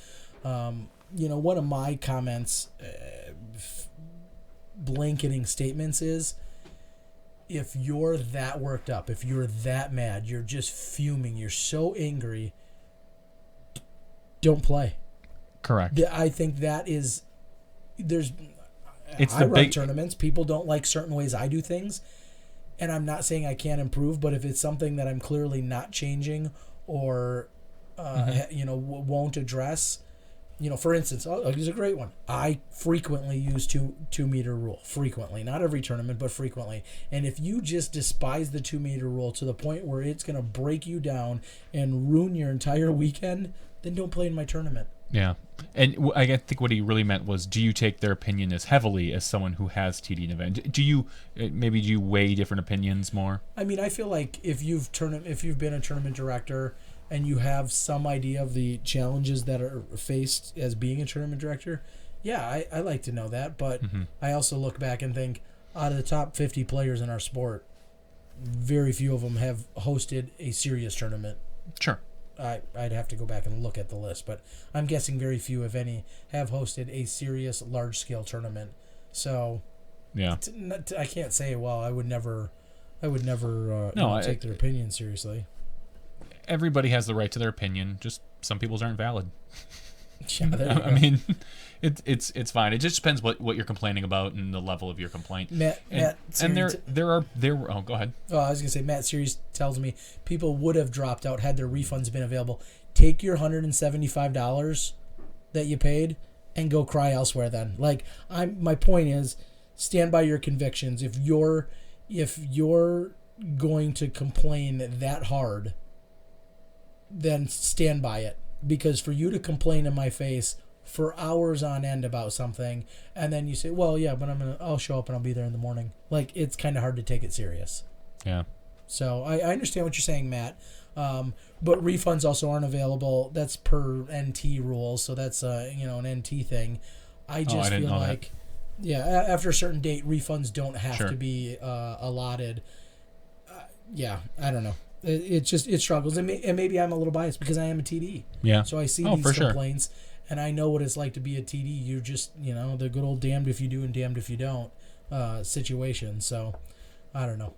Speaker 1: You know, one of my comments, blanketing statements is, if you're that worked up, if you're that mad, you're just fuming, you're so angry, don't play.
Speaker 5: Correct.
Speaker 1: I think that is,
Speaker 5: It's
Speaker 1: I run tournaments. People don't like certain ways I do things. And I'm not saying I can't improve, but if it's something that I'm clearly not changing or, you know, won't address, you know, for instance, here's a great one. I frequently use 2 meter rule. Frequently. Not every tournament, but frequently. And if you just despise the 2 meter rule to the point where it's going to break you down and ruin your entire weekend, then don't play in my tournament.
Speaker 5: Yeah. And I think what he really meant was, do you take their opinion as heavily as someone who has TD'd an event? Do you weigh different opinions more? I
Speaker 1: mean, I feel like if you've been a tournament director and you have some idea of the challenges that are faced as being a tournament director, yeah, I like to know that. But I also look back and think, out of the top 50 players in our sport, very few of them have hosted a serious tournament.
Speaker 5: Sure.
Speaker 1: I'd have to go back and look at the list, but I'm guessing very few, if any, have hosted a serious large-scale tournament. So,
Speaker 5: yeah,
Speaker 1: I can't say, well, I would never take their opinion seriously.
Speaker 5: Everybody has the right to their opinion. Just some people's aren't valid.
Speaker 1: Yeah,
Speaker 5: I mean, it's fine. It just depends what you're complaining about and the level of your complaint. Matt, there are oh, go ahead.
Speaker 1: Oh, I was gonna say, Matt Series tells me people would have dropped out had their refunds been available. Take your $175 that you paid and go cry elsewhere then. Like, my point is, stand by your convictions. If you're going to complain that hard, then stand by it. Because for you to complain in my face for hours on end about something, and then you say, well, yeah, but I'll show up and I'll be there in the morning. Like, it's kind of hard to take it serious.
Speaker 5: Yeah.
Speaker 1: So I understand what you're saying, Matt. But refunds also aren't available. That's per NT rules, so that's an NT thing. I feel like, yeah, after a certain date, refunds don't have to be allotted. Yeah, I don't know. It struggles, and maybe I'm a little biased because I am a TD.
Speaker 5: Yeah.
Speaker 1: So I see these complaints, and I know what it's like to be a TD. You're just the good old damned if you do and damned if you don't situation. So I don't know.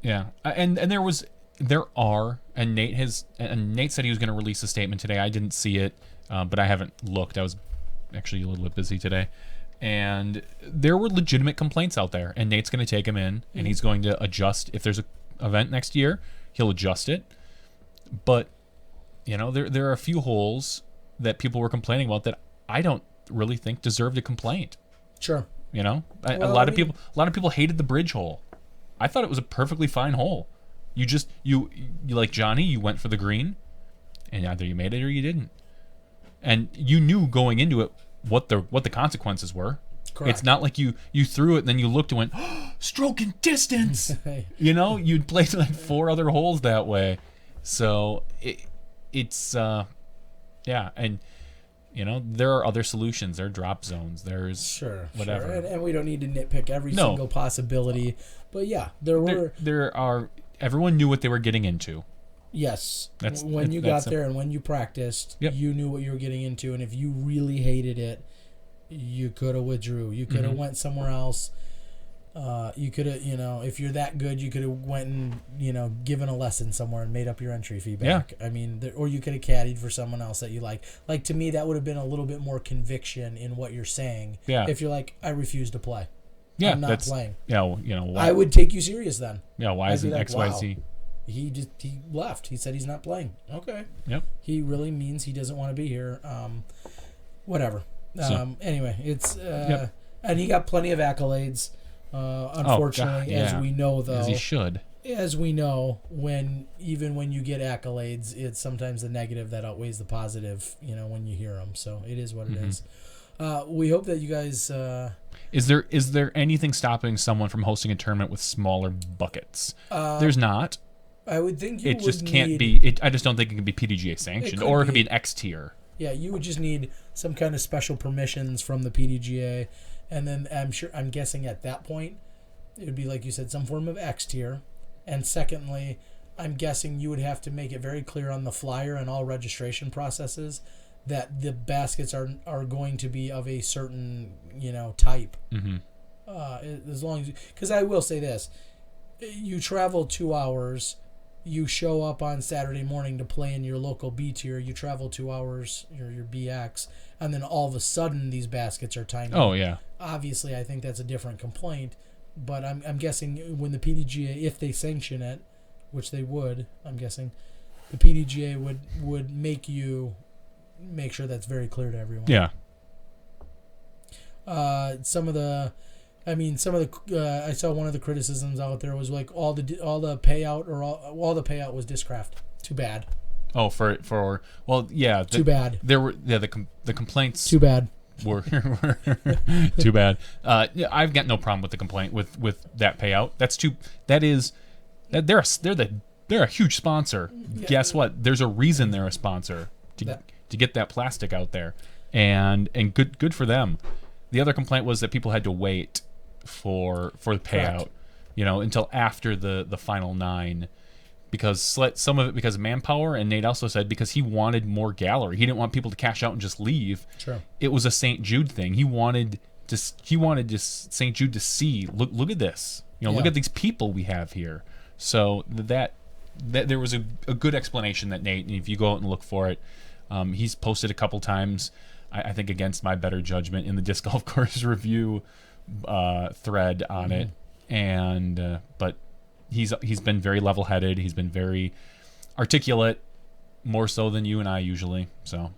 Speaker 5: Yeah, and there are, and Nate said he was going to release a statement today. I didn't see it, but I haven't looked. I was actually a little bit busy today, and there were legitimate complaints out there. And Nate's going to take them in, and he's going to adjust. If there's a event next year, he'll adjust it. But there are a few holes that people were complaining about that I don't really think deserved a complaint.
Speaker 1: Sure.
Speaker 5: A lot of people hated the bridge hole. I thought it was a perfectly fine hole. You like Jonny, you went for the green, and either you made it or you didn't. And you knew going into it what the consequences were. Correct. It's not like you threw it and then you looked and went, oh, stroke and distance. You'd played like 4 other holes that way. So it's and there are other solutions. There are drop zones. There's whatever.
Speaker 1: Sure. And we don't need to nitpick every single possibility. But yeah,
Speaker 5: there are. Everyone knew what they were getting into.
Speaker 1: Yes. When you got there and when you practiced, you knew what you were getting into. And if you really hated it, you could have withdrew. You could have went somewhere else. You could have, if you're that good, you could have went and, given a lesson somewhere and made up your entry fee back. Yeah. I mean, or you could have caddied for someone else that you like. Like, to me, that would have been a little bit more conviction in what you're saying. Yeah. If you're like, I refuse to play. Yeah, I'm not playing.
Speaker 5: Yeah, why?
Speaker 1: I would take you serious then.
Speaker 5: Yeah, why isn't XYZ?
Speaker 1: Wow. He left. He said he's not playing. Okay.
Speaker 5: Yep.
Speaker 1: He really means he doesn't want to be here. Whatever. Anyway, it's and he got plenty of accolades. Unfortunately, as we know, though,
Speaker 5: as he should.
Speaker 1: As we know, when you get accolades, it's sometimes the negative that outweighs the positive. When you hear them. So it is what it is. We hope that you guys.
Speaker 5: Is there anything stopping someone from hosting a tournament with smaller buckets? There's not.
Speaker 1: I would think
Speaker 5: it just can't be. I just don't think it can be PDGA sanctioned, or it could be an X tier.
Speaker 1: Yeah, you would just need some kind of special permissions from the PDGA, and then I'm guessing at that point it would be, like you said, some form of X tier. And secondly, I'm guessing you would have to make it very clear on the flyer and all registration processes that the baskets are going to be of a certain type. As long as, because I will say this, you travel 2 hours, you show up on Saturday morning to play in your local B tier, you travel 2 hours, your BX, and then all of a sudden these baskets are tiny.
Speaker 5: Oh yeah.
Speaker 1: Obviously, I think that's a different complaint, but I'm guessing when the PDGA, if they sanction it, which they would, I'm guessing, the PDGA would make sure that's very clear to everyone.
Speaker 5: Yeah.
Speaker 1: I saw one of the criticisms out there was like all the payout or all the payout was discraft. Too bad.
Speaker 5: Oh, well, yeah.
Speaker 1: Too bad.
Speaker 5: There were the complaints.
Speaker 1: Too bad.
Speaker 5: Were too bad. I've got no problem with the complaint with that payout. They're a huge sponsor. Yeah. Guess what? There's a reason they're a sponsor to get that plastic out there, and good for them. The other complaint was that people had to wait for the payout, until after the final 9, because some of it because of manpower, and Nate also said because he wanted more gallery. He didn't want people to cash out and just leave.
Speaker 1: Sure.
Speaker 5: It was a St. Jude thing. He wanted St. Jude to see, look at this. Look at these people we have here. So that there was a good explanation that Nate, and if you go out and look for it, he's posted a couple times, I think against my better judgment, in the disc golf course review thread on it, and but he's been very level-headed. He's been very articulate, more so than you and I usually. So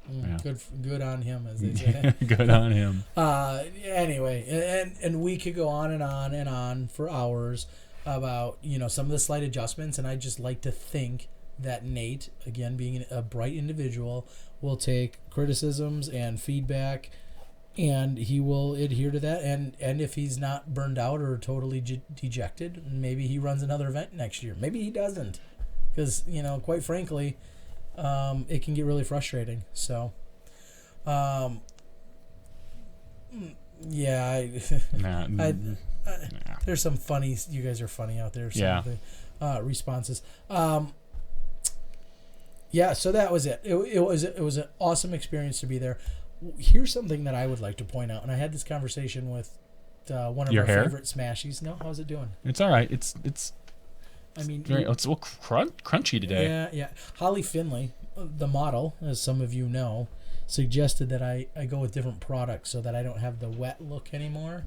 Speaker 5: Yeah.
Speaker 1: Good on him, as they say.
Speaker 5: Good on him.
Speaker 1: Anyway, and we could go on and on and on for hours about some of the slight adjustments, and I just like to think that Nate, again being a bright individual, will take criticisms and feedback, and he will adhere to that. And if he's not burned out or totally dejected, maybe he runs another event next year. Maybe he doesn't, because quite frankly, it can get really frustrating. So, yeah, there's some funny. You guys are funny out there. Some of the responses. Yeah, so that was it. It was an awesome experience to be there. Here's something that I would like to point out, and I had this conversation with one of
Speaker 5: Your
Speaker 1: our
Speaker 5: hair?
Speaker 1: favorite Smashies. No, how's it doing?
Speaker 5: It's all right. It's.
Speaker 1: I mean,
Speaker 5: It's a little crunchy today.
Speaker 1: Yeah. Holly Finley, the model, as some of you know, suggested that I go with different products so that I don't have the wet look anymore.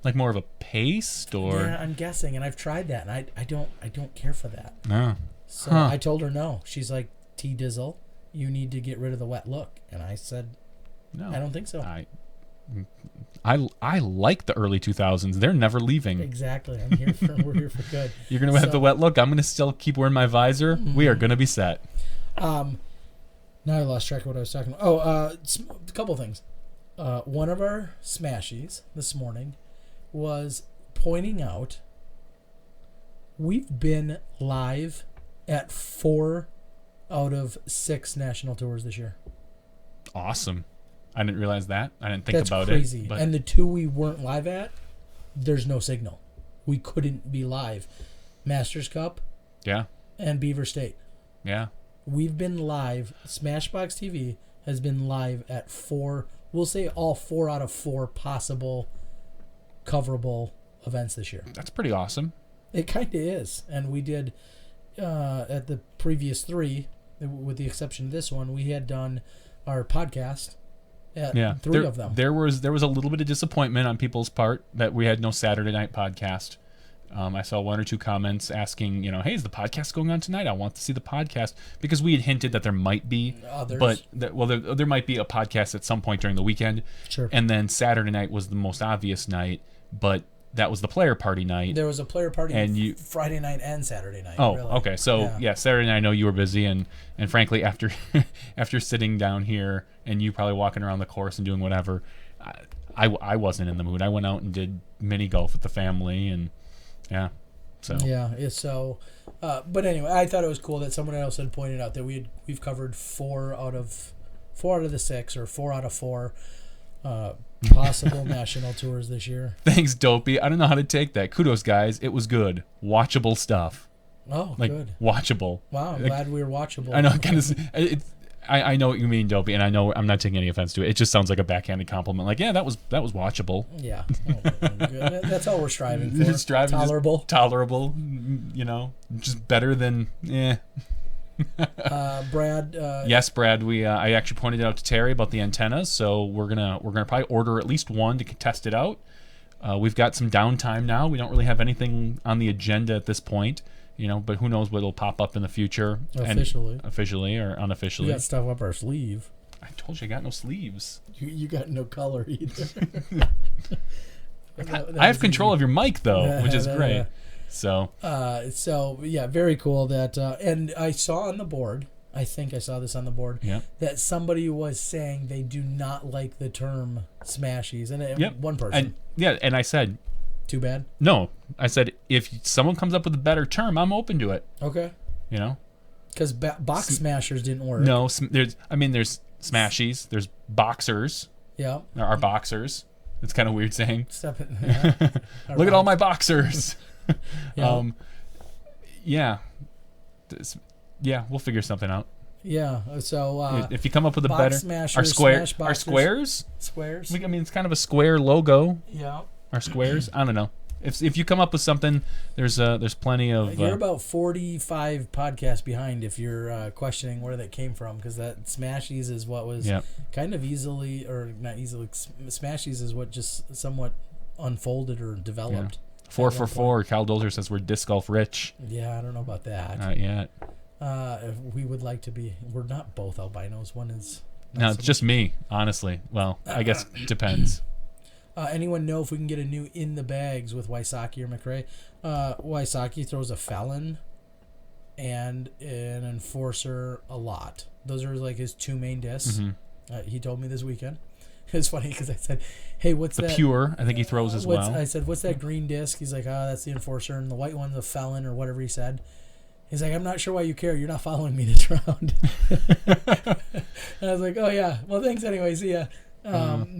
Speaker 5: Like more of a paste, or
Speaker 1: Yeah, I'm guessing, and I've tried that, and I don't care for that.
Speaker 5: no.
Speaker 1: So I told her no. She's like, T-Dizzle, you need to get rid of the wet look, and I said,
Speaker 5: No,
Speaker 1: I don't think so.
Speaker 5: I like the early 2000s. They're never leaving.
Speaker 1: Exactly. We're here for good.
Speaker 5: You're gonna have the wet look. I'm gonna still keep wearing my visor. We are gonna be set.
Speaker 1: Now I lost track of what I was talking about. A couple things. One of our Smashies this morning was pointing out we've been live at 4 out of 6 national tours this year.
Speaker 5: Awesome. I didn't realize that. I didn't think about
Speaker 1: crazy.
Speaker 5: it. But
Speaker 1: And the 2 we weren't live at, there's no signal. We couldn't be live. Masters Cup
Speaker 5: yeah,
Speaker 1: and Beaver State.
Speaker 5: yeah.
Speaker 1: We've been live. SmashBoxxTV has been live at 4. We'll say all 4 out of 4 possible coverable events this year.
Speaker 5: That's pretty awesome.
Speaker 1: It kind of is. And we did, at the previous 3, with the exception of this one, we had done our podcast at 3 of them.
Speaker 5: There was a little bit of disappointment on people's part that we had no Saturday night podcast. I saw 1 or 2 comments asking, hey, is the podcast going on tonight? I want to see the podcast, because we had hinted that there might be
Speaker 1: Others.
Speaker 5: but there might be a podcast at some point during the weekend.
Speaker 1: Sure.
Speaker 5: And then Saturday night was the most obvious night, but that was the player party night.
Speaker 1: There was a player party
Speaker 5: And
Speaker 1: Friday night and Saturday night.
Speaker 5: Oh,
Speaker 1: really.
Speaker 5: okay. So yeah, Saturday night I know you were busy, and frankly, after after sitting down here and you probably walking around the course and doing whatever, I wasn't in the mood. I went out and did mini golf with the family, and yeah. So
Speaker 1: yeah, so but anyway, I thought it was cool that someone else had pointed out that we've covered 4 out of the 6, or 4 out of 4 possible national tours this year.
Speaker 5: Thanks, Dopey. I don't know how to take that. Kudos, guys. It was good. Watchable stuff.
Speaker 1: Oh, good.
Speaker 5: Watchable.
Speaker 1: Wow, I'm glad we were watchable.
Speaker 5: I know. I know what you mean, Dopey, and I know I'm not taking any offense to it. It just sounds like a backhanded compliment. Like, yeah, that was watchable.
Speaker 1: Yeah. Good. That's all we're striving for.
Speaker 5: Just striving,
Speaker 1: tolerable.
Speaker 5: just tolerable. Just better than
Speaker 1: Brad.
Speaker 5: Yes, Brad. I actually pointed out to Terry about the antennas, so we're gonna probably order at least 1 to test it out. We've got some downtime now. We don't really have anything on the agenda at this point, but who knows what'll pop up in the future. Officially or unofficially.
Speaker 1: We got stuff up our sleeve.
Speaker 5: I told you I got no sleeves.
Speaker 1: You got no color either.
Speaker 5: I have control of your mic though, which is great. So
Speaker 1: yeah, very cool that and I saw on the board, I think I saw this on the board, that somebody was saying they do not like the term Smashies, and one person.
Speaker 5: And I said,
Speaker 1: too bad.
Speaker 5: No, I said if someone comes up with a better term, I'm open to it.
Speaker 1: Okay. Because box smashers didn't work.
Speaker 5: No, there's Smashies, there's boxers.
Speaker 1: Yeah.
Speaker 5: There are boxers. It's kind of weird saying.
Speaker 1: Stop it.
Speaker 5: Look at all my boxers.
Speaker 1: Yeah.
Speaker 5: Yeah, we'll figure something out.
Speaker 1: Yeah. So
Speaker 5: if you come up with a
Speaker 1: box
Speaker 5: better
Speaker 1: smashers,
Speaker 5: our squares.
Speaker 1: Squares.
Speaker 5: I mean, it's kind of a square logo.
Speaker 1: Yeah.
Speaker 5: Our squares. I don't know. If you come up with something, there's plenty of.
Speaker 1: You're about 45 podcasts behind if you're questioning where that came from, because that Smashies is what was kind of easily, or not easily. Smashies is what just somewhat unfolded or developed.
Speaker 5: 4 for 4. Cal Dolzer says we're disc golf rich.
Speaker 1: Yeah, I don't know about that.
Speaker 5: Not yet.
Speaker 1: We would like to be. We're not both albinos. One is
Speaker 5: No, it's just me, honestly. Well, I guess it depends.
Speaker 1: Anyone know if we can get a new in the bags with Wysocki or McRae? Wysocki throws a Felon and an Enforcer a lot. Those are like his two main discs. He told me this weekend. It's funny because I said, "Hey, what's that?"
Speaker 5: Pure, I think he throws as well.
Speaker 1: I said, "What's that green disc?" He's like, that's the Enforcer, and the white one's a Felon or whatever he said. He's like, "I'm not sure why you care. You're not following me this round." And I was like, "Oh yeah, well thanks anyway. See ya."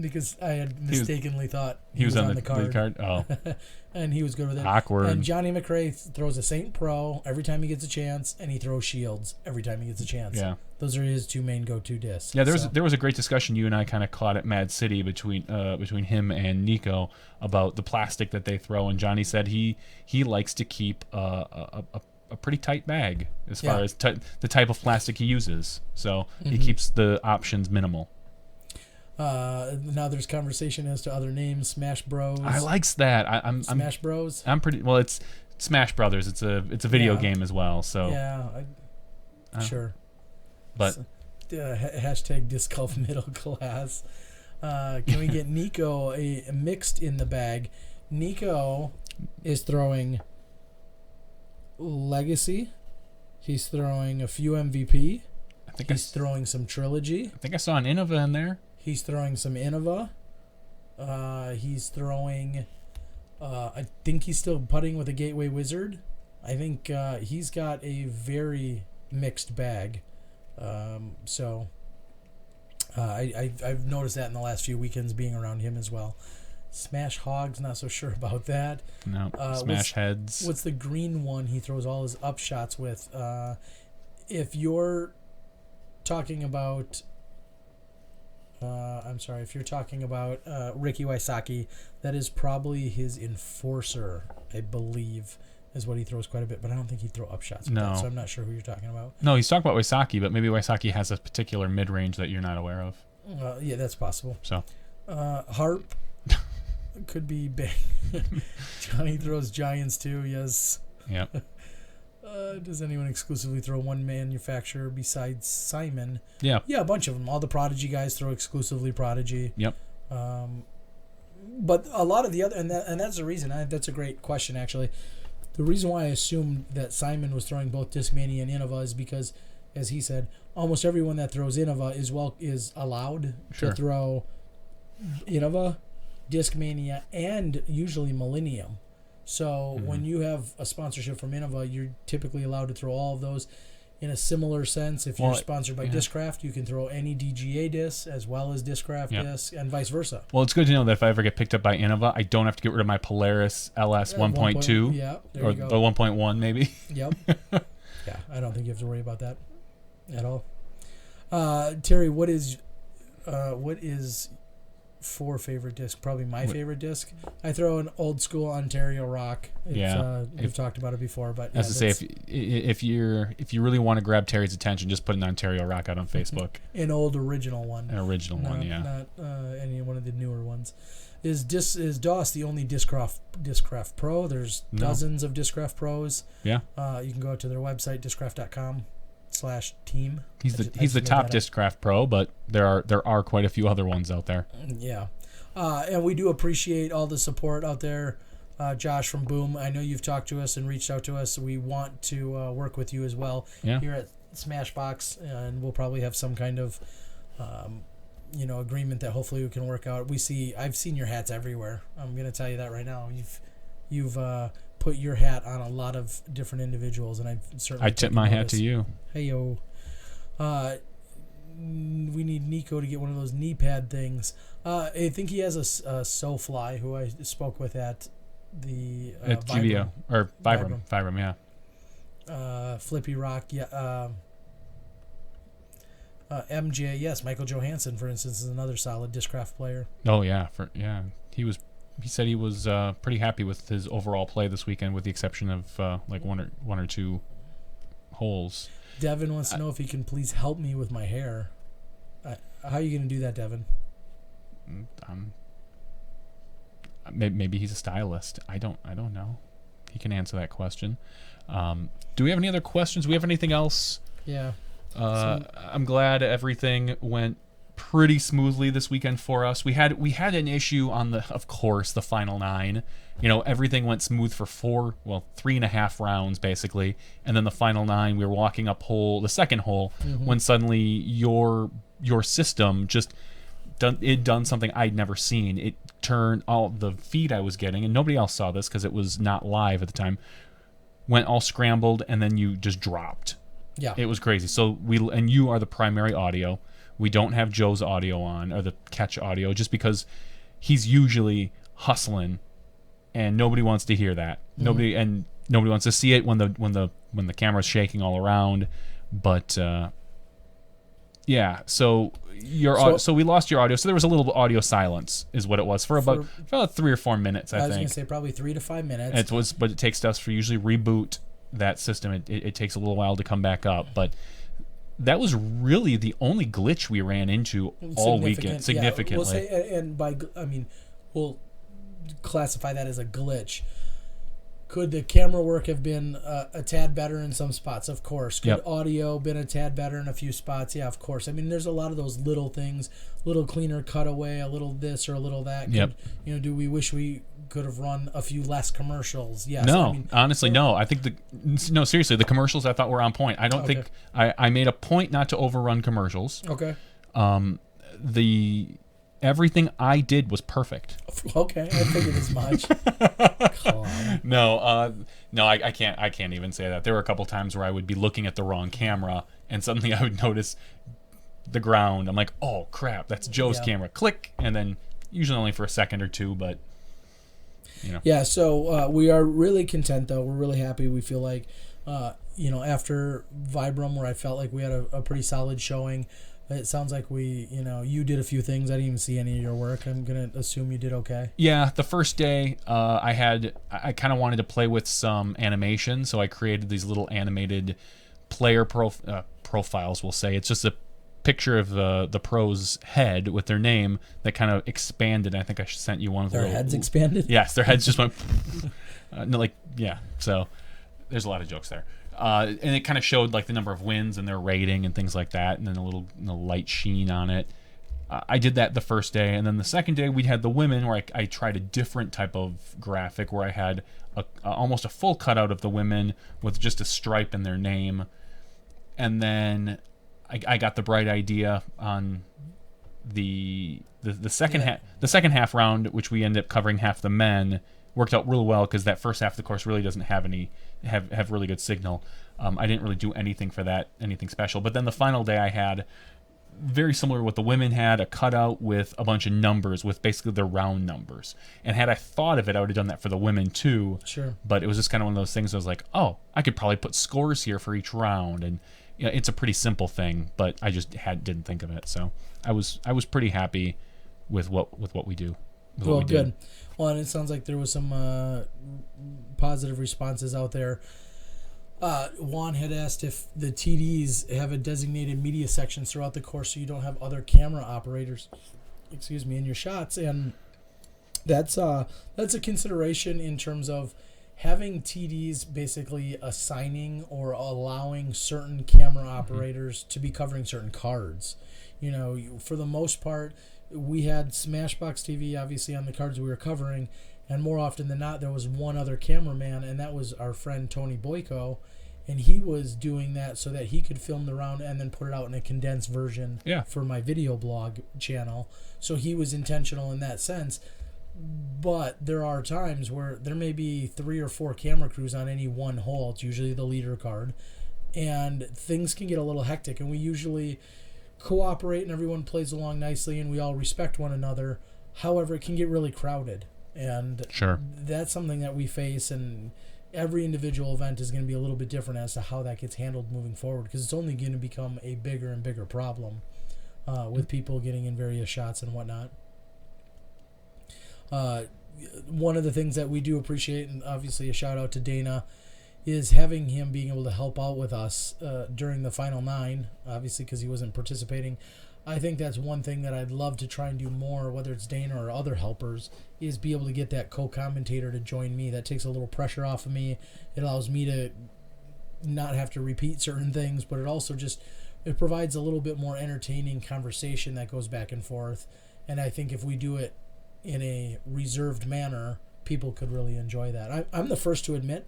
Speaker 1: Because I had mistakenly thought he was on the card.
Speaker 5: Oh,
Speaker 1: and he was good with it.
Speaker 5: Awkward.
Speaker 1: And Jonny McRae throws a Saint Pro every time he gets a chance, and he throws Shields every time he gets a chance.
Speaker 5: Yeah,
Speaker 1: those are his two main go-to discs.
Speaker 5: Yeah, there was a great discussion you and I kind of caught at Mad City between him and Nico about the plastic that they throw, and Jonny said he likes to keep a pretty tight bag as far as the type of plastic he uses. So he keeps the options minimal.
Speaker 1: Now there's conversation as to other names. Smash Bros.
Speaker 5: I likes that. I'm
Speaker 1: Smash Bros.
Speaker 5: I'm pretty well. It's Smash Brothers. It's a video game as well. So
Speaker 1: sure.
Speaker 5: But
Speaker 1: hashtag disc golf middle class. Can we get Nico a mixed in the bag? Nico is throwing Legacy. He's throwing a few MVP. He's throwing some Trilogy.
Speaker 5: I think I saw an Innova in there.
Speaker 1: He's throwing some Innova. He's throwing... I think he's still putting with a Gateway Wizard. I think he's got a very mixed bag. I've noticed that in the last few weekends being around him as well. Smash Hogs, not so sure about that.
Speaker 5: No, Smash Heads.
Speaker 1: What's the green one he throws all his upshots with? If you're talking about... if you're talking about Ricky Wysocki, that is probably his Enforcer, I believe, is what he throws quite a bit, but I don't think he'd throw upshots with that, so I'm not sure who you're talking about.
Speaker 5: No, he's talking about Wysocki, but maybe Wysocki has a particular mid-range that you're not aware of.
Speaker 1: Yeah, that's possible.
Speaker 5: So,
Speaker 1: Harp could be big. Jonny throws Giants too, yes.
Speaker 5: Yep.
Speaker 1: Does anyone exclusively throw one manufacturer besides Simon?
Speaker 5: Yeah.
Speaker 1: Yeah, a bunch of them. All the Prodigy guys throw exclusively Prodigy.
Speaker 5: Yep.
Speaker 1: But a lot of the other, and that's the reason. That's a great question, actually. The reason why I assumed that Simon was throwing both Discmania and Innova is because, as he said, almost everyone that throws Innova is allowed to throw Innova, Discmania, and usually Millennium. So when you have a sponsorship from Innova, you're typically allowed to throw all of those. In a similar sense, if you're sponsored by Discraft, you can throw any DGA discs as well as Discraft discs, and vice versa.
Speaker 5: Well, it's good to know that if I ever get picked up by Innova, I don't have to get rid of my Polaris LS 1.2 or the 1.1 maybe.
Speaker 1: Yep. Yeah, I don't think you have to worry about that at all. Terry, what is for favorite disc? Probably my favorite disc. I throw an old school Ontario Rock. We've talked about it before, but
Speaker 5: as I say, if you really want to grab Terry's attention, just put an Ontario Rock out on Facebook.
Speaker 1: An old original one.
Speaker 5: An original one, yeah.
Speaker 1: Not any one of the newer ones. Is DOS the only Discraft Pro? There's dozens of Discraft Pros.
Speaker 5: Yeah.
Speaker 1: You can go to their website, discraft.com/team.
Speaker 5: He's the top Discraft Pro, but there are quite a few other ones out there.
Speaker 1: Yeah. And we do appreciate all the support out there. Josh from Boom, I know you've talked to us and reached out to us. We want to work with you as well here at Smashbox, and we'll probably have some kind of agreement that hopefully we can work out. I've seen your hats everywhere. I'm going to tell you that right now. You've put your hat on a lot of different individuals, and I
Speaker 5: tip my hat to you.
Speaker 1: Hey yo. We need Nico to get one of those knee pad things. I think he has a SoFly who I spoke with at the
Speaker 5: GBO or Vibram, yeah.
Speaker 1: Flippy Rock, yeah. MJ, yes. Michael Johansson, for instance, is another solid Discraft player.
Speaker 5: Oh yeah, He said he was pretty happy with his overall play this weekend, with the exception of like one or two holes.
Speaker 1: Devin wants to know if he can please help me with my hair. How are you going to do that, Devin?
Speaker 5: Maybe he's a stylist. I don't know. He can answer that question. Do we have any other questions? Do we have anything else?
Speaker 1: Yeah.
Speaker 5: I'm glad everything went pretty smoothly this weekend for us. We had an issue on of course, the final 9. Everything went smooth for 3.5 rounds basically, and then the final 9, we were walking up the second hole, when suddenly your system just done something I'd never seen. It turned all the feed I was getting, and nobody else saw this because it was not live at the time, went all scrambled, and then you just dropped.
Speaker 1: Yeah,
Speaker 5: it was crazy. So you are the primary audio. We don't have Joe's audio on, or the catch audio, just because he's usually hustling, and nobody wants to hear that. Nobody wants to see it when the camera's shaking all around. But yeah, so we lost your audio. So there was a little audio silence, is what it was for about 3 or 4 minutes. I
Speaker 1: was
Speaker 5: think.
Speaker 1: Gonna say probably 3 to 5 minutes.
Speaker 5: But it takes us for usually reboot that system. It takes a little while to come back up, but that was really the only glitch we ran into all weekend. Significantly,
Speaker 1: we'll say, and we'll classify that as a glitch. Could the camera work have been a tad better in some spots? Of course. Could audio been a tad better in a few spots? Yeah, of course. There's a lot of those little things, little cleaner cutaway, a little this or a little that. Do we wish we could have run a few less commercials? Yes.
Speaker 5: No, honestly, no. I think seriously, the commercials I thought were on point. I don't think I made a point not to overrun commercials.
Speaker 1: Okay.
Speaker 5: Everything I did was perfect.
Speaker 1: Okay, I figured as much.
Speaker 5: No, I can't even say that. There were a couple times where I would be looking at the wrong camera, and suddenly I would notice the ground. I'm like, oh crap, that's Joe's camera. Click, and then usually only for a second or two, but
Speaker 1: Yeah, so we are really content though. We're really happy. We feel like, after Vibram, where I felt like we had a pretty solid showing. It sounds like you did a few things. I didn't even see any of your work. I'm going to assume you did okay.
Speaker 5: Yeah, the first day I kind of wanted to play with some animation, so I created these little animated player profiles, we'll say. It's just a picture of the pro's head with their name that kind of expanded. I think I sent you one of
Speaker 1: their heads expanded?
Speaker 5: Yes, their heads just went so there's a lot of jokes there. And it kind of showed like the number of wins and their rating and things like that, and then a little light sheen on it. I did that the first day, and then the second day we had the women, where I tried a different type of graphic where I had almost a full cutout of the women with just a stripe in their name, and then I got the bright idea on the second half round, which we ended up covering half the men. Worked out really well because that first half of the course really doesn't have have really good signal. I didn't really do anything for that, anything special. But then the final day I had, very similar to what the women had, a cutout with a bunch of numbers, with basically their round numbers. And had I thought of it, I would have done that for the women too.
Speaker 1: Sure.
Speaker 5: But it was just kind of one of those things I was like, oh, I could probably put scores here for each round. And it's a pretty simple thing, but I just didn't think of it. So I was pretty happy with what we do.
Speaker 1: Well, good. Well, and it sounds like there was some positive responses out there. Juan had asked if the TDs have a designated media section throughout the course, so you don't have other camera operators, in your shots, and that's a consideration in terms of having TDs basically assigning or allowing certain camera operators to be covering certain cards. For the most part, we had SmashBoxxTV obviously on the cards we were covering, and more often than not there was one other cameraman, and that was our friend Tony Boyko, and he was doing that so that he could film the round and then put it out in a condensed version for my video blog channel. So he was intentional in that sense. But there are times where there may be 3 or 4 camera crews on any one hole. It's usually the leader card, and things can get a little hectic, and we usually cooperate and everyone plays along nicely and we all respect one another. However, it can get really crowded, and that's something that we face, and every individual event is going to be a little bit different as to how that gets handled moving forward, because it's only going to become a bigger and bigger problem with people getting in various shots and whatnot. One of the things that we do appreciate, and obviously a shout out to Dana, is having him being able to help out with us during the final 9, obviously because he wasn't participating. I think that's one thing that I'd love to try and do more, whether it's Dana or other helpers, is be able to get that co-commentator to join me. That takes a little pressure off of me. It allows me to not have to repeat certain things, but it also just, it provides a little bit more entertaining conversation that goes back and forth. And I think if we do it in a reserved manner, people could really enjoy that. I'm the first to admit,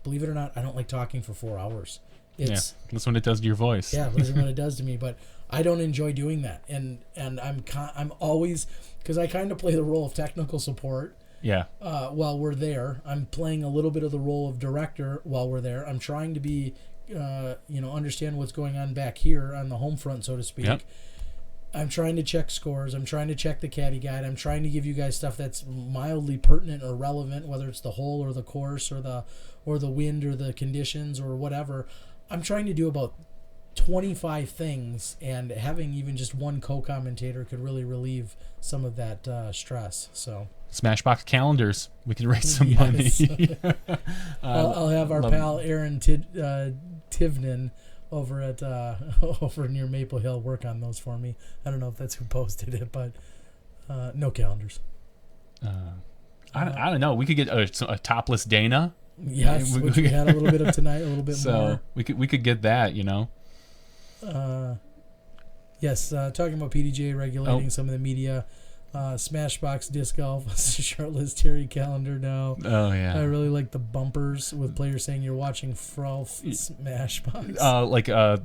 Speaker 1: believe it or not, I don't like talking for 4 hours.
Speaker 5: That's what it does to your voice.
Speaker 1: Yeah, listen what it does to me, but I don't enjoy doing that. And I'm always, because I kind of play the role of technical support.
Speaker 5: Yeah.
Speaker 1: While we're there, I'm playing a little bit of the role of director while we're there. I'm trying to be, understand what's going on back here on the home front, so to speak.
Speaker 5: Yep.
Speaker 1: I'm trying to check scores. I'm trying to check the caddy guide. I'm trying to give you guys stuff that's mildly pertinent or relevant, whether it's the hole or the course or the wind or the conditions or whatever. I'm trying to do about 25 things, and having even just one co-commentator could really relieve some of that stress. So
Speaker 5: Smashbox calendars, we can raise some money.
Speaker 1: I'll have our pal Aaron Tivnan over near Maple Hill work on those for me. I don't know if that's who posted it, but no calendars.
Speaker 5: I don't know. We could get a topless Dana.
Speaker 1: Yes, which we had a little bit of tonight, a little bit more.
Speaker 5: So we could get that,
Speaker 1: Yes, talking about PDGA regulating some of the media. Smashbox Disc Golf, shirtless Terry Calendar now.
Speaker 5: Oh, yeah.
Speaker 1: I really like the bumpers with players saying you're watching Frolf Smashbox.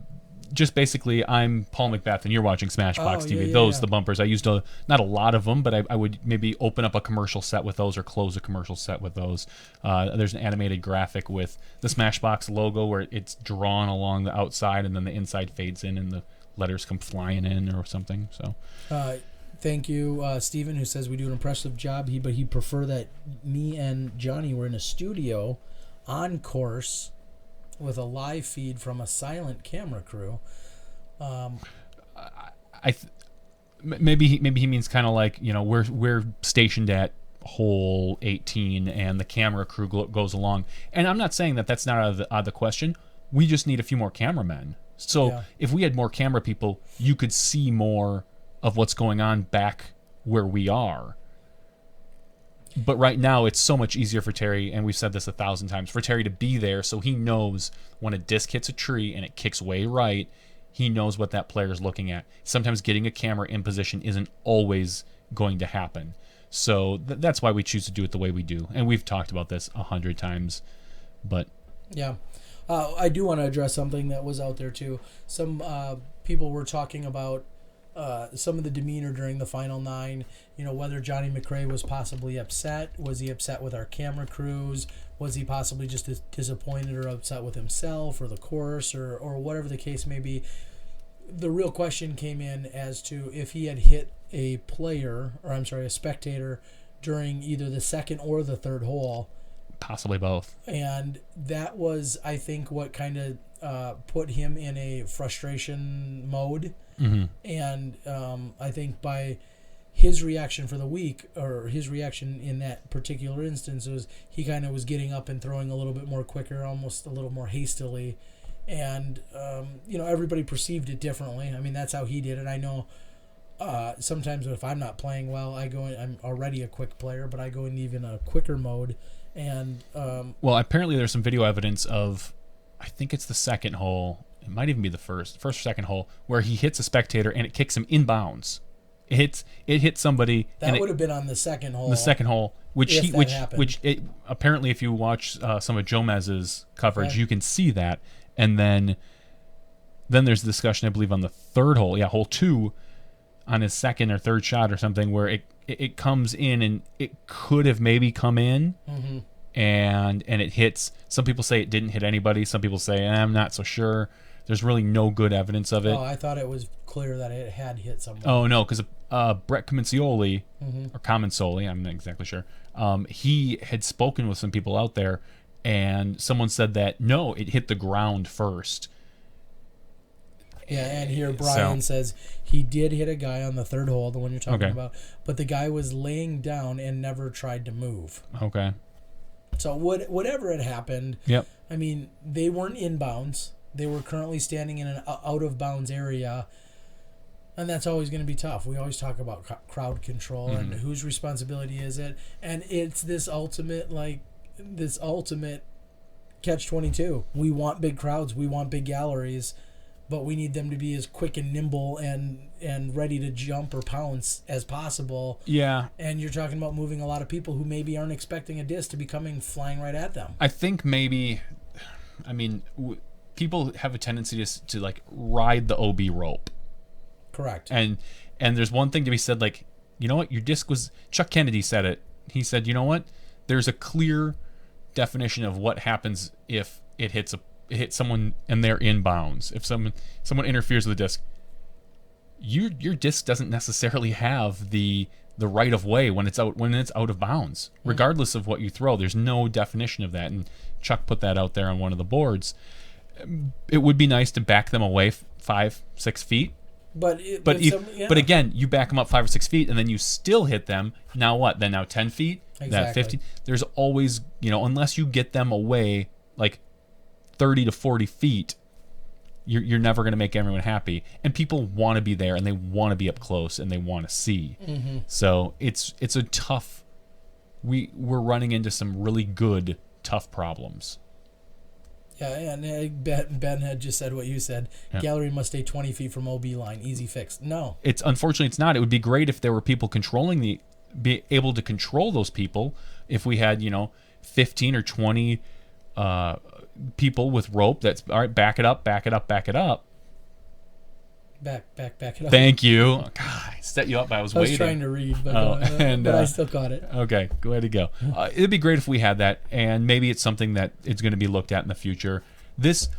Speaker 5: Just basically, I'm Paul Macbeth and you're watching SmashBoxxTV. The bumpers. I used not a lot of them, but I would maybe open up a commercial set with those or close a commercial set with those. There's an animated graphic with the Smashbox logo where it's drawn along the outside and then the inside fades in and the letters come flying in or something. So.
Speaker 1: Thank you, Stephen, who says we do an impressive job. But he'd prefer that me and Jonny were in a studio on course with a live feed from a silent camera crew.
Speaker 5: Maybe he means kind of like, we're stationed at hole 18 and the camera crew goes along. And I'm not saying that that's not out of the question. We just need a few more cameramen. So if we had more camera people, you could see more of what's going on back where we are. But right now, it's so much easier for Terry, and we've said this 1,000 times, for Terry to be there so he knows when a disc hits a tree and it kicks way right, he knows what that player is looking at. Sometimes getting a camera in position isn't always going to happen. So that's why we choose to do it the way we do. And we've talked about this 100 times. But
Speaker 1: yeah. I do want to address something that was out there, too. Some people were talking about some of the demeanor during the final 9, whether Jonny McRae was possibly upset. Was he upset with our camera crews? Was he possibly just disappointed or upset with himself or the course or whatever the case may be? The real question came in as to if he had hit a spectator during either the second or the third hole.
Speaker 5: Possibly both.
Speaker 1: And that was, I think, what kind of put him in a frustration mode.
Speaker 5: Mm-hmm.
Speaker 1: And I think by his reaction for the week, or his reaction in that particular instance, was he kind of was getting up and throwing a little bit more quicker, almost a little more hastily. And, everybody perceived it differently. I mean, that's how he did it. I know sometimes if I'm not playing well, I'm already a quick player, but I go in even a quicker mode. And
Speaker 5: well, apparently there's some video evidence of, I think it's the second hole. It might even be the first or second hole, where he hits a spectator and it kicks him inbounds. It hits somebody.
Speaker 1: That would have been on the second hole.
Speaker 5: The second hole, which apparently, if you watch some of Jomez's coverage, you can see that. And then there's a discussion, I believe, on the third hole. Yeah, hole 2, on his second or third shot or something, where it comes in and it could have maybe come in.
Speaker 1: Mm-hmm.
Speaker 5: And it hits. Some people say it didn't hit anybody. Some people say, I'm not so sure. There's really no good evidence of it.
Speaker 1: Oh, I thought it was clear that it had hit someone.
Speaker 5: Oh, no, because Brett Comencioli,
Speaker 1: mm-hmm.
Speaker 5: or Comensoli, I'm not exactly sure, he had spoken with some people out there, and someone said that, no, it hit the ground first.
Speaker 1: Yeah, and here Brian says he did hit a guy on the third hole, the one you're talking about, but the guy was laying down and never tried to move.
Speaker 5: Okay.
Speaker 1: So whatever had happened,
Speaker 5: yep.
Speaker 1: I mean, they weren't inbounds. They were currently standing in an out-of-bounds area, and that's always going to be tough. We always talk about crowd control and whose responsibility is it, and it's this ultimate catch-22. We want big crowds. We want big galleries, but we need them to be as quick and nimble and ready to jump or pounce as possible.
Speaker 5: Yeah.
Speaker 1: And you're talking about moving a lot of people who maybe aren't expecting a disc to be coming flying right at them.
Speaker 5: I think maybe, people have a tendency to like ride the OB rope.
Speaker 1: Correct.
Speaker 5: And there's one thing to be said, like, you know what, your disc was, Chuck Kennedy said it. He said, you know what, there's a clear definition of what happens if it hits someone and they're in bounds. If someone interferes with the disc, your disc doesn't necessarily have the right of way when it's out of bounds, regardless of what you throw. There's no definition of that, and Chuck put that out there on one of the boards. It would be nice to back them away 5-6 feet. But again, you back them up 5 or 6 feet, and then you still hit them. Now what? Then now 10 feet, then 15. There's always, unless you get them away like 30 to 40 feet, you're never going to make everyone happy. And people want to be there, and they want to be up close, and they want to see. Mm-hmm. So it's a tough. We're running into some really good tough problems.
Speaker 1: Yeah, and Ben had just said what you said. Yeah. Gallery must stay 20 feet from OB line. Easy fix. No.
Speaker 5: Unfortunately, it's not. It would be great if there were people be able to control those people. If we had, 15 or 20 people with rope that's, all right, back it up.
Speaker 1: Back it up.
Speaker 5: Thank you. God, I set you up. I was waiting.
Speaker 1: I was trying to read, but I still caught it.
Speaker 5: Okay, way to go. It'd be great if we had that, and maybe it's something that it's going to be looked at in the future.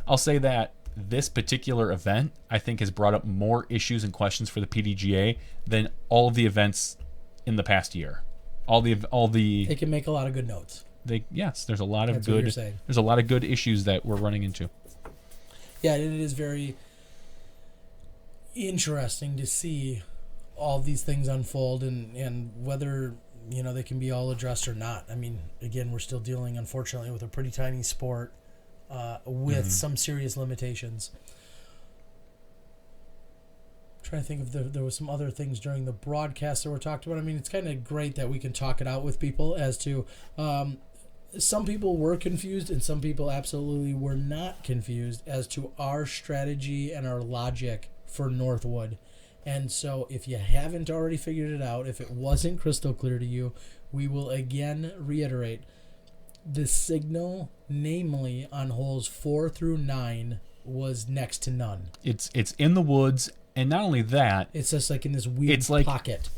Speaker 5: I'll say that this particular event, I think, has brought up more issues and questions for the PDGA than all of the events in the past year. All the.
Speaker 1: They can make a lot of good notes.
Speaker 5: There's a lot of good. There's a lot of good issues that we're running into.
Speaker 1: Yeah, it is very interesting to see all these things unfold and whether they can be all addressed or not. I mean, again, we're still dealing, unfortunately, with a pretty tiny sport with some serious limitations. I'm trying to think if there was some other things during the broadcast that were talked about. I mean, it's kind of great that we can talk it out with people as to some people were confused and some people absolutely were not confused as to our strategy and our logic for Northwood. And so if you haven't already figured it out, if it wasn't crystal clear to you, we will again reiterate the signal, namely on holes 4 through 9, was next to none.
Speaker 5: It's in the woods, and not only that,
Speaker 1: it's just like in this weird pocket.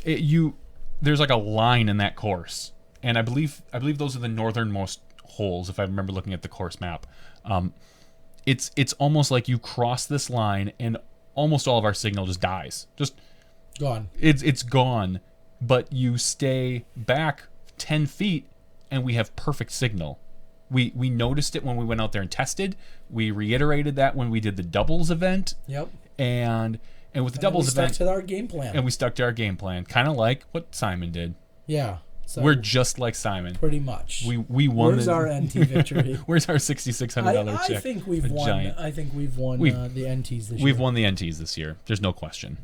Speaker 5: There's like a line in that course, and I believe those are the northernmost holes if I remember looking at the course map. It's almost like you cross this line and almost all of our signal just dies. Just
Speaker 1: gone.
Speaker 5: It's gone, but you stay back 10 feet and we have perfect signal. We noticed it when we went out there and tested. We reiterated that when we did the doubles event.
Speaker 1: Yep.
Speaker 5: And with the doubles event,
Speaker 1: we stuck to our game plan.
Speaker 5: And we stuck to our game plan, kind of like what Simon did.
Speaker 1: Yeah. So
Speaker 5: we're just like Simon.
Speaker 1: Pretty much.
Speaker 5: We won.
Speaker 1: Where's our NT victory?
Speaker 5: Where's our $6,600 check?
Speaker 1: I think we've won. I think we've won the NTs this year.
Speaker 5: We've won the NTs this year. There's no question.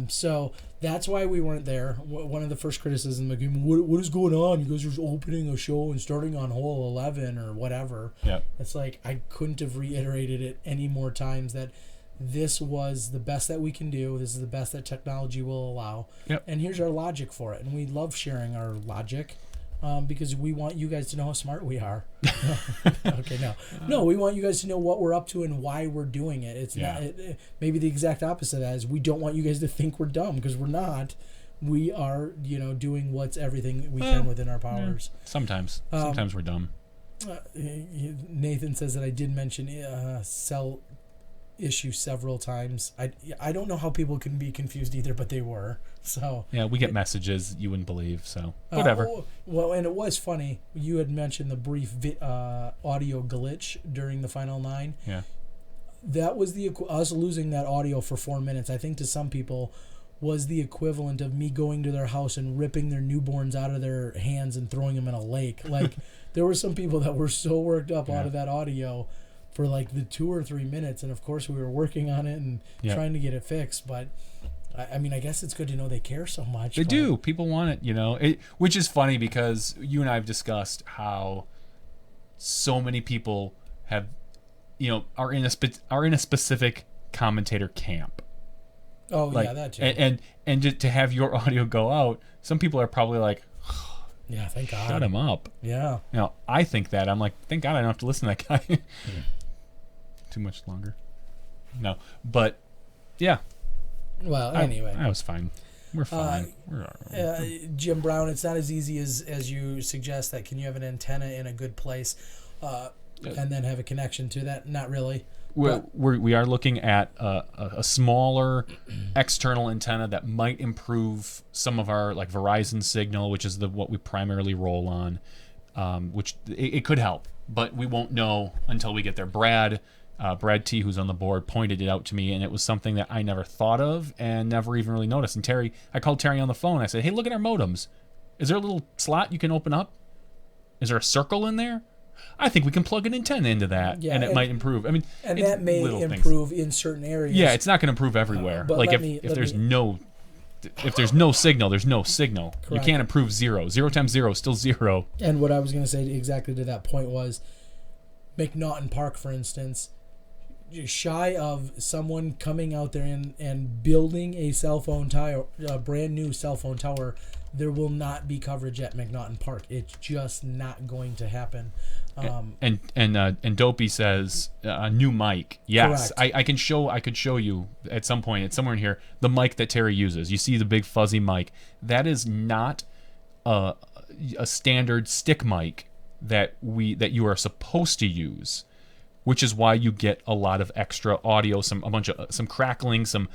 Speaker 1: So that's why we weren't there. One of the first criticisms, like, what is going on? You guys are just opening a show and starting on hole 11 or whatever.
Speaker 5: Yeah.
Speaker 1: It's like I couldn't have reiterated it any more times that this was the best that we can do. This is the best that technology will allow.
Speaker 5: Yep.
Speaker 1: And here's our logic for it. And we love sharing our logic because we want you guys to know how smart we are. Okay, no, we want you guys to know what we're up to and why we're doing it. It's not maybe the exact opposite of that is we don't want you guys to think we're dumb because we're not. We are, doing what's everything we can within our powers.
Speaker 5: Yeah. Sometimes we're dumb.
Speaker 1: Nathan says that I did mention cell issue several times. I don't know how people can be confused either, but they were. So
Speaker 5: yeah, we get messages you wouldn't believe. So whatever.
Speaker 1: Well, and it was funny. You had mentioned the brief audio glitch during the final 9.
Speaker 5: Yeah,
Speaker 1: that was us losing that audio for 4 minutes. I think to some people was the equivalent of me going to their house and ripping their newborns out of their hands and throwing them in a lake. Like there were some people that were so worked up out of that audio for like the 2 or 3 minutes, and of course we were working on it and trying to get it fixed. But I mean, I guess it's good to know they care so much.
Speaker 5: They do. People want it, which is funny because you and I have discussed how so many people have, are in a specific commentator camp.
Speaker 1: Oh
Speaker 5: Like,
Speaker 1: yeah, that too.
Speaker 5: and to have your audio go out, some people are probably like,
Speaker 1: yeah, thank God.
Speaker 5: shut him up.
Speaker 1: Yeah.
Speaker 5: You know, I think that. I'm like, thank God I don't have to listen to that guy too much longer. No, but yeah.
Speaker 1: Well, anyway.
Speaker 5: I was fine. We're fine.
Speaker 1: Jim Brown, it's not as easy as you suggest. That can you have an antenna in a good place, and then have a connection to that? Not really.
Speaker 5: We are looking at a smaller external antenna that might improve some of our like Verizon signal, which is what we primarily roll on, which it could help, but we won't know until we get there. Brad T, who's on the board, pointed it out to me, and it was something that I never thought of and never even really noticed. And I called Terry on the phone. I said, hey, look at our modems. Is there a little slot you can open up? Is there a circle in there? I think we can plug an antenna into that, and it might improve. I mean,
Speaker 1: and that may improve in certain areas.
Speaker 5: Yeah, it's not going to improve everywhere.
Speaker 1: But
Speaker 5: like if there's no signal, there's no signal. Correct. You can't improve 0. 0 times 0 is still 0.
Speaker 1: And what I was going to say exactly to that point was, McNaughton Park, for instance, shy of someone coming out there and building a cell phone tower, a brand new cell phone tower, there will not be coverage at McNaughton Park. It's just not going to happen.
Speaker 5: And Dopey says new mic. Yes, I could show you at some point. It's somewhere in here. The mic that Terry uses. You see the big fuzzy mic. That is not a standard stick mic that you are supposed to use, which is why you get a lot of extra audio, some crackling, some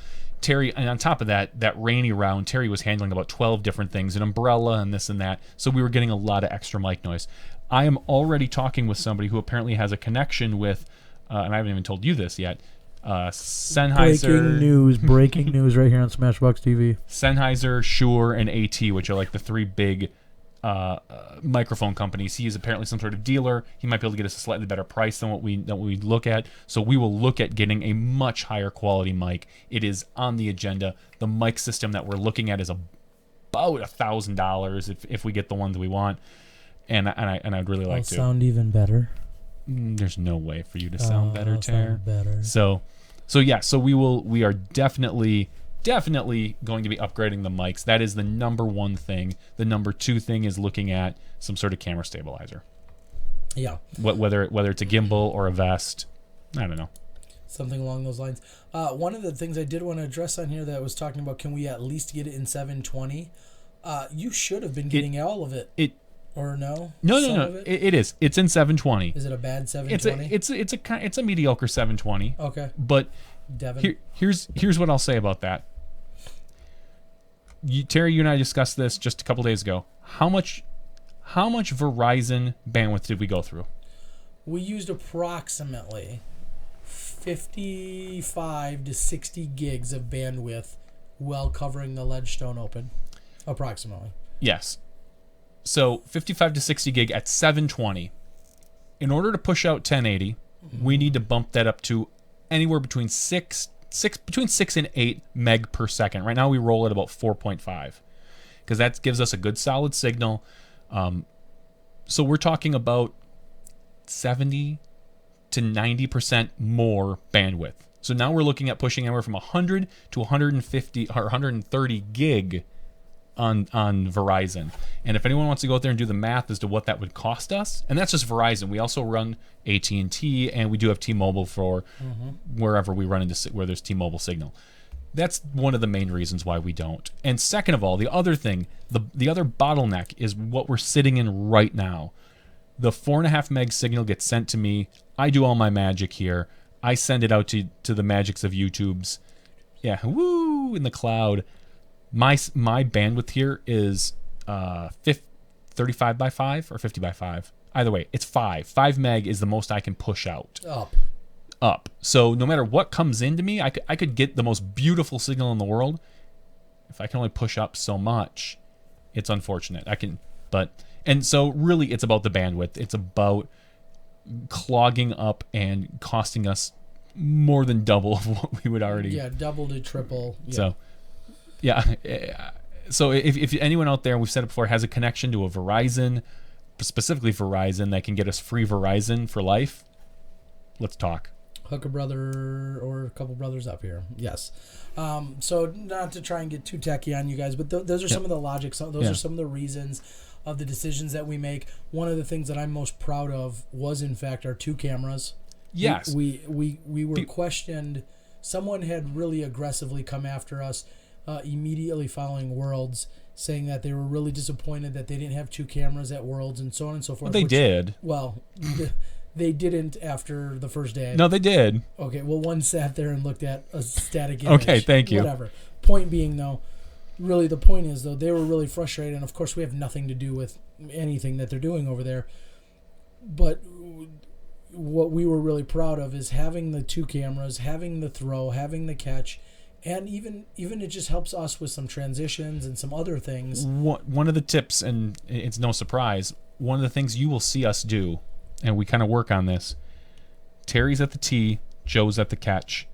Speaker 5: Terry, and on top of that rainy round, Terry was handling about 12 different things, an umbrella and this and that, so we were getting a lot of extra mic noise. I am already talking with somebody who apparently has a connection with, and I haven't even told you this yet, Sennheiser.
Speaker 6: Breaking news right here on SmashBoxxTV.
Speaker 5: Sennheiser, Shure, and AT, which are like the three big microphone companies. He is apparently some sort of dealer. He might be able to get us a slightly better price than what we look at. So we will look at getting a much higher quality mic. It is on the agenda. The mic system that we're looking at is about $1,000 if we get the ones we want. And I'd really like to
Speaker 6: sound even better.
Speaker 5: There's no way for you to sound better, Ter.
Speaker 6: Sound better.
Speaker 5: So we are definitely going to be upgrading the mics. That is the number one thing. The number two thing is looking at some sort of camera stabilizer.
Speaker 1: Yeah.
Speaker 5: Whether it's a gimbal or a vest, I don't know.
Speaker 1: Something along those lines. One of the things I did want to address on here that I was talking about, can we at least get it in 720? You should have been getting all of it. Or no?
Speaker 5: No. It is. It's in 720.
Speaker 1: Is it a bad 720?
Speaker 5: It's a mediocre 720.
Speaker 1: Okay.
Speaker 5: But
Speaker 1: Devin.
Speaker 5: Here's what I'll say about that. Terry, you and I discussed this just a couple days ago. How much Verizon bandwidth did we go through?
Speaker 1: We used approximately 55 to 60 gigs of bandwidth while covering the Ledgestone Open. Approximately.
Speaker 5: Yes. So 55 to 60 gig at 720. In order to push out 1080, we need to bump that up to anywhere between 6 and 8 meg per second. Right now we roll at about 4.5 because that gives us a good solid signal. So we're talking about 70 to 90% more bandwidth. So now we're looking at pushing anywhere from 100 to 150 or 130 gig on Verizon. And if anyone wants to go out there and do the math as to what that would cost us, and that's just Verizon. We also run AT&T, and we do have T-Mobile for wherever we run into where there's T-Mobile signal. That's one of the main reasons why we don't. And second of all, the other thing, the other bottleneck is what we're sitting in right now. The 4.5 meg signal gets sent to me. I do all my magic here. I send it out to the magics of YouTube's. Yeah, woo, in the cloud. My bandwidth here is 35 by 5 or 50 by 5. Either way, it's 5. 5 meg is the most I can push out. Up. So no matter what comes into me, I could get the most beautiful signal in the world. If I can only push up so much, it's unfortunate. And so really it's about the bandwidth. It's about clogging up and costing us more than double of what we would already.
Speaker 1: Yeah, double to triple.
Speaker 5: Yeah. So if anyone out there, we've said it before, has a connection to a Verizon, specifically Verizon, that can get us free Verizon for life, let's talk.
Speaker 1: Hook a brother or a couple brothers up here. Yes. So not to try and get too techy on you guys, but those are some of the logic. Those are some of the reasons of the decisions that we make. One of the things that I'm most proud of was, in fact, our 2 cameras.
Speaker 5: Yes.
Speaker 1: We were questioned. Someone had really aggressively come after us immediately following Worlds, saying that they were really disappointed that they didn't have 2 cameras at Worlds and so on and so forth.
Speaker 5: Well, they did.
Speaker 1: Well, they didn't after the first day.
Speaker 5: No, they did.
Speaker 1: Okay, well, one sat there and looked at a static image.
Speaker 5: Okay, thank you.
Speaker 1: Whatever. Point being, though, really the point is, though, they were really frustrated, and of course we have nothing to do with anything that they're doing over there. But what we were really proud of is having the 2 cameras, having the throw, having the catch, and even it just helps us with some transitions and some other things.
Speaker 5: One of the tips, and it's no surprise, one of the things you will see us do, and we kind of work on this, Terry's at the tee, Joe's at the catch.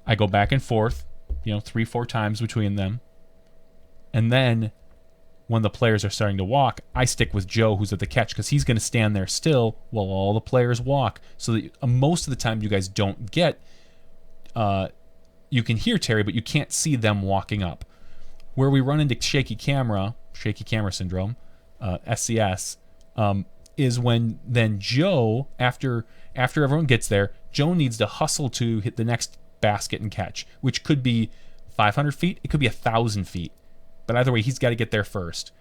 Speaker 5: I go back and forth, 3-4 times between them. And then when the players are starting to walk, I stick with Joe, who's at the catch, because he's going to stand there still while all the players walk. So that most of the time you guys don't get, you can hear Terry, but you can't see them walking up. Where we run into shaky camera syndrome, SCS, is when then Joe, after everyone gets there, Joe needs to hustle to hit the next basket and catch, which could be 500 feet, it could be 1,000 feet. But either way, he's got to get there first.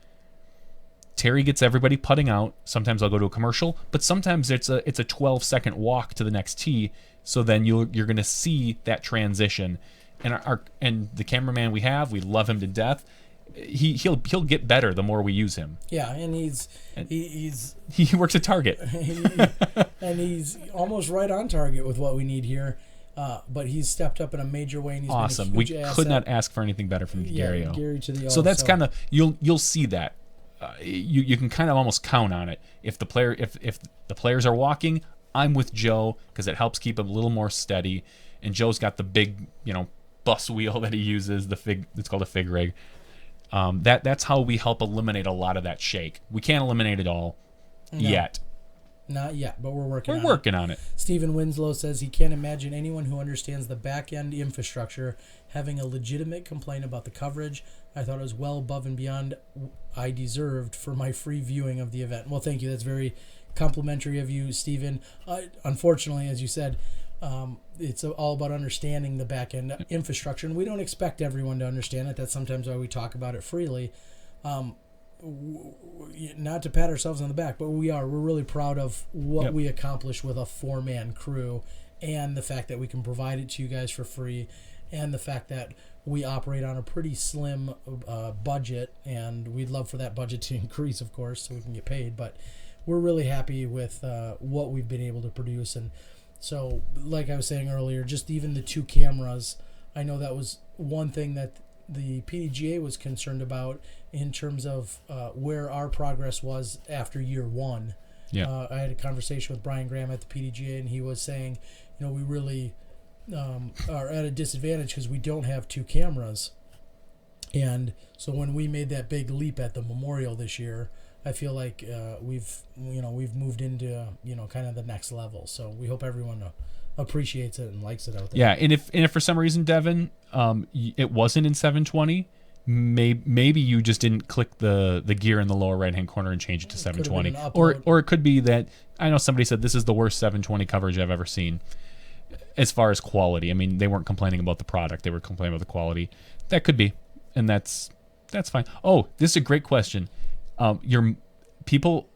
Speaker 5: Terry gets everybody putting out. Sometimes I'll go to a commercial, but sometimes it's a 12-second walk to the next tee. So then you're going to see that transition. And the cameraman we love him to death. He'll get better the more we use him.
Speaker 1: Yeah, and
Speaker 5: he works at Target.
Speaker 1: and he's almost right on target with what we need here. But he's stepped up in a major way, and he's
Speaker 5: awesome.
Speaker 1: Been a huge
Speaker 5: We
Speaker 1: asset.
Speaker 5: could not ask for anything better from Gary.
Speaker 1: Gary to the O.
Speaker 5: So that's kind of you'll see that. You can kind of almost count on it. If the players are walking, I'm with Joe because it helps keep him a little more steady. And Joe's got the big bus wheel that he uses. It's called a fig rig. That's how we help eliminate a lot of that shake. We can't eliminate it all yet.
Speaker 1: Not yet, but we're working
Speaker 5: on it.
Speaker 1: Stephen Winslow says he can't imagine anyone who understands the back-end infrastructure having a legitimate complaint about the coverage. I thought it was well above and beyond I deserved for my free viewing of the event. Well, thank you. That's very complimentary of you, Stephen. Unfortunately, as you said, it's all about understanding the back-end infrastructure, and we don't expect everyone to understand it. That's sometimes why we talk about it freely. Not to pat ourselves on the back, but we're really proud of what we accomplished with a 4-man crew, and the fact that we can provide it to you guys for free, and the fact that we operate on a pretty slim budget, and we'd love for that budget to increase, of course, so we can get paid. But we're really happy with what we've been able to produce. And so, like I was saying earlier, just even the 2 cameras, I know that was one thing that the PDGA was concerned about in terms of where our progress was after year 1.
Speaker 5: Yeah.
Speaker 1: I had a conversation with Brian Graham at the PDGA, and he was saying, we really are at a disadvantage because we don't have 2 cameras. And so when we made that big leap at the Memorial this year, I feel like we've moved into kind of the next level. So we hope everyone appreciates it and likes it out there.
Speaker 5: Yeah, and if for some reason, Devin, it wasn't in 720, maybe you just didn't click the gear in the lower right hand corner and change it to 720, or it could be that I know somebody said this is the worst 720 coverage I've ever seen as far as quality. I mean, they weren't complaining about the product; they were complaining about the quality. That could be, and that's fine. Oh, this is a great question. Your people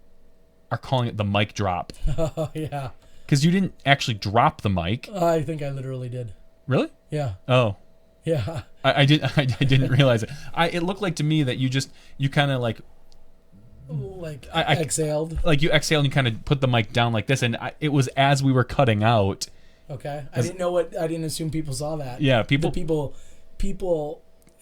Speaker 5: are calling it the mic drop.
Speaker 1: Oh, yeah.
Speaker 5: Because you didn't actually drop the mic.
Speaker 1: I think I literally did.
Speaker 5: Really?
Speaker 1: Yeah.
Speaker 5: Oh.
Speaker 1: Yeah.
Speaker 5: I didn't realize it. It looked like to me that you kind of
Speaker 1: exhaled.
Speaker 5: Like you exhaled and you kind of put the mic down like this, and it was as we were cutting out.
Speaker 1: Okay. I didn't assume people saw that.
Speaker 5: Yeah,
Speaker 1: people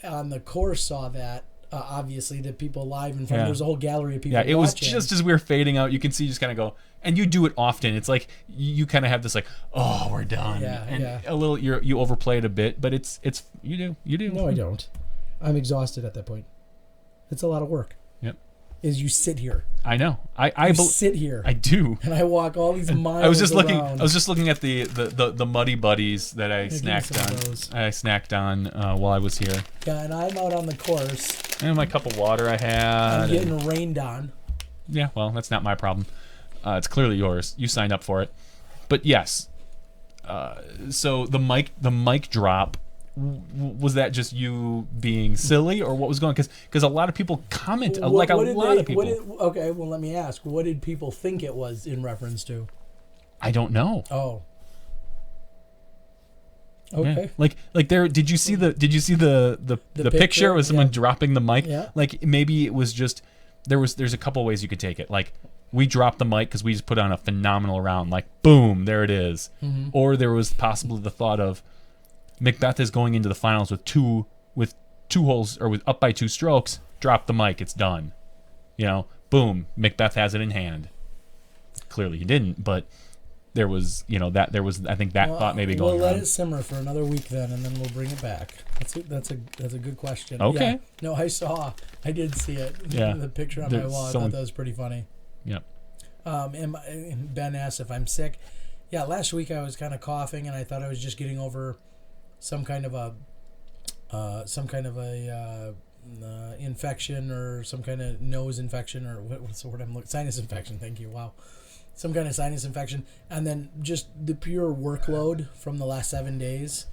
Speaker 1: on the course saw that. Obviously, the people live in front. There's a whole gallery of people.
Speaker 5: Yeah, it
Speaker 1: watching.
Speaker 5: was just as we were fading out. You can see, you just kind of go, and you do it often. It's like you kind of have this oh, we're done.
Speaker 1: Yeah,
Speaker 5: and a little you overplay it a bit, but it's you do.
Speaker 1: No, I don't. I'm exhausted at that point. It's a lot of work.
Speaker 5: Yep.
Speaker 1: is you sit here.
Speaker 5: I know. I
Speaker 1: sit here.
Speaker 5: I do.
Speaker 1: And I walk all these miles.
Speaker 5: I was just looking.
Speaker 1: around.
Speaker 5: I was just looking at the Muddy Buddies that I
Speaker 1: give me
Speaker 5: snacked
Speaker 1: some of
Speaker 5: on.
Speaker 1: those.
Speaker 5: I snacked on while I was here.
Speaker 1: Yeah, and I'm out on the course.
Speaker 5: And my cup of water I had.
Speaker 1: I'm getting rained on.
Speaker 5: Yeah, well, that's not my problem. It's clearly yours. You signed up for it. But yes. So the mic drop. Was that just you being silly, or what was going? Because a lot of people comment. Like a lot of people.
Speaker 1: Okay, well, let me ask. What did people think it was in reference to?
Speaker 5: I don't know.
Speaker 1: Oh. Okay.
Speaker 5: Yeah. Like there. Did you see the picture with someone dropping the mic?
Speaker 1: Yeah.
Speaker 5: Like maybe it was just there's a couple ways you could take it. Like we dropped the mic because we just put on a phenomenal round. Like boom, there it is.
Speaker 1: Mm-hmm.
Speaker 5: Or there was possibly the thought of Macbeth is going into the finals with two holes or with up by 2 strokes. Drop the mic, it's done. Boom, Macbeth has it in hand. Clearly he didn't, but there was I think that thought maybe going on.
Speaker 1: We'll let it simmer for another week then, and then we'll bring it back. That's a good question.
Speaker 5: Okay.
Speaker 1: Yeah. No, I did see it.
Speaker 5: Yeah.
Speaker 1: The picture on my wall. I thought that was pretty funny.
Speaker 5: Yep.
Speaker 1: And Ben asked if I'm sick. Yeah, last week I was kind of coughing, and I thought I was just getting over some kind of a infection or some kind of nose infection or what's the word I'm looking? Sinus infection. Thank you. Wow. Some kind of sinus infection, and then just the pure workload from the last 7 days.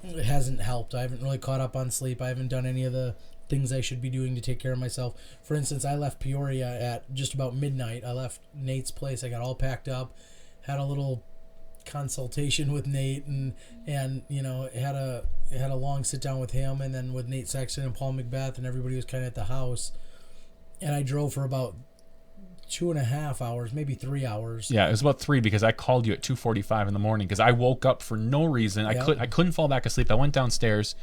Speaker 1: It hasn't helped. I haven't really caught up on sleep. I haven't done any of the things I should be doing to take care of myself. For instance, I left Peoria at just about midnight. I left Nate's place. I got all packed up, had a little consultation with Nate, and had a long sit down with him, and then with Nate Sexton and Paul Macbeth, and everybody was kind of at the house. And I drove for about 2.5 hours, maybe 3 hours.
Speaker 5: Yeah, it was about 3 because I called you at 2:45 in the morning because I woke up for no reason. I couldn't fall back asleep. I went downstairs.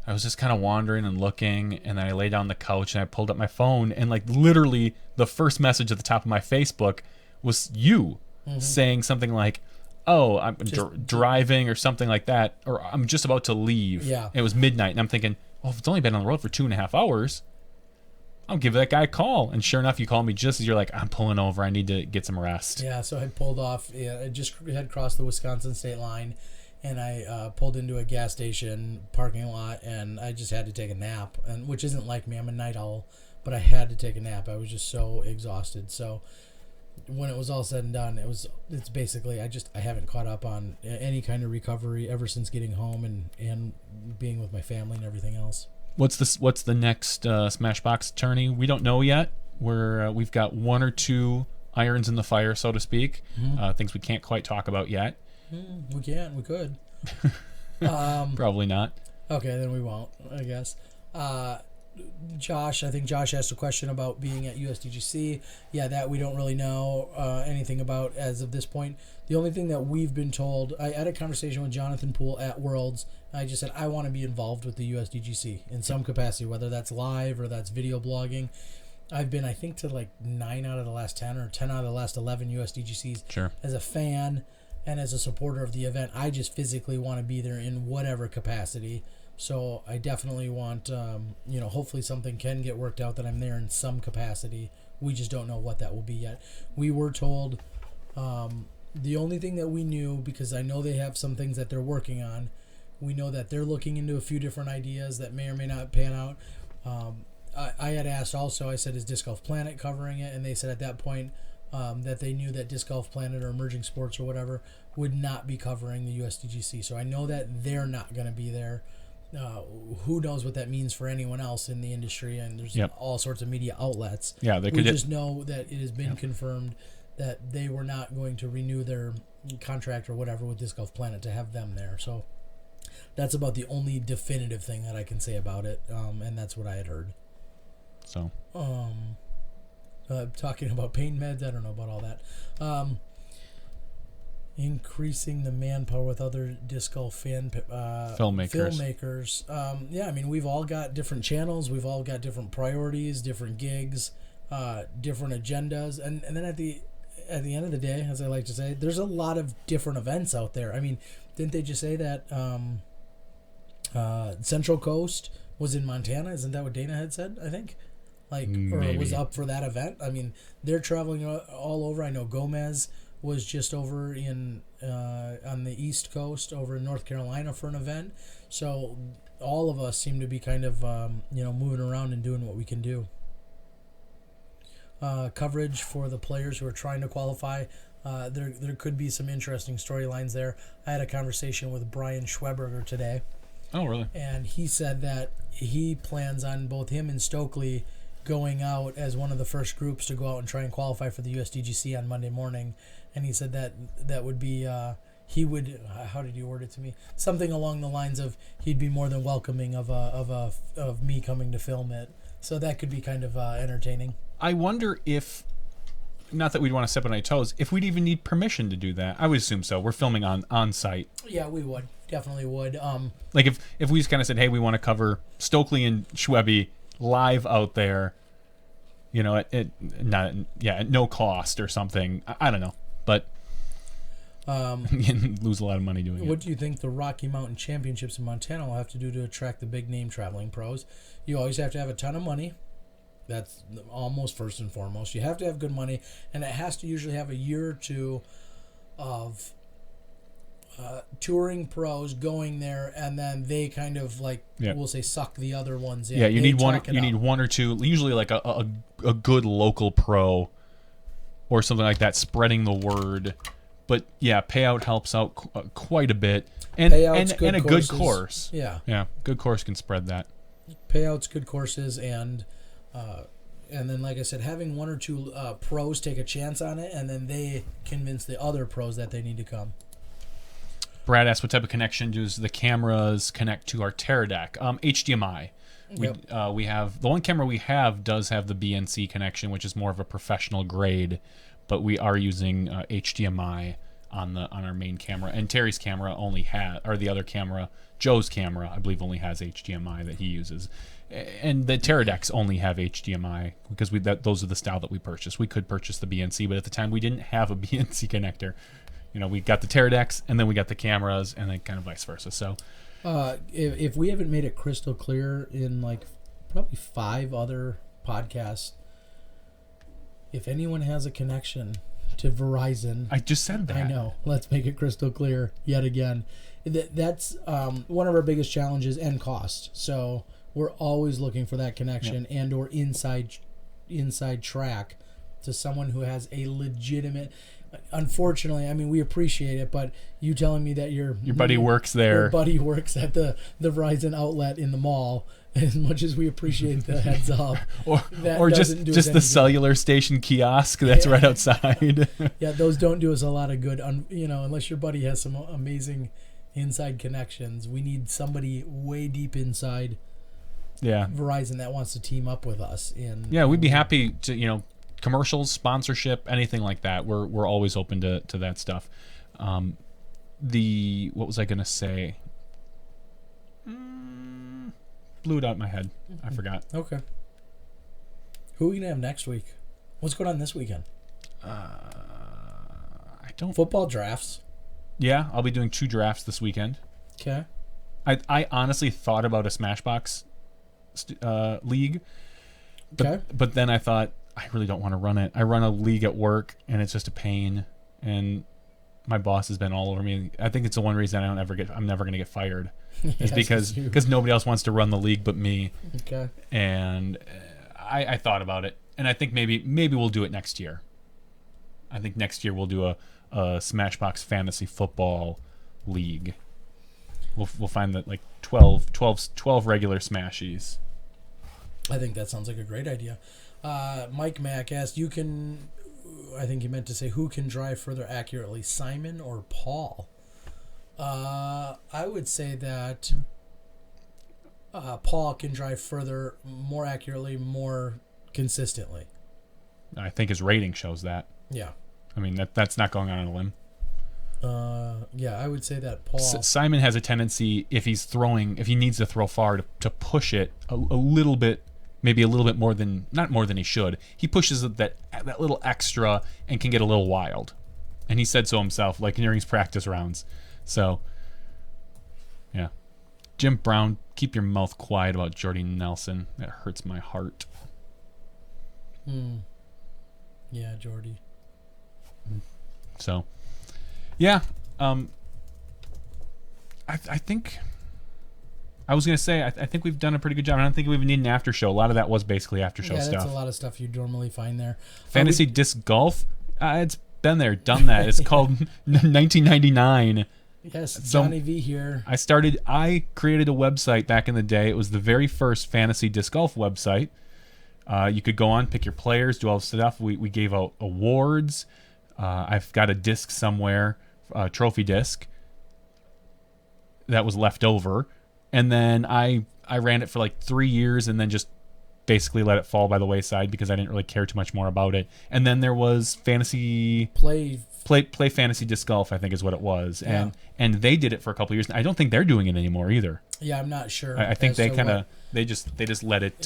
Speaker 5: I was just kind of wandering and looking, and then I lay down on the couch and I pulled up my phone, and like literally the first message at the top of my Facebook was you saying something like, "Oh, I'm driving," or something like that, or "I'm just about to leave."
Speaker 1: Yeah.
Speaker 5: It was midnight, and I'm thinking, well, if it's only been on the road for 2.5 hours, I'll give that guy a call. And sure enough, you called me just as you're like, I'm pulling over. I need to get some rest.
Speaker 1: Yeah, so I pulled off. Yeah, I just had crossed the Wisconsin state line, and I pulled into a gas station parking lot, and I just had to take a nap, and which isn't like me. I'm a night owl, but I had to take a nap. I was just so exhausted. So when it was all said and done, it's basically I haven't caught up on any kind of recovery ever since getting home and being with my family and everything else.
Speaker 5: What's the next SmashBoxx tourney? We don't know yet. We've got 1 or 2 irons in the fire, so to speak. Things we can't quite talk about yet.
Speaker 1: We can't. We could.
Speaker 5: Probably not.
Speaker 1: Okay, then we won't, I guess. Josh, I think Josh asked a question about being at USDGC. Yeah, that we don't really know anything about as of this point. The only thing that we've been told, I had a conversation with Jonathan Poole at Worlds. I just said, I want to be involved with the USDGC in some capacity, whether that's live or that's video blogging. I've been, I think, to like 9 out of the last 10 or 10 out of the last 11 USDGCs.
Speaker 5: Sure.
Speaker 1: As a fan and as a supporter of the event, I just physically want to be there in whatever capacity. So I definitely want, hopefully something can get worked out that I'm there in some capacity. We just don't know what that will be yet. We were told the only thing that we knew, because I know they have some things that they're working on, we know that they're looking into a few different ideas that may or may not pan out. I had asked also, I said, is Disc Golf Planet covering it? And they said at that point that they knew that Disc Golf Planet or Emerging Sports or whatever would not be covering the USDGC. So I know that they're not going to be there. Who knows what that means for anyone else in the industry, and there's all sorts of media outlets.
Speaker 5: Yeah,
Speaker 1: we just know that it has been confirmed that they were not going to renew their contract or whatever with Disc Golf Planet to have them there. So that's about the only definitive thing that I can say about it, and that's what I had heard.
Speaker 5: So
Speaker 1: talking about pain meds, I don't know about all that. Increasing the manpower with other disc golf filmmakers. I mean, we've all got different channels. We've all got different priorities, different gigs, different agendas. And then at the end of the day, as I like to say, there's a lot of different events out there. I mean, didn't they just say that Central Coast was in Montana? Isn't that what Dana had said, I think? like, or was up for that event. I mean, they're traveling all over. I know Gomez was just over in on the East Coast, over in North Carolina for an event. So all of us seem to be kind of moving around and doing what we can do. Coverage for the players who are trying to qualify. There could be some interesting storylines there. I had a conversation with Brian Schweberger today.
Speaker 5: Oh, really?
Speaker 1: And he said that he plans on both him and Stokely going out as one of the first groups to go out and try and qualify for the USDGC on Monday morning. And he said that would be, he would, how did he word it to me? Something along the lines of he'd be more than welcoming of me coming to film it. So that could be kind of entertaining.
Speaker 5: I wonder if, not that we'd want to step on any toes, if we'd even need permission to do that. I would assume so. We're filming on site.
Speaker 1: Yeah, we would. Definitely would.
Speaker 5: Like if we just kind of said, hey, we want to cover Stokely and Schwebby live out there, at no cost or something. I don't know, but lose a lot of money doing it.
Speaker 1: What do you think the Rocky Mountain Championships in Montana will have to do to attract the big name traveling pros? You always have to have a ton of money. That's almost first and foremost. You have to have good money, and it has to usually have a year or two of touring pros going there, and then they kind of we'll say suck the other ones in.
Speaker 5: Yeah, you need one. You need one or two. Usually, like a good local pro or something like that, spreading the word. But yeah, payout helps out quite a bit, and a good course. Yeah, good course can spread that.
Speaker 1: Payouts, good courses, and then, like I said, having one or two pros take a chance on it, and then they convince the other pros that they need to come.
Speaker 5: Brad asked what type of connection does the cameras connect to our Teradek? HDMI. We have the one camera we have does have the BNC connection, which is more of a professional grade, but we are using HDMI on our main camera. And Terry's camera only has, or the other camera, Joe's camera, I believe, only has HDMI that he uses. And the Teradeks only have HDMI because those are the style that we purchased. We could purchase the BNC, but at the time we didn't have a BNC connector. We got the Teradeks, and then we got the cameras, and then kind of vice versa. So,
Speaker 1: if we haven't made it crystal clear in probably 5 other podcasts, if anyone has a connection to Verizon,
Speaker 5: I just said that.
Speaker 1: I know. Let's make it crystal clear yet again. That's one of our biggest challenges and cost. So we're always looking for that connection and or inside track to someone who has a legitimate. Unfortunately, I mean, we appreciate it, but you telling me that your
Speaker 5: buddy works there.
Speaker 1: Your buddy works at the Verizon outlet in the mall. As much as we appreciate the heads up,
Speaker 5: or just the cellular station kiosk that's right outside.
Speaker 1: Yeah, those don't do us a lot of good. Unless your buddy has some amazing inside connections, we need somebody way deep inside.
Speaker 5: Yeah,
Speaker 1: Verizon that wants to team up with us.
Speaker 5: We'd be happy to commercials, sponsorship, anything like that. We're always open to that stuff. What was I gonna say? Blew it out in my head. I forgot.
Speaker 1: Okay. Who are we gonna have next week? What's going on this weekend?
Speaker 5: I don't.
Speaker 1: Football drafts.
Speaker 5: Yeah, I'll be doing 2 drafts this weekend.
Speaker 1: Okay.
Speaker 5: I honestly thought about a SmashBox league, but then I thought I really don't want to run it. I run a league at work, and it's just a pain, and my boss has been all over me. I think it's the one reason I'm never going to get fired. Is because nobody else wants to run the league but me.
Speaker 1: Okay.
Speaker 5: And I thought about it, and I think maybe we'll do it next year. I think next year we'll do a SmashBox fantasy football league. We'll find that 12 regular Smashies.
Speaker 1: I think that sounds like a great idea. Mike Mack asked, I think he meant to say, who can drive further accurately, Simon or Paul? I would say that Paul can drive further, more accurately, more consistently.
Speaker 5: I think his rating shows that.
Speaker 1: Yeah.
Speaker 5: I mean, that's not going on a limb.
Speaker 1: Yeah, I would say that Paul...
Speaker 5: Simon has a tendency, if he needs to throw far, to push it a little bit, maybe a little bit more than, not more than he should. He pushes that little extra and can get a little wild. And he said so himself, during his practice rounds. So, yeah. Jim Brown, keep your mouth quiet about Jordy Nelson. That hurts my heart.
Speaker 1: Yeah, Jordy.
Speaker 5: So, yeah. I think I was gonna say I think we've done a pretty good job. I don't think we even need an after show. A lot of that was basically after show stuff.
Speaker 1: Yeah, that's a lot of stuff you normally find there.
Speaker 5: Fantasy disc golf. It's been there, done that. It's called 1999.
Speaker 1: Yes,
Speaker 5: So,
Speaker 1: Johnny V here.
Speaker 5: I created a website back in the day. It was the very first fantasy disc golf website. You could go on, pick your players, do all the stuff. We gave out awards. I've got a disc somewhere, a trophy disc that was left over. And then I ran it for like 3 years and then just basically let it fall by the wayside because I didn't really care too much more about it. And then there was fantasy
Speaker 1: Play
Speaker 5: fantasy disc golf, I think is what it was.
Speaker 1: Yeah.
Speaker 5: And they did it for a couple of years. I don't think they're doing it anymore either.
Speaker 1: Yeah, I'm not sure.
Speaker 5: I think
Speaker 1: as
Speaker 5: they
Speaker 1: to
Speaker 5: kind of
Speaker 1: what-
Speaker 5: they just let it.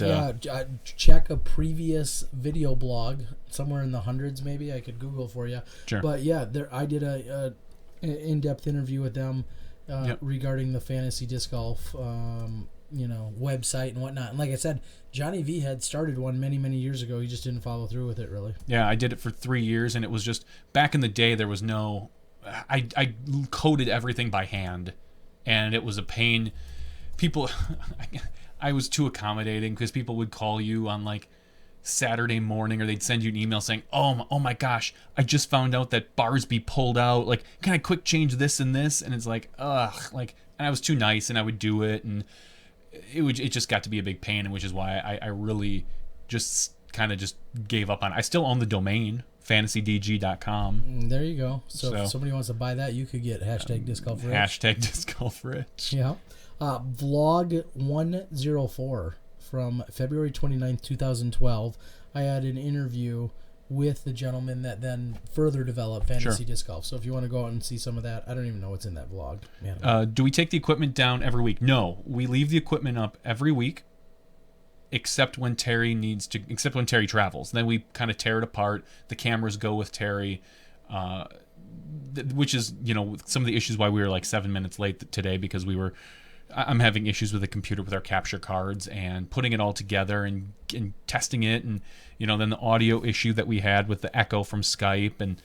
Speaker 1: check a previous video blog somewhere in the hundreds, maybe I could Google for you.
Speaker 5: Sure.
Speaker 1: But yeah, I did a in-depth interview with them
Speaker 5: Yep.
Speaker 1: regarding the fantasy disc golf, website and whatnot. And like I said, Johnny V had started one many years ago. He just didn't follow through with it really.
Speaker 5: Yeah, I did it for 3 years, and it was just back in the day. There was no, I coded everything by hand, and it was a pain. People, I was too accommodating because people would call you on like Saturday morning, or they'd send you an email saying, "Oh my gosh, I just found out that Barsby pulled out. Like, can I quick change this and this?" And it's like, ugh, like, and I was too nice, and I would do it, and it just got to be a big pain, and which is why I really just kind of just gave up on it. I still own the domain fantasydg.com.
Speaker 1: There you go. So
Speaker 5: So-
Speaker 1: if somebody wants to buy that, you could get hashtag disc golf rich.
Speaker 5: Hashtag disc golf rich.
Speaker 1: Yeah. Vlog 104 from February 29th, 2012. I had an interview with the gentleman that then further developed fantasy
Speaker 5: Sure.
Speaker 1: disc golf. So if you want to go out and see some of that, I don't even know what's in that vlog. Man.
Speaker 5: Do we take the equipment down every week? No, we leave the equipment up every week, except when Terry travels. Then we kind of tear it apart. The cameras go with Terry, which is some of the issues why we were like 7 minutes late today, because I'm having issues with the computer with our capture cards and putting it all together and testing it, and then the audio issue that we had with the echo from Skype, and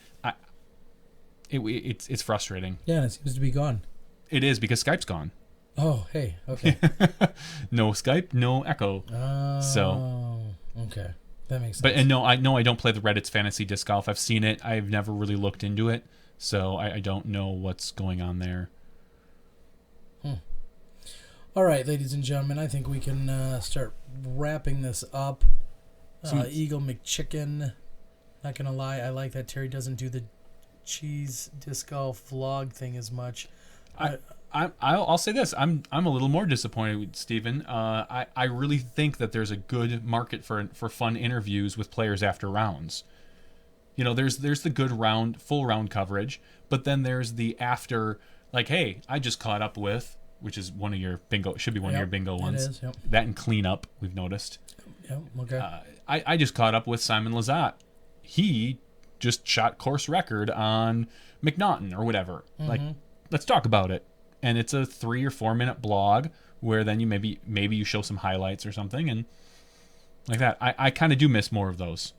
Speaker 5: it's frustrating.
Speaker 1: Yeah, it seems to be gone.
Speaker 5: It is, because Skype's gone.
Speaker 1: Oh, hey, okay.
Speaker 5: No Skype, no echo.
Speaker 1: So okay, that makes sense.
Speaker 5: But and no, I don't play the Reddit's Fantasy Disc Golf. I've seen it. I've never really looked into it, so I don't know what's going on there.
Speaker 1: All right, ladies and gentlemen, I think we can start wrapping this up. Eagle McChicken. Not gonna lie, I like that Terry doesn't do the cheese disc golf vlog thing as much.
Speaker 5: I'll say this. I'm a little more disappointed with Steven. I really think that there's a good market for fun interviews with players after rounds. There's the good full round coverage, but then there's the after, like, hey, I just caught up with, which is one of your bingo, should be one of your bingo ones.
Speaker 1: It is, yep.
Speaker 5: That and cleanup, we've noticed.
Speaker 1: Yep, okay.
Speaker 5: I just caught up with Simon Lizotte. He just shot course record on McNaughton or whatever.
Speaker 1: Mm-hmm.
Speaker 5: Like, let's talk about it. And it's a 3 or 4 minute blog where then you maybe you show some highlights or something, and like that. I kind of do miss more of those.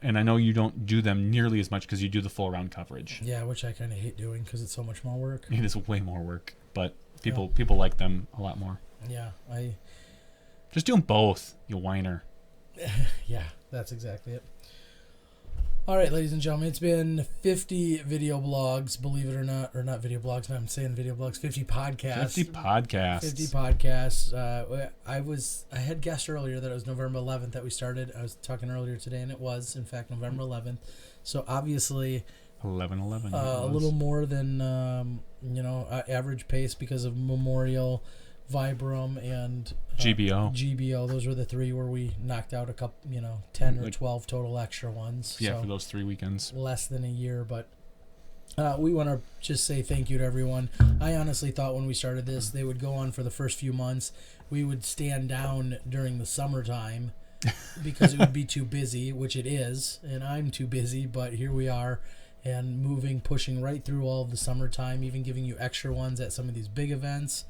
Speaker 5: And I know you don't do them nearly as much because you do the full round coverage.
Speaker 1: Yeah, which I kind of hate doing because it's so much more work.
Speaker 5: It is way more work, but people like them a lot more.
Speaker 1: Yeah,
Speaker 5: Just do them both, you whiner.
Speaker 1: yeah, that's exactly it. All right, ladies and gentlemen, it's been 50 video blogs, believe it or not video blogs. No, I'm saying video blogs, 50 podcasts.
Speaker 5: 50 podcasts.
Speaker 1: 50 podcasts. I had guessed earlier that it was November 11th that we started. I was talking earlier today, and it was, in fact, November 11th. So obviously,
Speaker 5: 11/11.
Speaker 1: a little more than average pace because of Memorial, Vibram, and GBO. Those were the 3 where we knocked out a couple, 10 or 12 total extra ones.
Speaker 5: Yeah,
Speaker 1: so
Speaker 5: for those 3 weekends.
Speaker 1: less than a year, but we want to just say thank you to everyone. I honestly thought when we started this, they would go on for the first few months. We would stand down during the summertime because it would be too busy, which it is, and I'm too busy, but here we are, and pushing right through all of the summertime, even giving you extra ones at some of these big events.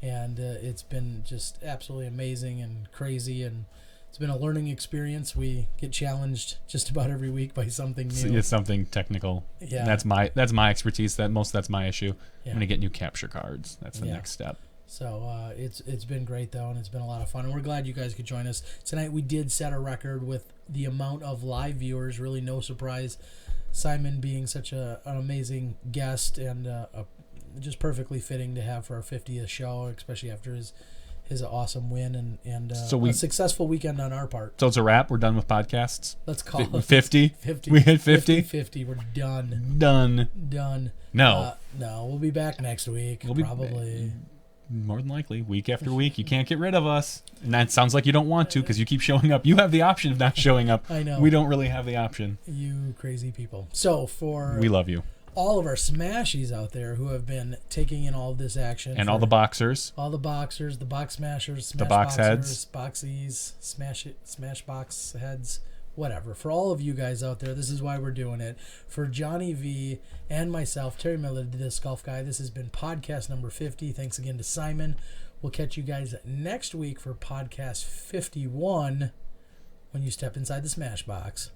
Speaker 1: And it's been just absolutely amazing and crazy, and It's been a learning experience. We get challenged just about every week by something new.
Speaker 5: It's something technical.
Speaker 1: Yeah.
Speaker 5: That's my expertise. That's my issue.
Speaker 1: Yeah.
Speaker 5: I'm gonna get new capture cards. That's the
Speaker 1: Yeah.
Speaker 5: next step.
Speaker 1: So it's been great, though, and it's been a lot of fun. And we're glad you guys could join us. Tonight we did set a record with the amount of live viewers. Really no surprise. Simon being such an amazing guest and just perfectly fitting to have for our 50th show, especially after his awesome win and a successful weekend on our part.
Speaker 5: So it's a wrap. We're done with podcasts.
Speaker 1: Let's call it
Speaker 5: 50.
Speaker 1: 50.
Speaker 5: We hit 50.
Speaker 1: 50. We're done.
Speaker 5: Done. No.
Speaker 1: No, we'll be back next week.
Speaker 5: We'll be
Speaker 1: probably.
Speaker 5: More than likely, week after week. You can't get rid of us. And that sounds like you don't want to because you keep showing up. You have the option of not showing up.
Speaker 1: I know.
Speaker 5: We don't really have the option.
Speaker 1: You crazy people. So for
Speaker 5: We love you.
Speaker 1: all of our smashies out there who have been taking in all of this action.
Speaker 5: And all the boxers.
Speaker 1: All the boxers, the box smashers, smash
Speaker 5: The box
Speaker 1: boxers,
Speaker 5: heads.
Speaker 1: boxies, smash box heads, whatever. For all of you guys out there, this is why we're doing it. For Jonny V and myself, Terry Miller, the Disc Golf Guy, this has been podcast number 50. Thanks again to Simon. We'll catch you guys next week for podcast 51 when you step inside the Smash Box.